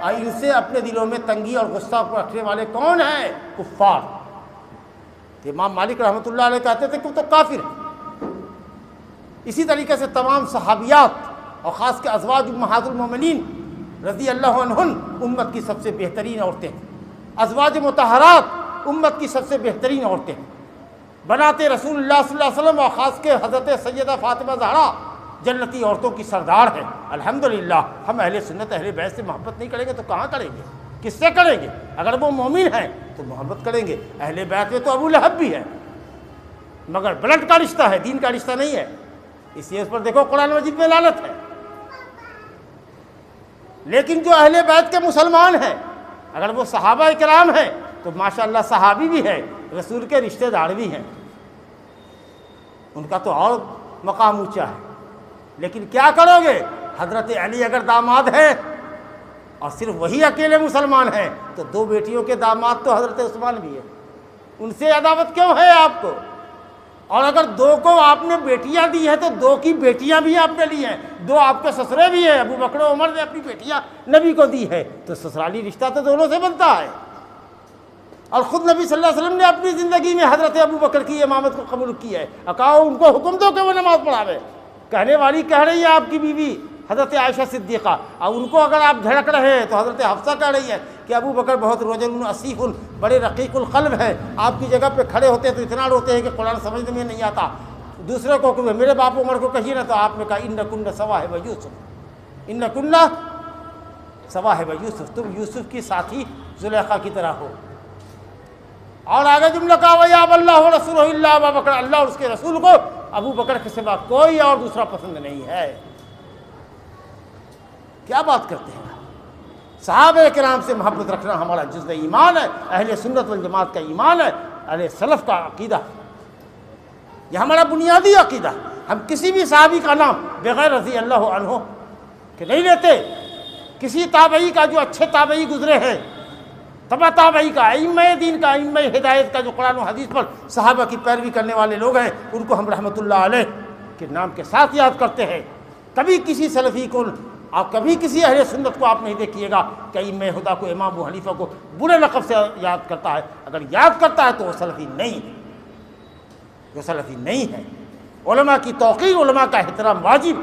ان سے اپنے دلوں میں تنگی اور غصہ رکھنے والے کون ہیں؟ کفار۔ امام مالک رحمۃ اللہ علیہ کہتے تھے کہ وہ تو کافر ہے۔ اسی طریقے سے تمام صحابیات اور خاص کے ازواج امہات المومنین رضی اللہ عنہن امت کی سب سے بہترین عورتیں ہیں، ازواج مطہرات امت کی سب سے بہترین عورتیں ہیں، بنات رسول اللہ صلی اللہ علیہ وسلم اور خاص کے حضرت سیدہ فاطمہ زہرا جنتی عورتوں کی سردار ہیں۔ الحمدللہ ہم اہل سنت اہل بیت سے محبت نہیں کریں گے تو کہاں کریں گے؟ کس سے کریں گے؟ اگر وہ مومن ہیں تو محبت کریں گے۔ اہل بیت میں تو ابو لہب بھی ہے، مگر بلڈ کا رشتہ ہے، دین کا رشتہ نہیں ہے، اس لیے اس پر دیکھو قرآن مجید میں لعنت ہے۔ لیکن جو اہل بیت کے مسلمان ہیں، اگر وہ صحابہ کرام ہیں تو ماشاءاللہ صحابی بھی ہے، رسول کے رشتہ دار بھی ہیں، ان کا تو اور مقام اونچا ہے۔ لیکن کیا کرو گے؟ حضرت علی اگر داماد ہیں اور صرف وہی اکیلے مسلمان ہیں تو 2 بیٹیوں کے داماد تو حضرت عثمان بھی ہے، ان سے عداوت کیوں ہے آپ کو؟ اور اگر 2 کو آپ نے بیٹیاں دی ہیں تو 2 کی بیٹیاں بھی آپ نے لی ہیں، 2 آپ کے سسرے بھی ہیں، ابو بکر و عمر نے اپنی بیٹیاں نبی کو دی ہے، تو سسرالی رشتہ تو دونوں سے بنتا ہے۔ اور خود نبی صلی اللہ علیہ وسلم نے اپنی زندگی میں حضرت ابو بکر کی امامت کو قبول کی ہے، کہا ان کو حکم دو کہ وہ نماز پڑھاوے۔ کہنے والی کہہ رہی ہے آپ کی بیوی حضرت عائشہ صدیقہ، اور ان کو اگر آپ جھڑک رہے ہیں تو حضرت حفصہ کہہ رہی ہے کہ ابو بکر بہت رجل اسیف، بڑے رقیق القلب ہے، آپ کی جگہ پہ کھڑے ہوتے ہیں تو اتنا روتے ہیں کہ قرآن سمجھنے میں نہیں آتا۔ دوسرے کو کہ میرے باپ عمر کو کہیے نا، تو آپ نے کہا ان صواحب یوسف، ان صواحب یوسف، تم یوسف کی ساتھی زلیخا کی طرح ہو۔ اور آگے جملہ کہا وَيَأْبَى اللَّهُ وَرَسُولُهُ إِلَّا أَبَا بَكْرٍ، اللہ اور اس کے رسول کو ابو بکر کے سوا کوئی اور دوسرا پسند نہیں ہے۔ کیا بات کرتے ہیں؟ صحابہ کرام سے محبت رکھنا ہمارا جزء ایمان ہے، اہل سنت والجماعت کا ایمان ہے، اہل سلف کا عقیدہ، یہ ہمارا بنیادی عقیدہ۔ ہم کسی بھی صحابی کا نام بغیر رضی اللہ عنہ کہ نہیں لیتے، کسی تابعی کا جو اچھے تابعی گزرے ہیں، تبع تابعی کا، ائمہ دین کا، ائمہ ہدایت کا جو قرآن و حدیث پر صحابہ کی پیروی کرنے والے لوگ ہیں، ان کو ہم رحمۃ اللہ علیہ کے نام کے ساتھ یاد کرتے ہیں۔ کبھی کسی سلفی کو آپ کبھی کسی اہل سنت کو آپ نہیں دیکھیے گا کہ ائمہ ہدیٰ کو، امام ابو حنیفہ کو برے لقب سے یاد کرتا ہے۔ اگر یاد کرتا ہے تو وہ سلفی نہیں ہے، وہ سلفی نہیں ہے۔ علماء کی توقیر، علماء کا احترام واجب۔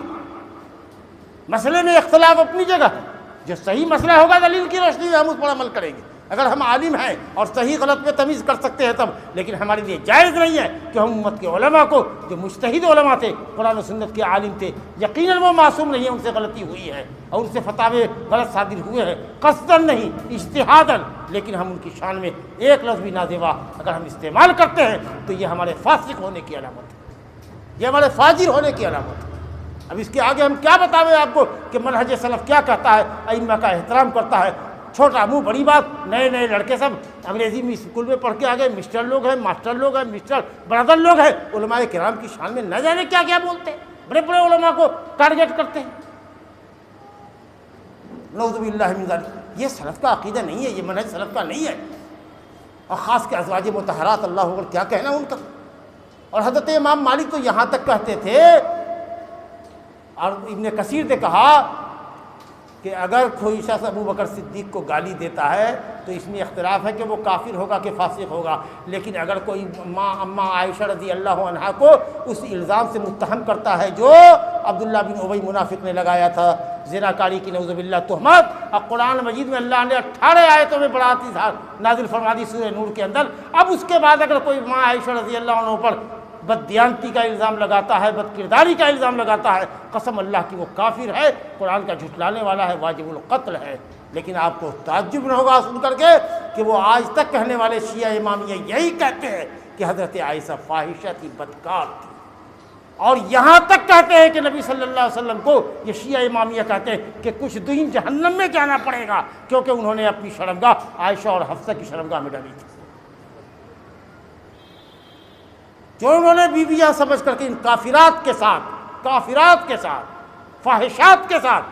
مسئلے میں اختلاف اپنی جگہ ہے، جو صحیح مسئلہ ہوگا دلیل کی روشنی میں ہم اس پر عمل کریں گے۔ اگر ہم عالم ہیں اور صحیح غلط میں تمیز کر سکتے ہیں تب، لیکن ہمارے لیے جائز نہیں ہے کہ ہم امت کے علماء کو، جو مجتہد علماء تھے، قرآن و سنت کے عالم تھے، یقیناً وہ معصوم نہیں ہے، ان سے غلطی ہوئی ہے اور ان سے فتاوے غلط صادر ہوئے ہیں، قصداً نہیں اجتہاداً، لیکن ہم ان کی شان میں ایک لفظ بھی نازیبا اگر ہم استعمال کرتے ہیں تو یہ ہمارے فاسق ہونے کی علامت ہے، یہ ہمارے فاجر ہونے کی علامت ہے۔ اب اس کے آگے ہم کیا بتاویں آپ کو کہ منہج سلف کیا کہتا ہے، ائمہ کا احترام کرتا ہے۔ چھوٹا منہ بڑی بات، نئے نئے لڑکے سب انگریزی میں اسکول میں پڑھ کے آگے مسٹر لوگ ہیں، ماسٹر لوگ ہیں، مسٹر برادر لوگ ہیں، علماء کرام کی شان میں نہ جانے کیا کیا بولتے ہیں، بڑے بڑے علماء کو ٹارگیٹ کرتے ہیں۔ نعوذ باللہ من ذالک، یہ سلف کا عقیدہ نہیں ہے، یہ منہج سلف کا نہیں ہے۔ اور خاص کے ازواج مطہرات، اللہ اکبر، کیا کہنا ان کا۔ اور حضرت امام مالک تو یہاں تک کہتے تھے، اور ابن کثیر نے کہا کہ اگر کوئی شخص ابو بکر صدیق کو گالی دیتا ہے تو اس میں اختلاف ہے کہ وہ کافر ہوگا کہ فاسق ہوگا، لیکن اگر کوئی اماں عائشہ رضی اللہ عنہا کو اس الزام سے متہم کرتا ہے جو عبداللہ بن ابی منافق نے لگایا تھا، زناکاری کی نعوذ باللہ تہمت، اور قرآن مجید میں اللہ نے 18 آیتوں میں بڑھاتی نازل فرما دی سورہ نور کے اندر، اب اس کے بعد اگر کوئی اماں عائشہ رضی اللہ عنہ پر بددیانتی کا الزام لگاتا ہے، بد کرداری کا الزام لگاتا ہے، قسم اللہ کی وہ کافر ہے، قرآن کا جھٹلانے والا ہے، واجب القتل ہے۔ لیکن آپ کو تعجب نہ ہوگا سن کر کے کہ وہ آج تک کہنے والے شیعہ امامیہ یہی کہتے ہیں کہ حضرت عائشہ فاحشہ تھی، بدکار تھی، اور یہاں تک کہتے ہیں کہ نبی صلی اللہ علیہ وسلم کو، یہ شیعہ امامیہ کہتے ہیں کہ کچھ دن جہنم میں جانا پڑے گا کیونکہ انہوں نے اپنی شرمگاہ عائشہ اور حفصہ کی شرمگاہ میں ڈالی تھی، جو انہوں نے بیویاں سمجھ کر کے ان کافرات کے ساتھ فاحشات کے ساتھ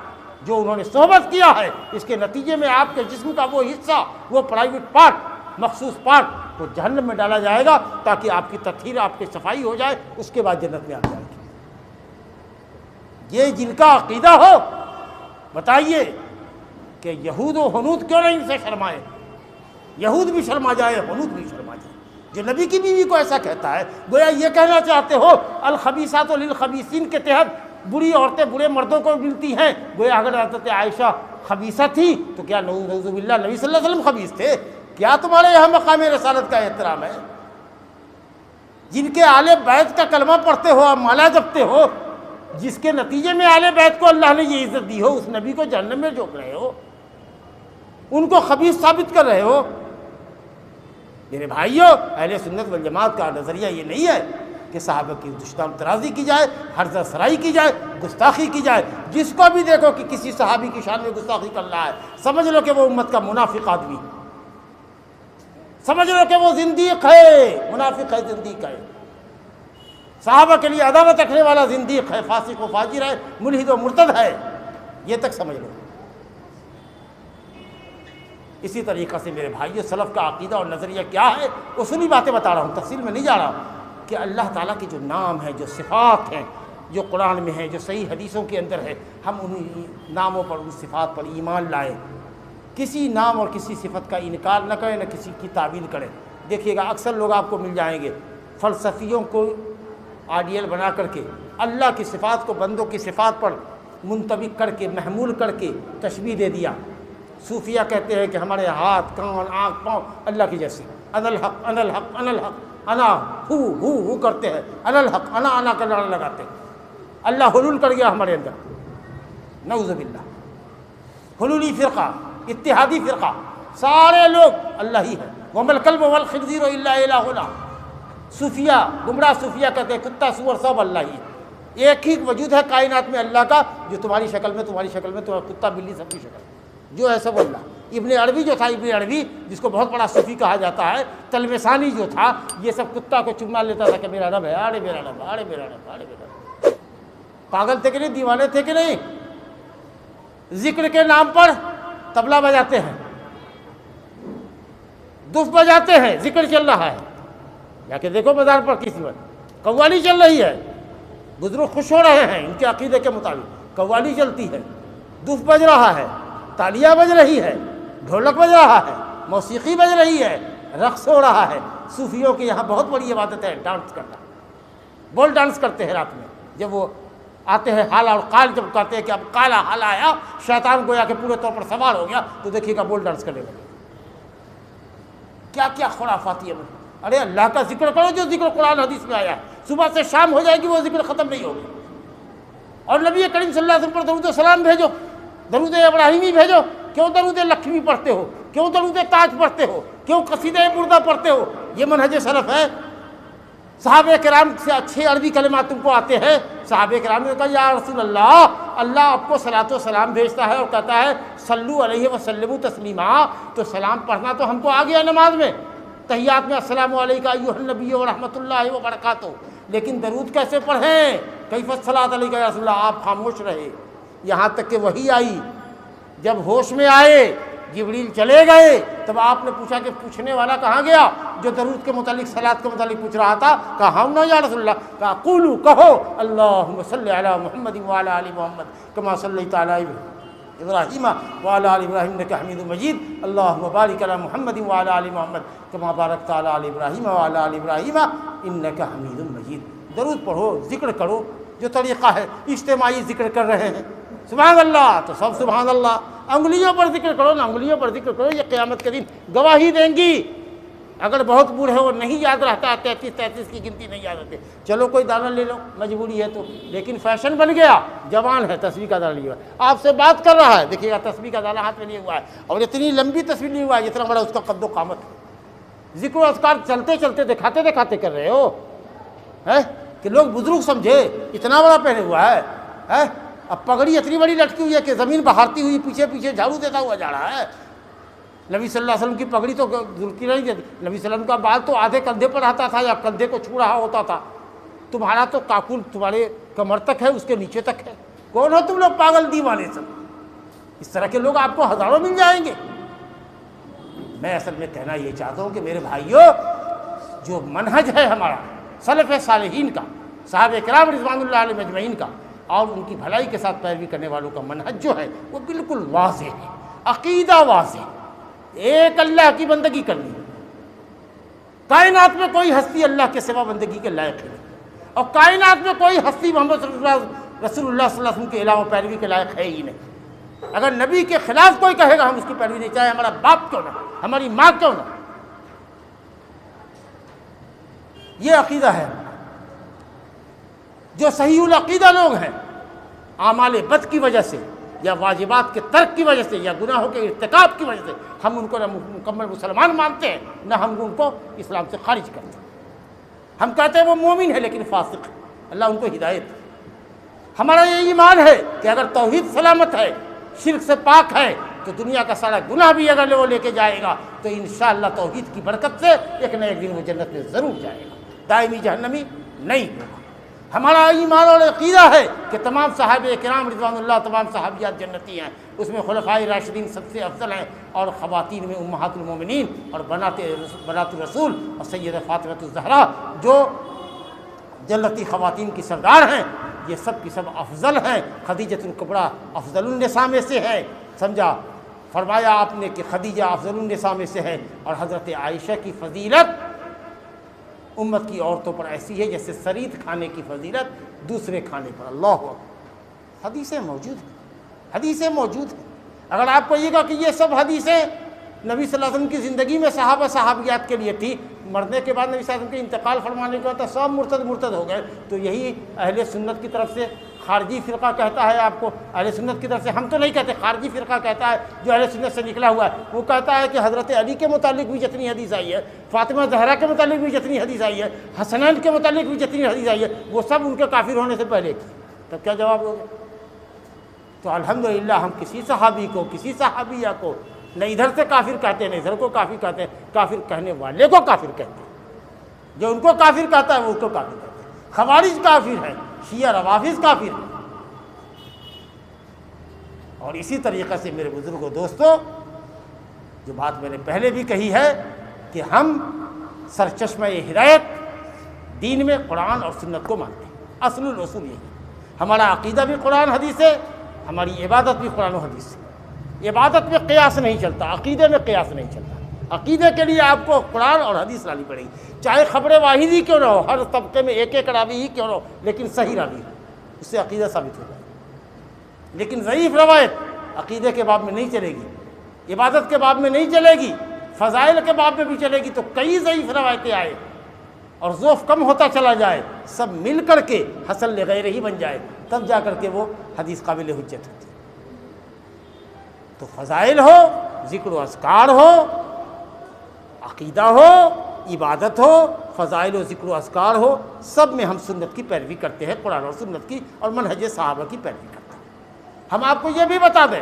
جو انہوں نے صحبت کیا ہے، اس کے نتیجے میں آپ کے جسم کا وہ حصہ، وہ پرائیویٹ پارٹ، مخصوص پارٹ، وہ جہنم میں ڈالا جائے گا تاکہ آپ کی تطہیر، آپ کی صفائی ہو جائے، اس کے بعد جنت میں آ جائے گی۔ یہ جن کا عقیدہ ہو، بتائیے کہ یہود و ہنود کیوں نہیں ان سے شرمائے؟ یہود بھی شرما جائے، ہنود بھی شرما جائے۔ جو نبی کی بیوی کو ایسا کہتا ہے، گویا یہ کہنا چاہتے ہو الخبیثات للخبیثین کے تحت بری عورتیں برے مردوں کو ملتی ہیں، گویا اگر حضرت عائشہ خبیثہ تھی تو کیا نعوذ باللہ نبی صلی اللہ علیہ وسلم خبیث تھے؟ کیا تمہارے یہاں مقام رسالت کا احترام ہے؟ جن کے آل بیت کا کلمہ پڑھتے ہو، آپ مالا جپتے ہو، جس کے نتیجے میں آل بیت کو اللہ نے یہ عزت دی ہو، اس نبی کو جہنم میں جھونک رہے ہو، ان کو خبیث ثابت کر رہے ہو۔ میرے بھائیوں، اہل سنت والجماعت کا نظریہ یہ نہیں ہے کہ صحابہ کی دشنام ترازی کی جائے، حرزہ سرائی کی جائے، گستاخی کی جائے۔ جس کو بھی دیکھو کہ کسی صحابی کی شان میں گستاخی کر رہا ہے، سمجھ لو کہ وہ امت کا منافق آدمی، سمجھ لو کہ وہ زندیق ہے، منافق ہے، زندیق ہے، صحابہ کے لیے عداوت رکھنے والا زندیق ہے، فاسق و فاجر ہے، ملحد و مرتد ہے، یہ تک سمجھ لو۔ اسی طریقہ سے میرے بھائیو، سلف کا عقیدہ اور نظریہ کیا ہے، اصولی باتیں بتا رہا ہوں، تفصیل میں نہیں جا رہا ہوں، کہ اللہ تعالیٰ کے جو نام ہیں، جو صفات ہیں، جو قرآن میں ہیں، جو صحیح حدیثوں کے اندر ہے، ہم ان ناموں پر، ان صفات پر ایمان لائیں، کسی نام اور کسی صفت کا انکار نہ کریں، نہ کسی کی تعویل کریں۔ دیکھیے گا اکثر لوگ آپ کو مل جائیں گے فلسفیوں کو آئیڈیل بنا کر کے اللہ کی صفات کو بندوں کی صفات پر منطبق کر کے، محمول کر کے تشبیہ دے دیا۔ صوفیہ کہتے ہیں کہ ہمارے ہاتھ، کان، آنکھ، پاؤں اللہ کی جیسے، انا الحق، انا الحق، انا الحق، انا ہو کرتے ہیں، انا الحق، انا کا نعرہ لگاتے ہیں۔ اللہ حلول کر گیا ہمارے اندر، نعوذ باللہ۔ حلولی فرقہ، اتحادی فرقہ، سارے لوگ اللہ ہی ہے، وَمَا الْكَلْبُ وَالْخِنْزِيرُ إِلَّا إِلَٰهُنَا۔ صوفیہ، گمراہ صوفیہ کہتے ہیں کتا سور سب اللہ ہی، ایک ہی وجود ہے کائنات میں اللہ کا جو تمہاری شکل میں تمہاری کتا بلی سب کی شکل جو ہے سب اللہ۔ ابن عربی جو تھا، ابن عربی جس کو بہت بڑا صوفی کہا جاتا ہے، تلمسانی جو تھا، یہ سب کتا کو چمنا لیتا تھا کہ میرا رب ہے، آڑے میرا رب، آڑے میرا رب، آڑے میرا رب۔ پاگل تھے کہ نہیں، دیوانے تھے کہ نہیں؟ ذکر کے نام پر طبلہ بجاتے ہیں، دف بجاتے ہیں، ذکر چل رہا ہے، جا کے دیکھو بازار پر کسی وقت قوالی چل رہی ہے، بزرگ خوش ہو رہے ہیں ان کے عقیدے کے مطابق، قوالی چلتی ہے، دف بج رہا ہے، تالیاں بج رہی ہے، ڈھولک بج رہا ہے، موسیقی بج رہی ہے، رقص ہو رہا ہے۔ صوفیوں کی یہاں بہت بڑی عبادت ہے ڈانس کرنا، بول ڈانس کرتے ہیں رات میں، جب وہ آتے ہیں حال اور قال جب کہتے ہیں کہ اب کالا حال آیا، شیطان گویا کہ پورے طور پر سوار ہو گیا، تو دیکھیے گا بول ڈانس کرنے لگے۔ کیا کیا خرافاتی ہے! ارے اللہ کا ذکر کرو جو ذکر قرآن حدیث میں آیا ہے، صبح سے شام ہو جائے گی وہ ذکر ختم نہیں ہوگا۔ اور نبی کریم صلی اللہ علیہ وسلم پر درود و سلام بھیجو، درود ابراہیمی بھیجو۔ کیوں درود لکھمی پڑھتے ہو؟ کیوں درود تاج پڑھتے ہو؟ کیوں قصیدہ بردہ پڑھتے ہو؟ یہ منہج سلف ہے۔ صحابہ کرام سے اچھے عربی کلمات تم کو آتے ہیں؟ صحابہ کرام نے کہا یا رسول اللہ، اللہ آپ کو صلاۃ و سلام بھیجتا ہے اور کہتا ہے صلو علیہ وسلموا تسلیما، تو سلام پڑھنا تو ہم کو آ گیا نماز میں، تحیات میں السلام علیکم ایھا النبی ورحمۃ اللہ وبرکاتہ، لیکن درود کیسے پڑھیں؟ کیف الصلاۃ علیک یا رسول اللہ، آپ خاموش رہے یہاں تک کہ وحی آئی۔ جب ہوش میں آئے، جبریل چلے گئے، تب آپ نے پوچھا کہ پوچھنے والا کہاں گیا جو درود کے متعلق صلاۃ کے متعلق پوچھ رہا تھا؟ کہا ہم نہ یا رسول اللہ، کہا قولوا، کہو اللہم صلی علی محمد وعلی آل محمد کما صلیت علی ابراہیم وعلی آل ابراہیم انک حمید مجید، اللہم بارک علی محمد وعلی آل محمد کما بارکت علی آل ابراہیم وعلی آل ابراہیم انک حمید مجید۔ درود پڑھو، ذکر کرو، جو طریقہ ہے اجتماعی ذکر کر رہے ہیں، سبحان اللہ تو سب سبحان اللہ، انگلیوں پر ذکر کرو نا، انگلیوں پر ذکر کرو، یہ قیامت کے دن گواہی دیں گی۔ اگر بہت بوڑھے ہو نہیں یاد رہتا، 33 کی گنتی نہیں یاد رہتے، چلو کوئی دانہ لے لو، مجبوری ہے تو، لیکن فیشن بن گیا، جوان ہے تسبیح کا دانہ لیا ہے، آپ سے بات کر رہا ہے، دیکھیے گا تسبیح کا دانہ ہاتھ میں لیے ہوا ہے، اور اتنی لمبی تسبیح لی ہوا ہے جتنا بڑا اس کا قد و قامت ہے۔ ذکر و اذکار چلتے چلتے دکھاتے دکھاتے کر رہے ہو، ہے کہ لوگ بزرگ سمجھے، اتنا بڑا پہنے ہوا ہے، اب پگڑی اتنی بڑی لٹکی ہوئی ہے کہ زمین بہارتی ہوئی پیچھے پیچھے جھاڑو دیتا ہوا جا رہا ہے۔ نبی صلی اللہ علیہ وسلم کی پگڑی تو ذلکی نہیں دیتی، نبی صلی اللہ علیہ وسلم کا بال تو آدھے کندھے پر آتا تھا یا کندھے کو چھو رہا ہوتا تھا، تمہارا تو کاکل تمہارے کمر تک ہے، اس کے نیچے تک ہے۔ کون ہو تم لوگ پاگل دیوانے سب؟ اس طرح کے لوگ آپ کو ہزاروں مل جائیں گے۔ میں اصل میں کہنا یہ چاہتا ہوں کہ میرے بھائیوں، جو منہج ہے ہمارا سلف صالحین کا، صحابہ کرام رضوان اللہ علیہم اجمعین کا، اور ان کی بھلائی کے ساتھ پیروی کرنے والوں کا منہج جو ہے وہ بالکل واضح ہے، عقیدہ واضح، ایک اللہ کی بندگی کرنی ہے۔ کائنات میں کوئی ہستی اللہ کے سوا بندگی کے لائق نہیں، اور کائنات میں کوئی ہستی محمد رسول اللہ صلی اللہ علیہ وسلم کے علاوہ پیروی کے لائق ہے ہی نہیں۔ اگر نبی کے خلاف کوئی کہے گا ہم اس کی پیروی نہیں، چاہے ہمارا باپ کیوں نہ، ہماری ماں کیوں نہ۔ یہ عقیدہ ہے۔ جو صحیح العقیدہ لوگ ہیں، اعمال بد کی وجہ سے یا واجبات کے ترک کی وجہ سے یا گناہوں کے ارتکاب کی وجہ سے ہم ان کو نہ مکمل مسلمان مانتے ہیں، نہ ہم ان کو اسلام سے خارج کرتے ہیں۔ ہم کہتے ہیں وہ مومن ہے لیکن فاسق ہے، اللہ ان کو ہدایت دے۔ ہمارا یہ ایمان ہے کہ اگر توحید سلامت ہے، شرک سے پاک ہے، تو دنیا کا سارا گناہ بھی اگر وہ لے کے جائے گا تو انشاءاللہ توحید کی برکت سے ایک نہ ایک دن وہ جنت میں ضرور جائے گا، دائمی جہنمی نہیں ہوگا۔ ہمارا ایمان اور عقیدہ ہے کہ تمام صحابہ کرام رضوان اللہ، تمام صحابیات جنتی ہیں، اس میں خلفائے راشدین سب سے افضل ہیں، اور خواتین میں امہات المومنین اور بنات الرسول اور سیدہ فاطمہ الزہرا جو جنتی خواتین کی سردار ہیں، یہ سب کی سب افضل ہیں۔ خدیجۃ الکبریٰ افضل النساء میں سے ہے، سمجھا، فرمایا آپ نے کہ خدیجہ افضل النساء میں سے ہے، اور حضرت عائشہ کی فضیلت امت کی عورتوں پر ایسی ہے جیسے سرید کھانے کی فضیلت دوسرے کھانے پر۔ اللہ اکبر، حدیثیں موجود ہیں، حدیثیں موجود ہیں۔ اگر آپ کو یہ کہا کہ یہ سب حدیثیں نبی صلی اللہ علیہ وسلم کی زندگی میں صحابہ صحابیات کے لیے تھی، مرنے کے بعد نبی صلی اللہ علیہ وسلم کے انتقال فرمانے کے بعد سب مرتد ہو گئے، تو یہی اہل سنت کی طرف سے خارجی فرقہ کہتا ہے آپ کو اہل سنت کی طرف سے، ہم تو نہیں کہتے، خارجی فرقہ کہتا ہے جو اہل سنت سے نکلا ہوا ہے، وہ کہتا ہے کہ حضرت علی کے متعلق بھی جتنی حدیث آئی ہے، فاطمہ زہرا کے متعلق بھی جتنی حدیث آئی ہے، حسنین کے متعلق بھی جتنی حدیث آئی ہے، وہ سب ان کے کافر ہونے سے پہلے کی۔ تب کیا جواب ہوگا؟ تو الحمدللہ ہم کسی صحابی کو، کسی صحابیہ کو نہ ادھر سے کافر کہتے ہیں نہ ادھر کو کافر کہتے ہیں، کافر کہنے والے کو کافر کہتے ہیں، جو ان کو کافر کہتا ہے وہ اس کو کافر کہتے ہیں۔ خوارج کافر ہیں، شیعہ روافض کافر ہیں۔ اور اسی طریقے سے میرے بزرگوں دوستو، جو بات میں نے پہلے بھی کہی ہے کہ ہم سرچشمہ ہدایت دین میں قرآن اور سنت کو مانتے ہیں، اصل الاصول یہی ہے۔ ہمارا عقیدہ بھی قرآن حدیث ہے، ہماری عبادت بھی قرآن و حدیث ہے۔ عبادت میں قیاس نہیں چلتا، عقیدے میں قیاس نہیں چلتا۔ عقیدے کے لیے آپ کو قرآن اور حدیث لانی پڑے گی، چاہے خبر واحد ہی کیوں نہ ہو، ہر طبقے میں ایک ایک راوی ہی کیوں نہ ہو، لیکن صحیح راوی ہے، اس سے عقیدہ ثابت ہو جائے۔ لیکن ضعیف روایت عقیدے کے باب میں نہیں چلے گی، عبادت کے باب میں نہیں چلے گی، فضائل کے باب میں بھی چلے گی۔ تو کئی ضعیف روایتیں آئے اور ذوف کم ہوتا چلا جائے، سب مل کر کے حسن لغیر ہی بن جائے، تب جا کر کے وہ حدیث قابل حجت ہوتی ہے۔ تو فضائل ہو، ذکر و اذکار ہو، عقیدہ ہو، عبادت ہو، فضائل و ذکر و اذکار ہو، سب میں ہم سنت کی پیروی کرتے ہیں، قرآن اور سنت کی اور منہج صحابہ کی پیروی کرتے ہیں۔ ہم آپ کو یہ بھی بتا دیں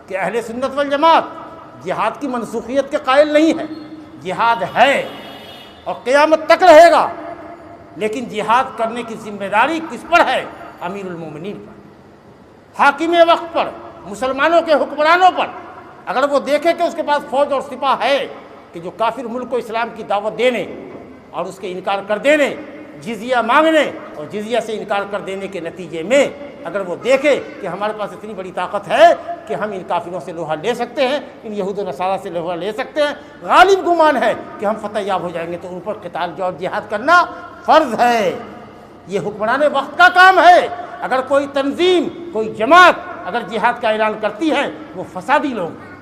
کہ اہل سنت والجماعت جہاد کی منسوخیت کے قائل نہیں ہے، جہاد ہے اور قیامت تک رہے گا، لیکن جہاد کرنے کی ذمہ داری کس پر ہے؟ امیر المومنین پر، حاکم وقت پر، مسلمانوں کے حکمرانوں پر۔ اگر وہ دیکھے کہ اس کے پاس فوج اور سپاہ ہے کہ جو کافر ملک کو اسلام کی دعوت دینے اور اس کے انکار کر دینے، جزیہ مانگنے اور جزیہ سے انکار کر دینے کے نتیجے میں اگر وہ دیکھے کہ ہمارے پاس اتنی بڑی طاقت ہے کہ ہم ان کافروں سے لوہا لے سکتے ہیں، ان یہود و نصارہ سے لوہا لے سکتے ہیں، غالب گمان ہے کہ ہم فتح یاب ہو جائیں گے، تو ان پر قتال جو اور جہاد کرنا فرض ہے۔ یہ حکمران وقت کا کام ہے۔ اگر کوئی تنظیم، کوئی جماعت اگر جہاد کا اعلان کرتی ہے، وہ فسادی لوگ ہیں،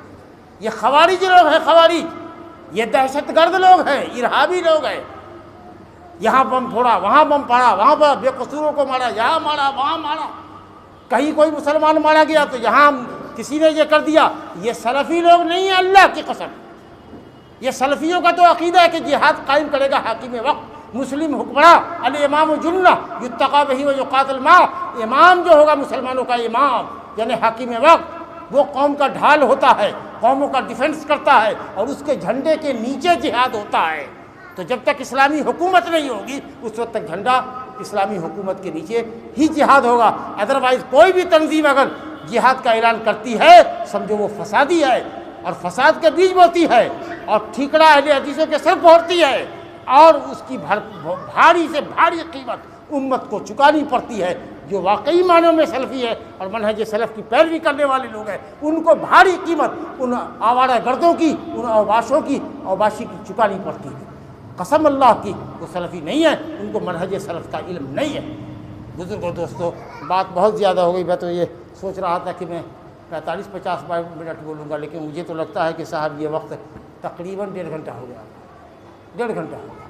یہ خوارج لوگ ہیں، خوارج، یہ دہشت گرد لوگ ہیں، ارہابی لوگ ہیں۔ یہاں بم پھوڑا، وہاں بم پڑا، وہاں پر بے قصوروں کو مارا، یہاں مارا، وہاں مارا، کہیں کوئی مسلمان مارا گیا تو یہاں کسی نے یہ کر دیا۔ یہ سلفی لوگ نہیں ہیں، اللہ کی قسم۔ یہ سلفیوں کا تو عقیدہ ہے کہ جہاد قائم کرے گا حاکم وقت، مسلم حکمراں، الامام جنہ یتقی بہ و یقاتل معہ۔ امام جو ہوگا مسلمانوں کا امام یعنی حاکم وقت، وہ قوم کا ڈھال ہوتا ہے، قوموں کا ڈیفنس کرتا ہے، اور اس کے جھنڈے کے نیچے جہاد ہوتا ہے۔ تو جب تک اسلامی حکومت نہیں ہوگی اس وقت تک جھنڈا اسلامی حکومت کے نیچے ہی جہاد ہوگا۔ ادروائز کوئی بھی تنظیم اگر جہاد کا اعلان کرتی ہے، سمجھو وہ فسادی ہے اور فساد کے بیج بوتی ہے، اور ٹھیکرا اہل حدیثوں کے سر پھوڑتی ہے، اور اس کی بھاری سے بھاری قیمت امت کو چکانی پڑتی ہے۔ جو واقعی معنوں میں سلفی ہے اور منہج سلف کی پیروی کرنے والے لوگ ہیں، ان کو بھاری قیمت ان آوارہ گردوں کی، ان اوباشوں کی، اوباشی کی چکانی پڑتی ہے۔ قسم اللہ کی وہ سلفی نہیں ہے، ان کو منہج سلف کا علم نہیں ہے۔ بزرگوں دوستو، بات بہت زیادہ ہو گئی، میں تو یہ سوچ رہا تھا کہ میں 45-50 منٹ بولوں گا، لیکن مجھے تو لگتا ہے کہ صاحب یہ وقت تقریباً 1.5 گھنٹہ ہو گیا، 1.5 گھنٹہ ہو گیا۔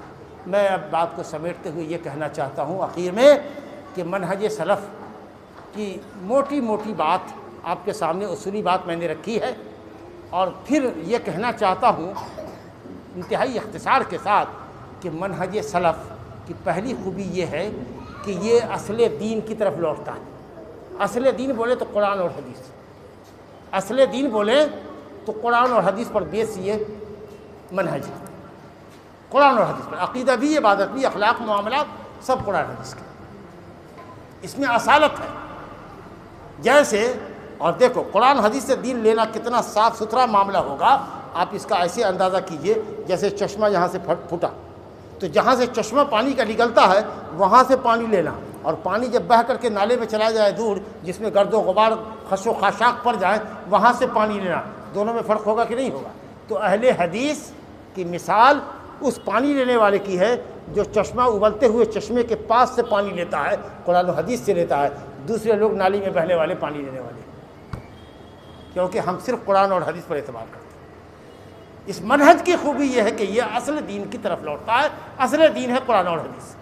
میں اب بات کو سمیٹتے ہوئے یہ کہنا چاہتا ہوں آخر میں کہ منہج سلف کی موٹی موٹی بات آپ کے سامنے، اصولی بات میں نے رکھی ہے، اور پھر یہ کہنا چاہتا ہوں انتہائی اختصار کے ساتھ کہ منہج سلف کی پہلی خوبی یہ ہے کہ یہ اصل دین کی طرف لوٹتا ہے۔ اصل دین بولے تو قرآن اور حدیث، اصل دین بولے تو قرآن اور حدیث پر بیس یہ منہج ہے، قرآن اور حدیث پر، عقیدہ بھی، عبادت بھی، اخلاق، معاملات، سب قرآن حدیث کے۔ اس میں اصالت ہے جیسے، اور دیکھو قرآن حدیث سے دین لینا کتنا صاف ستھرا معاملہ ہوگا، آپ اس کا ایسے اندازہ کیجئے جیسے چشمہ یہاں سے پھوٹا، تو جہاں سے چشمہ پانی کا نکلتا ہے وہاں سے پانی لینا، اور پانی جب بہہ کر کے نالے میں چلا جائے دور، جس میں گرد و غبار، خش و خاشاک پڑ جائیں، وہاں سے پانی لینا، دونوں میں فرق ہوگا کہ نہیں ہوگا؟ تو اہل حدیث کی مثال اس پانی لینے والے کی ہے جو چشمہ ابلتے ہوئے چشمے کے پاس سے پانی لیتا ہے، قرآن و حدیث سے لیتا ہے۔ دوسرے لوگ نالی میں بہنے والے پانی لینے والے، کیونکہ ہم صرف قرآن اور حدیث پر اعتبار کرتے ہیں۔ اس منہج کی خوبی یہ ہے کہ یہ اصل دین کی طرف لوٹتا ہے، اصل دین ہے قرآن اور حدیث،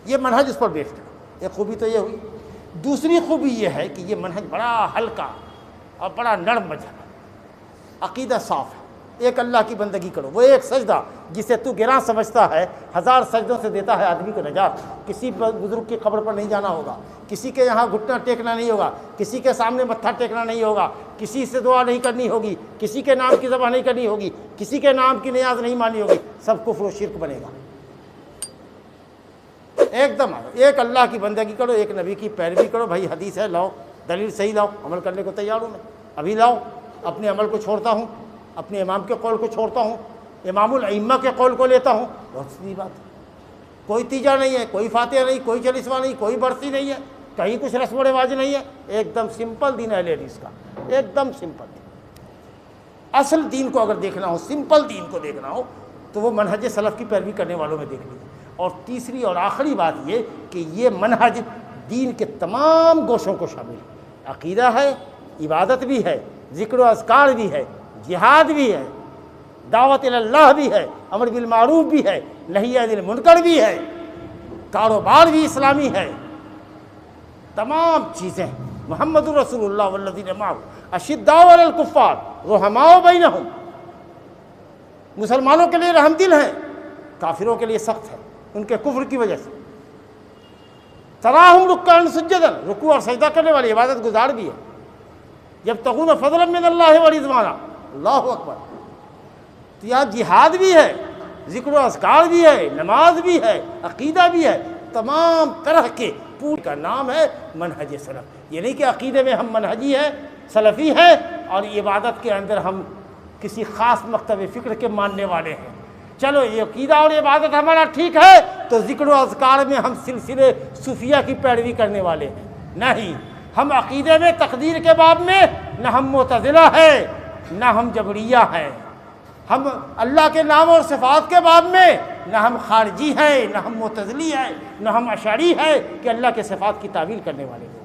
یہ منہج اس پر بیسڈ ہے۔ ایک خوبی تو یہ ہوئی۔ دوسری خوبی یہ ہے کہ یہ منہج بڑا ہلکا اور بڑا نرم مذہب ہے، عقیدہ صاف ہے، ایک اللہ کی بندگی کرو، وہ ایک سجدہ جسے تو گراں سمجھتا ہے 1000 سجدوں سے دیتا ہے آدمی کو نجات۔ کسی بزرگ کی قبر پر نہیں جانا ہوگا، کسی کے یہاں گھٹنا ٹیکنا نہیں ہوگا، کسی کے سامنے متھا ٹیکنا نہیں ہوگا، کسی سے دعا نہیں کرنی ہوگی، کسی کے نام کی ذبح نہیں کرنی ہوگی، کسی کے نام کی نیاز نہیں مانی ہوگی، سب کفر و شرک بنے گا۔ ایک دم ایک اللہ کی بندگی کرو، ایک نبی کی پیروی کرو۔ بھائی حدیث ہے، لاؤ دلیل صحیح لاؤ، عمل کرنے کو تیار ہوں میں، ابھی لاؤ، اپنے عمل کو چھوڑتا ہوں، اپنے امام کے قول کو چھوڑتا ہوں، امام الائمہ کے قول کو لیتا ہوں۔ بہت سیدھی بات ہے، کوئی تیجا نہیں ہے، کوئی فاتحہ نہیں، کوئی چالیسواں نہیں، کوئی برسی نہیں ہے، کہیں کچھ رسم و رواج نہیں ہے، ایک دم سمپل دین ہے لیڈیز کا، ایک دم سمپل دین۔ اصل دین کو اگر دیکھنا ہو، سمپل دین کو دیکھنا ہو، تو وہ منہج سلف کی پیروی کرنے والوں میں دیکھ لیجیے۔ اور تیسری اور آخری بات یہ کہ یہ منہج دین کے تمام گوشوں کو شامل ہے، عقیدہ ہے، عبادت بھی ہے، ذکر و اذکار بھی ہے، جہاد بھی ہے، دعوت اللہ بھی ہے، امر بالمعروف بھی ہے، نہی عن المنکر بھی ہے، کاروبار بھی اسلامی ہے، تمام چیزیں۔ محمد رسول اللہ والذین معہ اشداء علی الکفار رحماء بینہم، مسلمانوں کے لیے رحم دل ہیں، کافروں کے لیے سخت ہے ان کے کفر کی وجہ سے۔ تراہم رکعا سجدا، رکوع اور سجدہ کرنے والی عبادت گزار بھی ہے۔ یبتغون فضلا من اللہ ورضوانا، اللہ اکبر۔ تو یہاں جہاد بھی ہے، ذکر و اذکار بھی ہے، نماز بھی ہے، عقیدہ بھی ہے، تمام طرح کے پورے کا نام ہے منہج سلف۔ یہ نہیں کہ عقیدے میں ہم منہجی ہیں، سلفی ہیں، اور عبادت کے اندر ہم کسی خاص مکتب فکر کے ماننے والے ہیں۔ چلو یہ عقیدہ اور عبادت ہمارا ٹھیک ہے تو ذکر و اذکار میں ہم سلسلے صوفیہ کی پیروی کرنے والے ہیں، نہیں۔ ہم عقیدے میں تقدیر کے باب میں نہ ہم معتزلہ ہیں نہ ہم جبریہ ہیں، ہم اللہ کے نام اور صفات کے باب میں نہ ہم خارجی ہیں نہ ہم معتزلی ہیں نہ ہم اشعری ہیں کہ اللہ کے صفات کی تعویل کرنے والے لوگ۔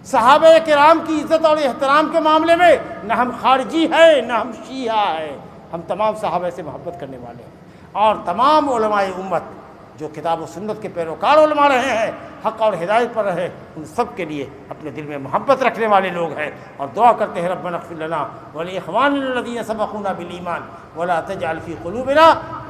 صحابہ کرام کی عزت اور احترام کے معاملے میں نہ ہم خارجی ہیں نہ ہم شیعہ ہیں، ہم تمام صحابہ سے محبت کرنے والے ہیں۔ اور تمام علماء امت جو کتاب و سنت کے پیروکار علماء رہے ہیں، حق اور ہدایت پر رہے، ان سب کے لیے اپنے دل میں محبت رکھنے والے لوگ ہیں، اور دعا کرتے ہیں ربنا اغفر لنا ولاخواننا الذین سبقونا بالایمان ولا تجعل فی قلوبنا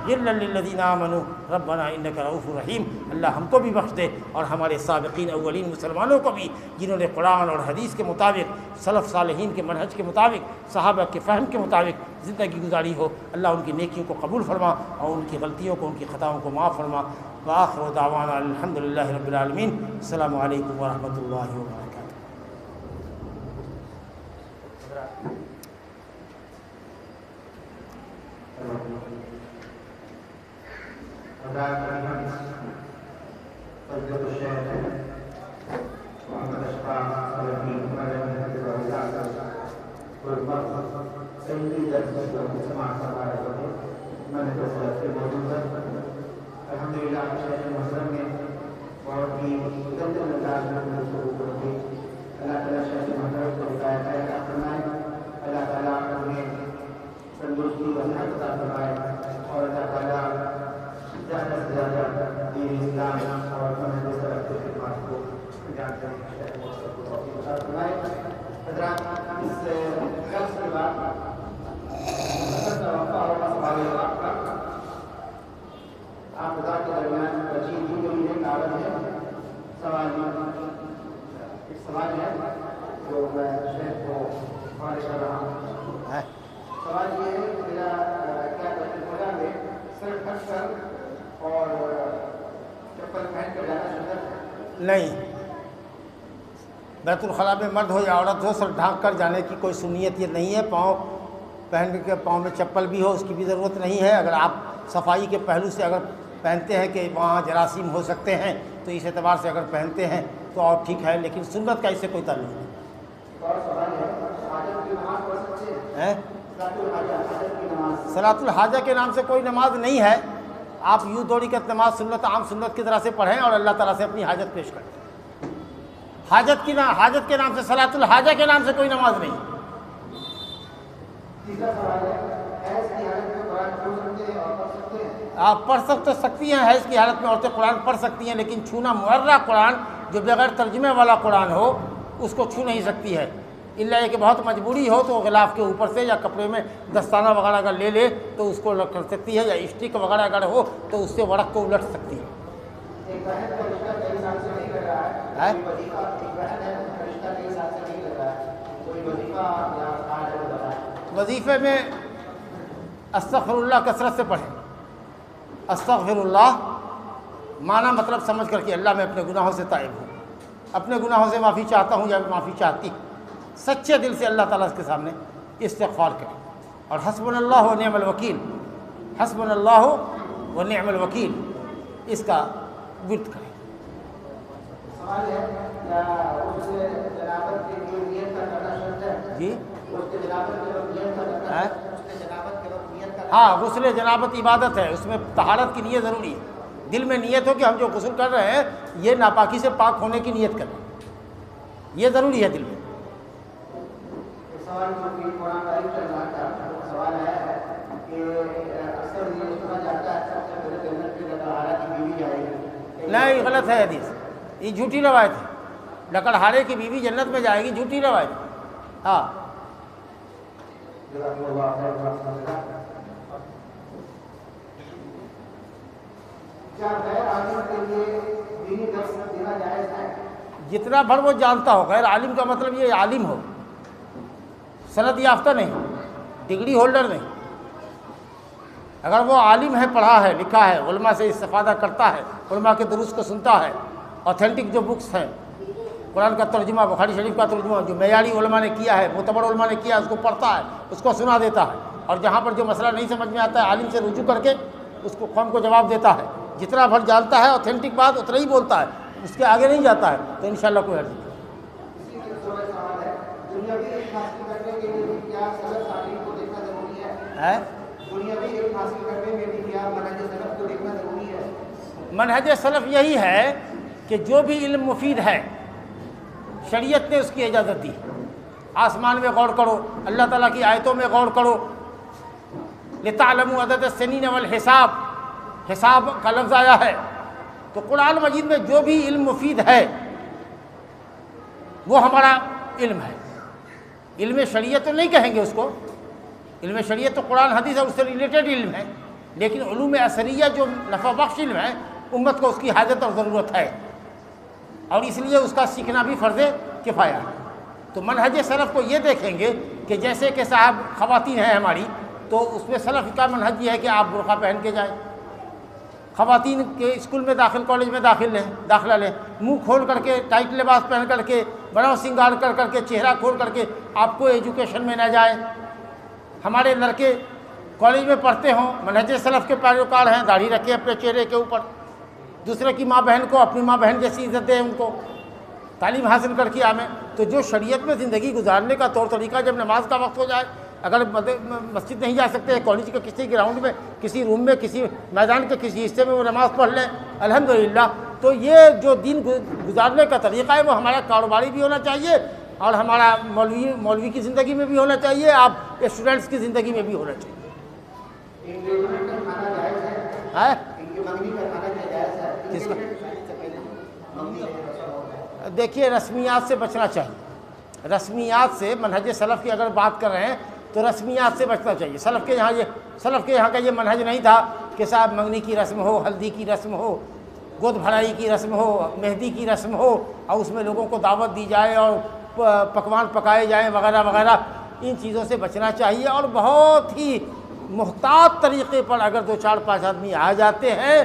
غلا للذین آمنوا ربنا انک رؤوف رحیم۔ اللہ ہم کو بھی بخش دے اور ہمارے سابقین اولین مسلمانوں کو بھی، جنہوں نے قرآن اور حدیث کے مطابق، سلف صالحین کے منہج کے مطابق، صحابہ کے فہم کے مطابق زندگی گزاری ہو۔ اللہ ان کی نیکیوں کو قبول فرما اور ان کی غلطیوں کو، ان کی خطاؤں کو معاف فرما۔ وآخر دعوانا الحمدللہ رب العالمین۔ السلام علیکم ورحمۃ اللہ وبرکاتہ۔ الحمدللہ شیخ محترم نے بہت ہی مدد انداز میں شروع کر دی۔ اللہ تعالیٰ شیخ محترم کو ہدایت عطا فرمائے، اللہ تعالیٰ انہیں تندرستی و صحت عطا فرمائے، اور اللہ تعالیٰ زیادہ سے زیادہ دین اسلام اور منہج سلف کی خدمات کو جان کر شیخ محترم کو توفیق عطا فرمائے۔ حضرات، اس درس کے بعد آپ خدا کے درمیان ترجیح دی گئی ہے، کاغذ ہے، ایک سوال ہے جو میں شیخ کو حوالے کر رہا ہوں۔ سوال یہ ہے کہ میرا کیا بیت الخلا میں سر ڈھک کر اور چپل پہن کر جانا سنت ہے؟ نہیں، بیت الخلاء میں مرد ہو یا عورت ہو، سر ڈھانک کر جانے کی کوئی سنیت یہ نہیں ہے۔ پاؤں پہن کے، پاؤں میں چپل بھی ہو، اس کی بھی ضرورت نہیں ہے۔ اگر آپ صفائی کے پہلو سے اگر پہنتے ہیں کہ وہاں جراثیم ہو سکتے ہیں تو اس اعتبار سے اگر پہنتے ہیں تو اور ٹھیک ہے، لیکن سنت کا اس سے کوئی تعلق نہیں ہے۔ صلاۃ الحاجہ کے نام سے کوئی نماز نہیں ہے۔ آپ یوں دو رکعت نماز سنت، عام سنت کی طرح سے پڑھیں اور اللہ تعالیٰ سے اپنی حاجت پیش کریں۔ حاجت کے نام سے، صلاۃ الحاجہ کے نام سے کوئی نماز نہیں۔ آپ پڑھ سکتی ہیں، حیض کی حالت میں عورتیں قرآن پڑھ سکتی ہیں، لیکن چھونا معرہ قرآن جو بغیر ترجمے والا قرآن ہو اس کو چھو نہیں سکتی ہے، الا یہ کہ بہت مجبوری ہو تو غلاف کے اوپر سے یا کپڑے میں دستانہ وغیرہ اگر لے لے تو اس کو کر سکتی ہے، یا اسٹک وغیرہ اگر ہو تو اس سے ورق کو الٹ سکتی ہے۔ ایک بہن کا رشتہ کئی سال سے نہیں لگ رہا ہے، کوئی وظیفہ، ایک بہن ہے اس کا رشتہ کئی سال سے نہیں لگ رہا ہے، کوئی وظیفہ یا کارڈ ہے وہ بتائیں۔ وظیفے میں استغفر اللہ کثرت سے پڑھیں۔ استغفر اللہ معنی مطلب سمجھ کر کے اللہ میں اپنے گناہوں سے تائب ہوں، اپنے گناہوں سے معافی چاہتا ہوں یا معافی چاہتی، سچے دل سے اللہ تعالیٰ کے سامنے استغفار کریں، اور حسبنا اللہ و نعم الوکیل، حسبنا اللہ و نعم الوکیل اس کا ورد کریں۔ سوال ہے کیا غسل جنابت کے لیے نیت کا کرنا شرط ہے؟ جی غسل جنابت کے وقت نیت کا کرنا ہے؟ غسل جنابت کے وقت نیت کا ہاں، غسل جنابت عبادت ہے، اس میں طہارت کی نیت ضروری ہے۔ دل میں نیت ہو کہ ہم جو غسل کر رہے ہیں یہ ناپاکی سے پاک ہونے کی نیت کریں، یہ ضروری ہے دل میں۔ سوال جو کہ قرآن قریب چل رہا تھا، وہ سوال ہے کہ اکثر یہ سنا جاتا ہے سب سے پہلے جنت میں لکڑہارا کی بیوی جائے گی۔ نہیں، غلط ہے حدیث، یہ جھوٹی روایت ہے۔ لکڑہارے کی بیوی جنت میں جائے گی، جھوٹی روایت ہے۔ ہاں، جزاک اللہ خیر۔ کیا غیر عالم کے لیے دینی درس دینا جائز ہے؟ جتنا بھر وہ جانتا ہو، غیر عالم کا مطلب یہ عالم ہو، سند یافتہ نہیں، ڈگری ہولڈر نہیں۔ اگر وہ عالم ہے، پڑھا ہے، لکھا ہے، علماء سے استفادہ کرتا ہے، علماء کے دروس کو سنتا ہے، اوتھینٹک جو بکس ہیں، قرآن کا ترجمہ، بخاری شریف کا ترجمہ جو معیاری علماء نے کیا ہے، معتبر علماء نے کیا ہے، اس کو پڑھتا ہے، اس کو سنا دیتا ہے، اور جہاں پر جو مسئلہ نہیں سمجھ میں آتا ہے عالم سے رجوع کر کے اس کو قوم کو جواب دیتا ہے، جتنا بھر جانتا ہے اوتھینٹک بات اتنا ہی بولتا ہے، اس کے آگے نہیں جاتا ہے، تو انشاءاللہ کوئی حرج نہیں۔ اسی کے تھوڑا سوال ہے، دنیاوی علم حاصل کرنے کے لیے بھی کیا سلف تعلیم کو دیکھنا ضروری ہے؟ دنیاوی علم حاصل کرنے میں بھی کیا منہج سلف کو دیکھنا ضروری ہے؟ منہج سلف یہی ہے کہ جو بھی علم مفید ہے شریعت نے اس کی اجازت دی۔ آسمان میں غور کرو، اللہ تعالیٰ کی آیتوں میں غور کرو، لِتَعْلَمُوا عَدَدَ السِّنِينَ وَالْحِسَابَ، حساب کا لفظ آیا ہے، تو قرآن مجید میں جو بھی علم مفید ہے وہ ہمارا علم ہے۔ علم شریعت تو نہیں کہیں گے اس کو، علم شریعت تو قرآن حدیث اور اس سے ریلیٹڈ علم ہے، لیکن علوم اثریہ جو نفع بخش علم ہے امت کو اس کی حاجت اور ضرورت ہے، اور اس لیے اس کا سیکھنا بھی فرض کفایہ ہے۔ تو منہج سلف کو یہ دیکھیں گے کہ جیسے کہ صاحب خواتین ہیں ہماری، تو اس میں سلف کا منہج یہ ہے کہ آپ برقع پہن کے جائیں، خواتین کے اسکول میں داخل، کالج میں داخلہ لیں، منہ کھول کر کے، ٹائٹ لباس پہن کر کے، بناؤ سنگار کر کے، چہرہ کھول کر کے آپ کو ایجوکیشن میں نہ جائیں۔ ہمارے لڑکے کالج میں پڑھتے ہوں، منہج سلف کے پیروکار ہیں، داڑھی رکھے اپنے چہرے کے اوپر، دوسرے کی ماں بہن کو اپنی ماں بہن جیسی عزت دیں، ان کو تعلیم حاصل کر کے آمیں۔ تو جو شریعت میں زندگی گزارنے کا طور طریقہ، جب نماز کا وقت ہو جائے، اگر مسجد نہیں جا سکتے، کالج کے کسی گراؤنڈ میں، کسی روم میں، کسی میدان کے کسی حصے میں وہ نماز پڑھ لیں، الحمدللہ۔ تو یہ جو دین گزارنے کا طریقہ ہے وہ ہمارا کاروباری بھی ہونا چاہیے، اور ہمارا مولوی کی زندگی میں بھی ہونا چاہیے، آپ اسٹوڈنٹس کی زندگی میں بھی ہونا چاہیے۔ انگیجمنٹ کا کھانا جائز ہے؟ منگنی کا کھانا کیا جائز ہے؟ کس کا؟ منگنی کا۔ دیکھیے، رسمیات سے بچنا چاہیے، رسمیات سے، منہج سلف کی اگر بات کر رہے ہیں تو رسمیات سے بچنا چاہیے۔ سلف کے یہاں کا یہ منہج نہیں تھا کہ صاحب منگنی کی رسم ہو، ہلدی کی رسم ہو، گود بھرائی کی رسم ہو، مہندی کی رسم ہو، اور اس میں لوگوں کو دعوت دی جائے اور پکوان پکائے جائیں وغیرہ وغیرہ۔ ان چیزوں سے بچنا چاہیے، اور بہت ہی محتاط طریقے پر اگر 2-4-5 آدمی آ جاتے ہیں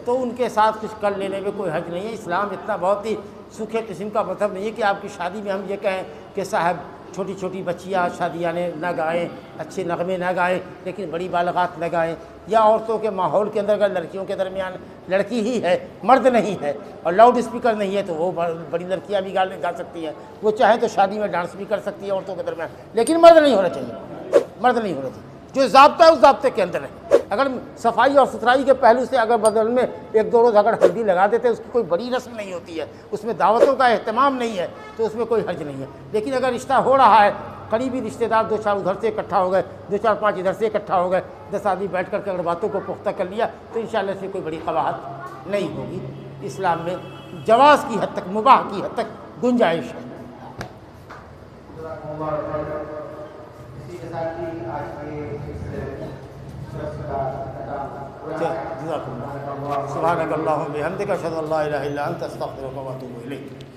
تو ان کے ساتھ کچھ کر لینے میں کوئی حرج نہیں ہے۔ اسلام اتنا بہت ہی سوکھے قسم کا مطلب نہیں ہے کہ آپ کی شادی میں ہم یہ کہیں کہ صاحب چھوٹی چھوٹی بچیاں شادیانے نہ گائیں، اچھے نغمے نہ گائیں، لیکن بڑی بالغات نہ گائیں، یا عورتوں کے ماحول کے اندر اگر لڑکیوں کے درمیان لڑکی ہی ہے، مرد نہیں ہے، اور لاؤڈ اسپیکر نہیں ہے، تو وہ بڑی لڑکیاں بھی گا سکتی ہیں، وہ چاہیں تو شادی میں ڈانس بھی کر سکتی ہے عورتوں کے درمیان، لیکن مرد نہیں ہونا چاہیے، مرد نہیں ہونا چاہیے۔ جو ضابطہ ہے اس ضابطے کے اندر ہے۔ اگر صفائی اور ستھرائی کے پہلو سے اگر بدل میں 1-2 روز اگر ہلدی لگا دیتے، اس کی کوئی بڑی رسم نہیں ہوتی ہے، اس میں دعوتوں کا اہتمام نہیں ہے، تو اس میں کوئی حرج نہیں ہے۔ لیکن اگر رشتہ ہو رہا ہے، قریبی رشتہ دار 2-4 ادھر سے اکٹھا ہو گئے، 2-4-5 ادھر سے اکٹھا ہو گئے، 10 آدمی بیٹھ کر کے اگر باتوں کو پختہ کر لیا تو انشاءاللہ سے کوئی بڑی قباحت نہیں ہوگی۔ اسلام میں جواز کی حد تک، مباح کی حد تک گنجائش ہے۔ اسی کے ساتھ ہی آج کے اس درس کا جزاک اللہ، سبحانک اللہم بحمدک، اشہد ان لا الہ الا انت، استغفرک و اتوب الیک۔